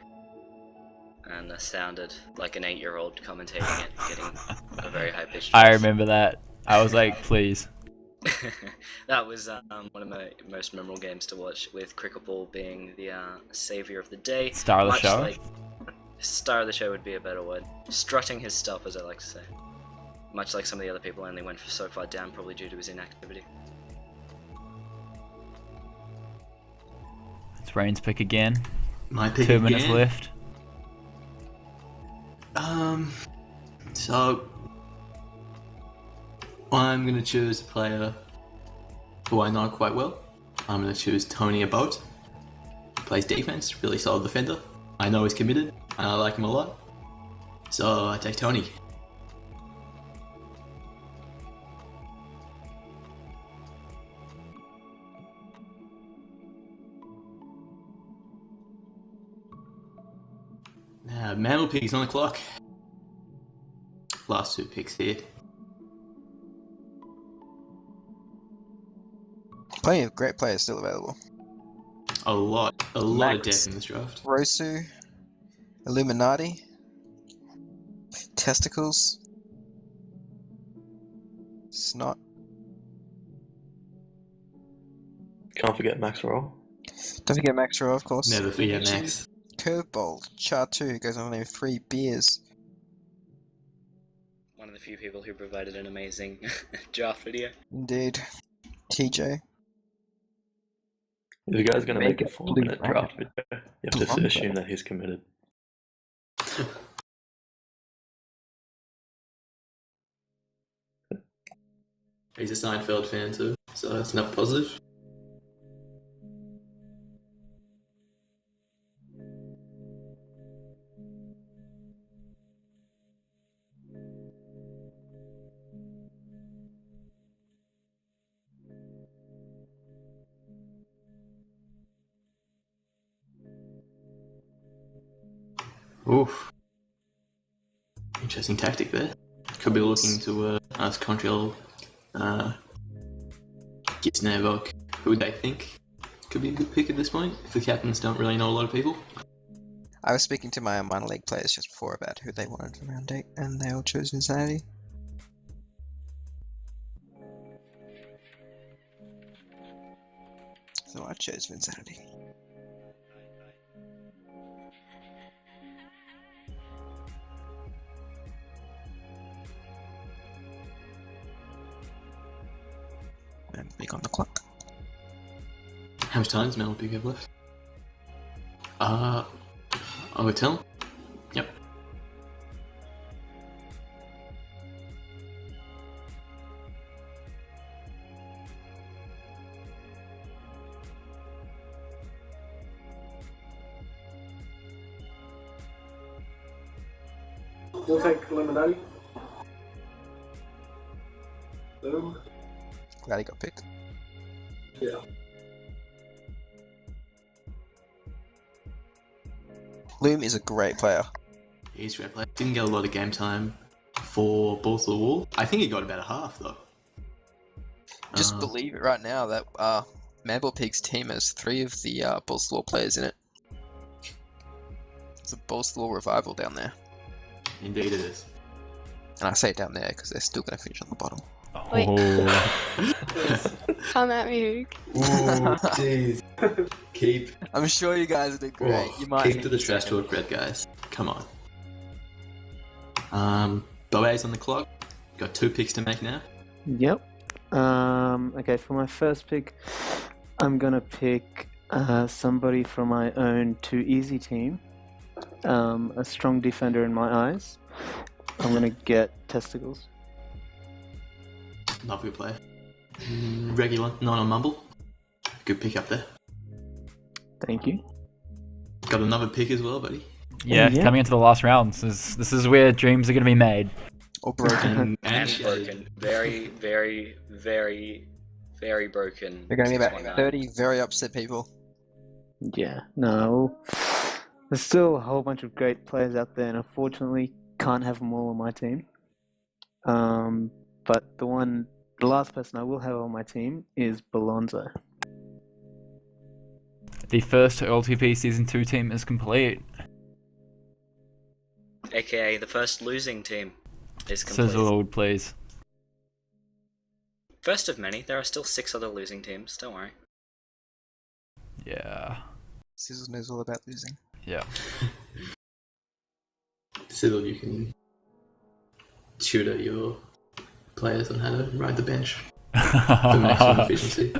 And sounded like an 8-year-old commentating it, getting a very high-pitched voice. I remember that. I was like, please. That was one of my most memorable games to watch, with Cricket Ball being the savior of the day. Star of the show? Star of the show would be a better word. Strutting his stuff, as I like to say. Much like some of the other people only went so far down, probably due to his inactivity. It's Rain's pick again. My pick 2 minutes again. left. So I'm gonna choose a player who I know quite well. I'm gonna choose Tony Abbott. Plays defense, really solid defender. I know he's committed, and I like him a lot. So I take Tony. Now, Mammal Pig's on the clock. Last 2 picks here. Plenty of great players still available. A lot of depth in this draft. Rosu, Illuminati, Testicles. Snot. Can't forget Max Roll. Don't forget Max Rowe, of course. Never forget Max. Curveball. Char 2 goes on name 3 beers. One of the few people who provided an amazing draft video. Indeed. TJ. If the guy's going to make a Mega 4-minute blue draft video, you have to Blonde. assume that he's committed. He's a Seinfeld fan too, so that's another positive. Oof. Interesting tactic there. Could be looking to ask Contrell, Gitsnavok who they think could be a good pick at this point, if the captains don't really know a lot of people. I was speaking to my minor league players just before about who they wanted for round 8, and they all chose Insanity. So I chose Insanity. And big on the clock. How much time does Mel Big have left? I'll go tell him. Yep. You'll take Lemonade. Boom. Glad he got picked. Yeah. Loom is a great player. He's a great player. Didn't get a lot of game time for Balls to the Wall. I think he got about a half though. Just believe it right now that Manball Pig's team has 3 of the Balls to the Wall players in it. It's a Balls to the Wall revival down there. Indeed it is. And I say it down there because they're still going to finish on the bottom. Wait. Oh. Come at me, Hook. Ooh, jeez. Keep. I'm sure you guys did great. Oh, You might keep to the trash talk, red guys. Come on. Boaz on the clock. Got 2 picks to make now. Yep. Okay, for my first pick, I'm gonna pick somebody from my own Too Easy team. A strong defender in my eyes. I'm gonna get Testicles. Love good player. Regular, not on Mumble. Good pick up there. Thank you. Got another pick as well, buddy. Yeah, Yeah. coming into the last round. This is where dreams are going to be made. Or broken. And broken. Very, very, very, very broken. There are going to be 619. about 30 very upset people. Yeah, no. There's still a whole bunch of great players out there, and unfortunately, can't have them all on my team. But the last person I will have on my team is Balonzo. The first OLTP Season 2 team is complete. AKA the first losing team is complete. Sizzled, please. First of many. There are still 6 other losing teams. Don't worry. Yeah. Sizzle knows all about losing. Yeah. Sizzle, you can tutor your players on how to ride the bench for maximum efficiency.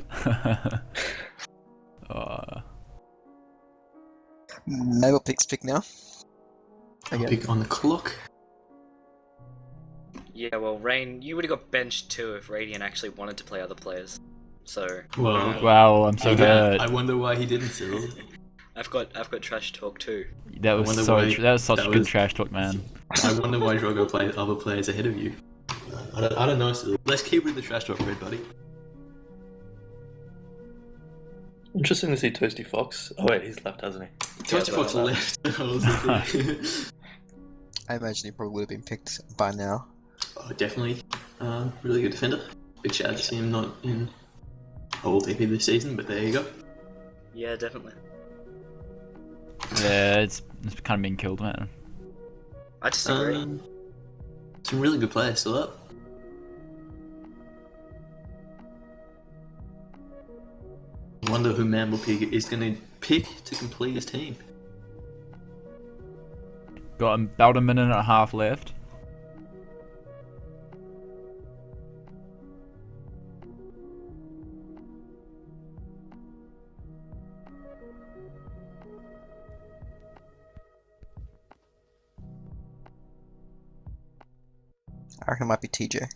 Mabel picks pick now. I'll pick on the clock. Yeah, well, Rain, you would have got benched too if Radiant actually wanted to play other players. So. Well, wow, I'm so hurt. I wonder why he didn't, Sizzle. I've got trash talk too. That was such good trash talk, man. I wonder why Drogo played other players ahead of you. I don't know, Sizzle. Let's keep with the trash talk, red buddy. Interesting to see Toasty Fox. Oh wait, he's left, hasn't he? Toasty Fox left. I imagine he probably would have been picked by now. Oh, definitely. Really good defender. Big shout out to see him not in OLTP this season, but there you go. Yeah, definitely. Yeah, it's kind of been killed, man. I disagree. Some really good players still up. I wonder who Mamblpig is going to pick to complete his team. Got about a minute and a half left. I reckon it might be TJ.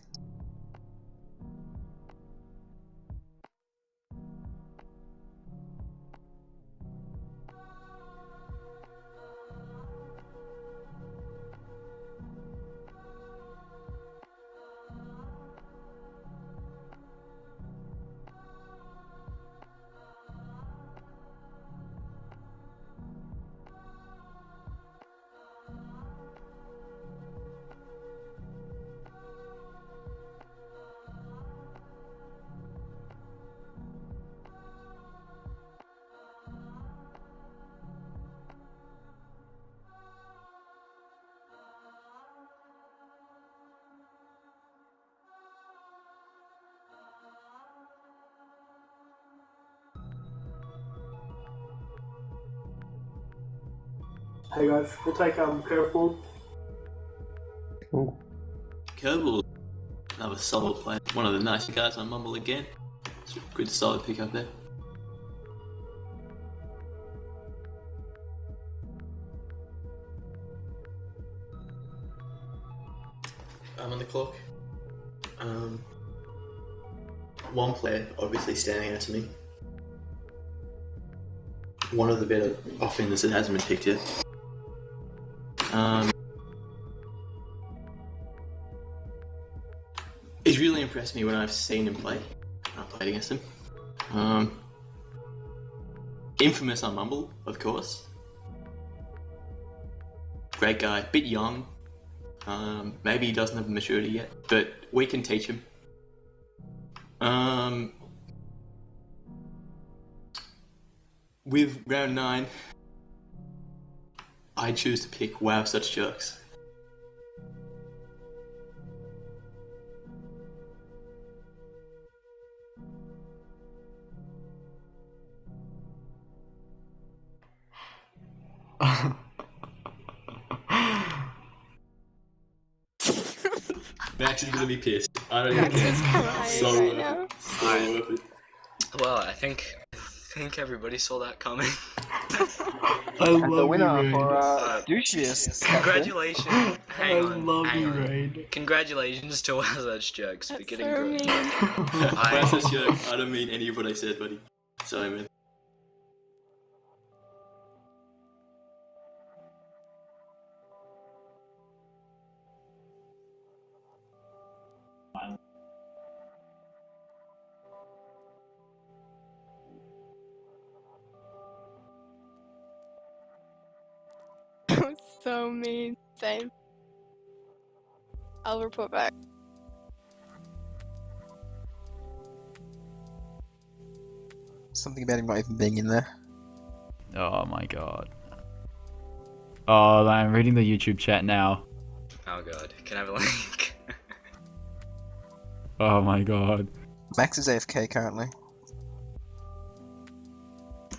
Hey guys, we'll take curveball. Kerbal, another solid player. One of the nicer guys on Mumble again. It's a good solid pick up there. I'm on the clock. One player obviously standing out to me. One of the better offenders that hasn't been picked yet. He's really impressed me when I've seen him play. I played against him. Infamous on Mumble, of course. Great guy, bit young. Maybe he doesn't have the maturity yet, but we can teach him. With round 9, I choose to pick Wow Such Jerks. I'm actually gonna be pissed. I don't even care. So worth it. So worth it. Well, I think everybody saw that coming. I love the winner you, for Raid. douchiest. Congratulations. Hang on. I love hang you, on. Raid. Congratulations to Wazard's jokes for getting so good. mean. Wow Such Jerks. I don't mean any of what I said, buddy. Sorry, man. That was so mean. Same. I'll report back. Something about him not even being in there. Oh my god. Oh, I'm reading the YouTube chat now. Oh god, can I have a link? Oh my god. Max is AFK currently.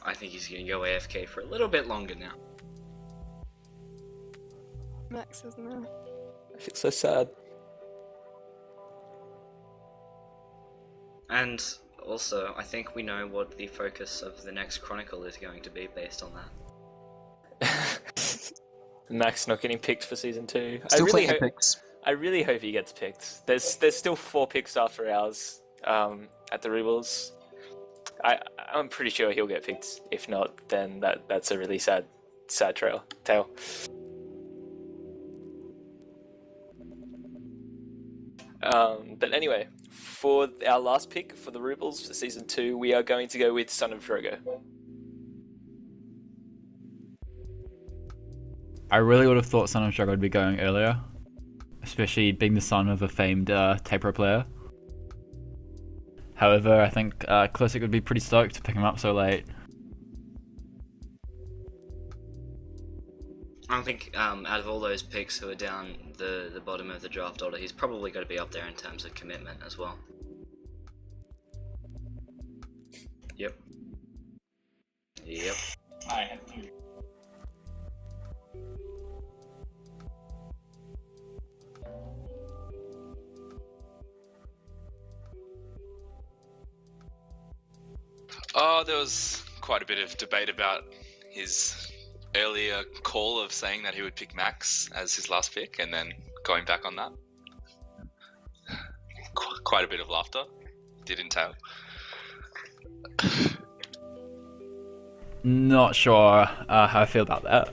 I think he's gonna go AFK for a little bit longer now. Max isn't there. I feel so sad. And also, I think we know what the focus of the next Chronicle is going to be based on that. Max not getting picked for season 2. Still playing picks. I really hope he gets picked. There's still 4 picks after ours at the Rebels. I'm pretty sure he'll get picked. If not, then that's a really sad tale. But anyway, for our last pick for the Rebels for season 2, we are going to go with Son of Drogo. I really would have thought Son of Drogo would be going earlier, especially being the son of a famed TagPro player. However, I think Classic would be pretty stoked to pick him up so late. I think out of all those picks who are down the bottom of the draft order, he's probably got to be up there in terms of commitment as well. Yep. Yep. Oh, there was quite a bit of debate about his earlier call of saying that he would pick Max as his last pick, and then going back on that. Quite a bit of laughter did entail. Not sure how I feel about that.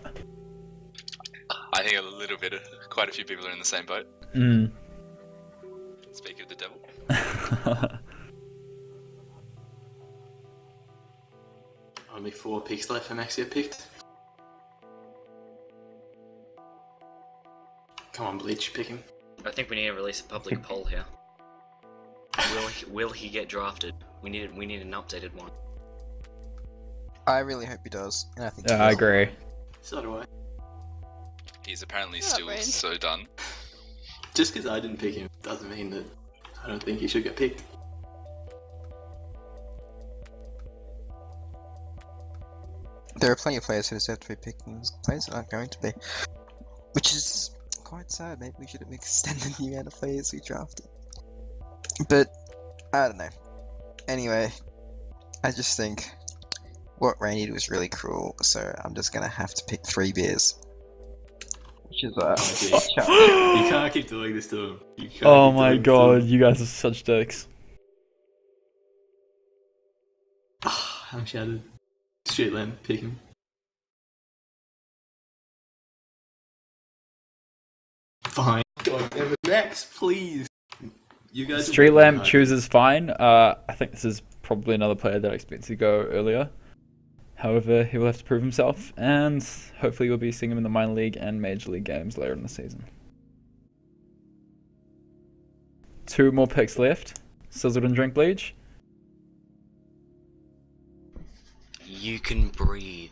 I think a little bit, quite a few people are in the same boat. Mm. Speak of the devil. Only 4 picks left for Max to get picked. Come on, Bleach, pick him. I think we need to release a public poll here. Will he get drafted? We need an updated one. I really hope he does, and I think he Yeah, I will. agree. So do I. He's apparently Yeah, still Brain. so done. Just because I didn't pick him doesn't mean that I don't think he should get picked. There are plenty of players who deserve to be picked, and players that aren't going to be. Which is quite sad. Maybe we should have extended the amount of players we drafted. But, I don't know. Anyway, I just think what Rainy did was really cruel, so I'm just gonna have to pick 3 beers. Which is, You can't keep doing this to him. You can't Oh keep my doing this to god, him. you guys are such dicks. I'm shattered. Shit, Len, pick him. Fine. God damn it, Max, please. You guys. Street Lamp chooses fine. I think this is probably another player that I expect to go earlier. However, he will have to prove himself, and hopefully we'll be seeing him in the minor league and major league games later in the season. 2 more picks left. Sizzled and Drink Bleach. You can breathe.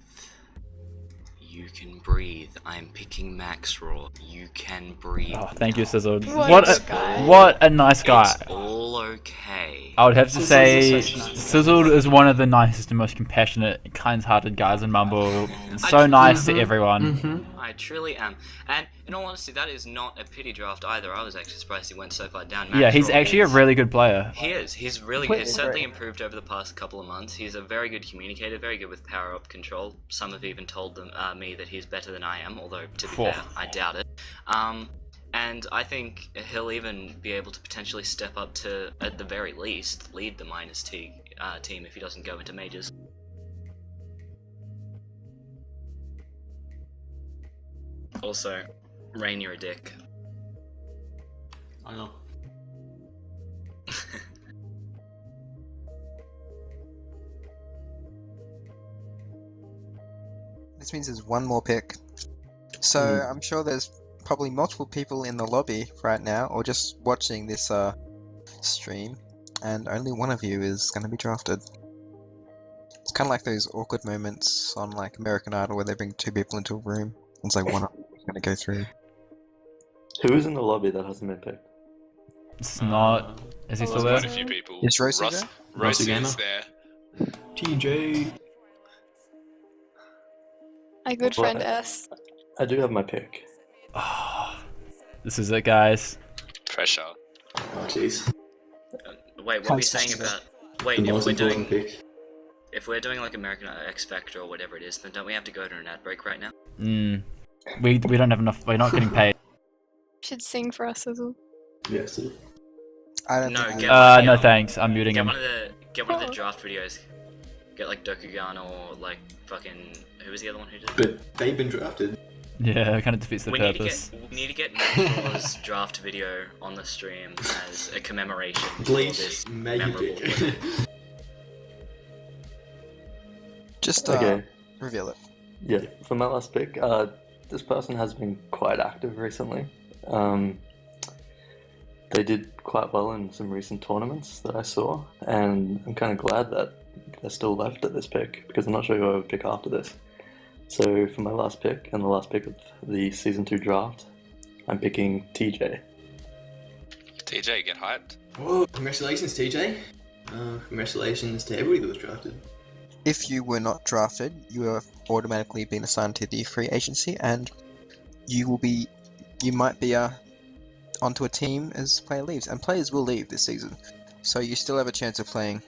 You can breathe. I'm picking Max Raw. You can breathe. Oh, thank you, Sizzled. What a guy. What a nice guy. It's all okay. I would have to Sizzled say, is such a nice guy. Sizzled is one of the nicest and most compassionate, kind-hearted guys in Mumble. So nice to everyone. I truly am. And in all honesty, that is not a pity draft either. I was actually surprised he went so far down. Yeah, he's Raw actually a is- really good player. He is. He's really good. He's certainly improved over the past couple of months. He's a very good communicator, very good with power-up control. Some have even told me that he's better than I am, although, to be fair, I doubt it. And I think he'll even be able to potentially step up to, at the very least, lead the minors team if he doesn't go into majors. Also, Rain, you're a dick. I know. This means there's 1 more pick. So I'm sure there's probably multiple people in the lobby right now, or just watching this stream, and only one of you is going to be drafted. It's kind of like those awkward moments on like American Idol where they bring 2 people into a room. It's like one of them is going to go through. Who is in the lobby that hasn't been picked? It's not. Is he still there? Quite a few people. Is Rosie Russ, there? Rosie Gamer? is there. TJ. My good Well, friend S. I do have my pick. This is it, guys. Pressure. Oh, jeez. Wait, what were you saying about... Wait, The if most we're important doing... pick. If we're doing like American X Factor or whatever it is, then don't we have to go to an ad break right now? We don't have enough. We're not getting paid. Should sing for us as well. Yes. I don't No, think get No thanks. I'm muting him. Get one of the draft videos. Get like Dokugan or like fucking... Who was the other one who did it? But they've been drafted. Yeah, it kind of defeats the purpose. We need to get Maxwell's draft video on the stream as a commemoration for Bleach, this mega memorable pick. win. Just Okay. reveal it. Yeah, for my last pick, this person has been quite active recently. They did quite well in some recent tournaments that I saw, and I'm kind of glad that they're still left at this pick, because I'm not sure who I would pick after this. So for my last pick and the last pick of the Season 2 draft, I'm picking TJ. TJ, get hyped. Whoa, congratulations, TJ. Congratulations to everybody that was drafted. If you were not drafted, you have automatically been assigned to the free agency, and you might be onto a team as player leaves, and players will leave this season, so you still have a chance of playing.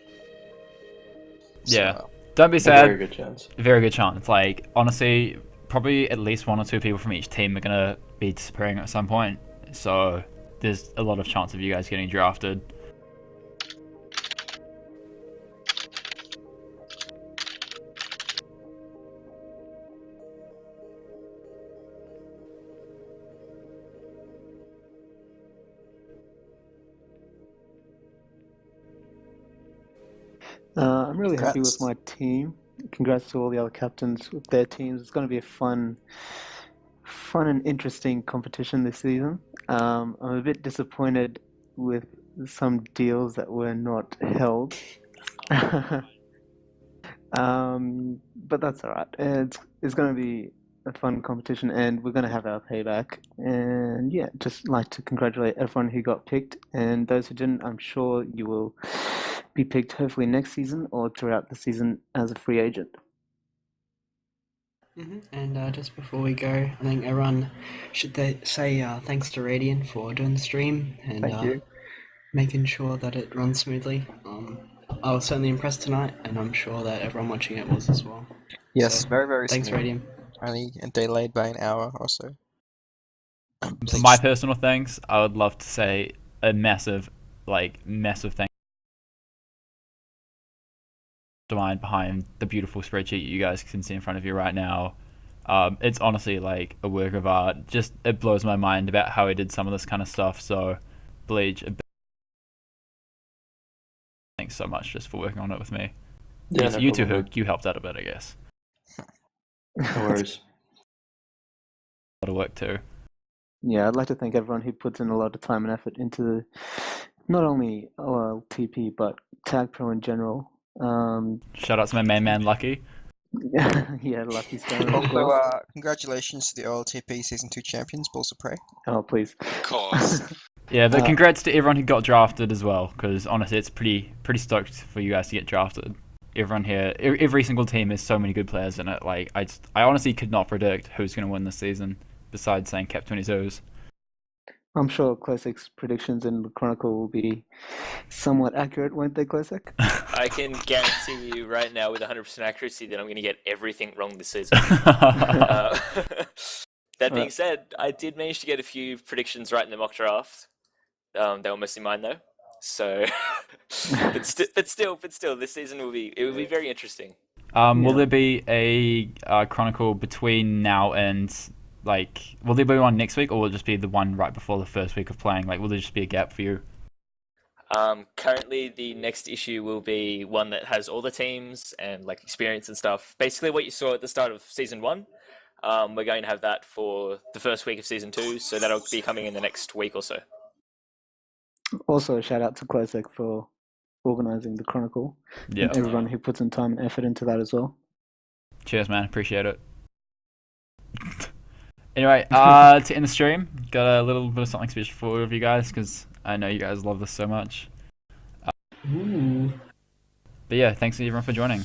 Yeah, don't be sad. Very good chance. Very good chance. Like, honestly, probably at least 1 or 2 people from each team are gonna be disappearing at some point, so there's a lot of chance of you guys getting drafted. I'm really happy with my team. Congrats to all the other captains with their teams. It's going to be a fun and interesting competition this season. I'm a bit disappointed with some deals that were not held. But that's alright. It's going to be a fun competition, and we're going to have our payback. And yeah, just like to congratulate everyone who got picked, and those who didn't, I'm sure you will be picked hopefully next season or throughout the season as a free agent. And just before we go, I think everyone should say thanks to Radiant for doing the stream and Thank you. making sure that it runs smoothly. I was certainly impressed tonight, and I'm sure that everyone watching it was as well. Yes, So, very, very thanks, smooth. Radiant. Only delayed by an hour or so. For my personal thanks, I would love to say a massive thanks to mind behind the beautiful spreadsheet you guys can see in front of you right now. It's honestly like a work of art. Just it blows my mind about how he did some of this kind of stuff. So, Bleach, thanks so much just for working on it with me. Yeah, no you too, problem. Hook. You helped out a bit, I guess. No worries. A lot of work too. Yeah, I'd like to thank everyone who puts in a lot of time and effort into not only OLTP but TagPro in general. Shout out to my main man, Lucky. Yeah, Lucky Stone. Of Also, course. congratulations to the OLTP Season 2 champions, Balls of Prey. Oh, please. Of course. Yeah, but congrats to everyone who got drafted as well, because honestly, it's pretty stoked for you guys to get drafted. Everyone here, every single team has so many good players in it. Like, I honestly could not predict who's going to win this season, besides saying Cap 22s. I'm sure Closic's predictions in the Chronicle will be somewhat accurate, won't they, Closic? I can guarantee you right now with 100% accuracy that I'm going to get everything wrong this season. That being said, I did manage to get a few predictions right in the mock draft. They were mostly mine though. So, but still, this season will be very interesting. Will there be a Chronicle between now and will there be one next week, or will it just be the one right before the first week of playing? Like, will there just be a gap for you? Currently, the next issue will be one that has all the teams and experience and stuff. Basically, what you saw at the start of season 1. We're going to have that for the first week of season 2, so that'll be coming in the next week or so. Also, a shout out to Closic for organising the Chronicle. Yeah. And everyone who puts in time and effort into that as well. Cheers, man. Appreciate it. Anyway, to end the stream, got a little bit of something special for all of you guys, because I know you guys love this so much. Ooh. But yeah, thanks everyone for joining.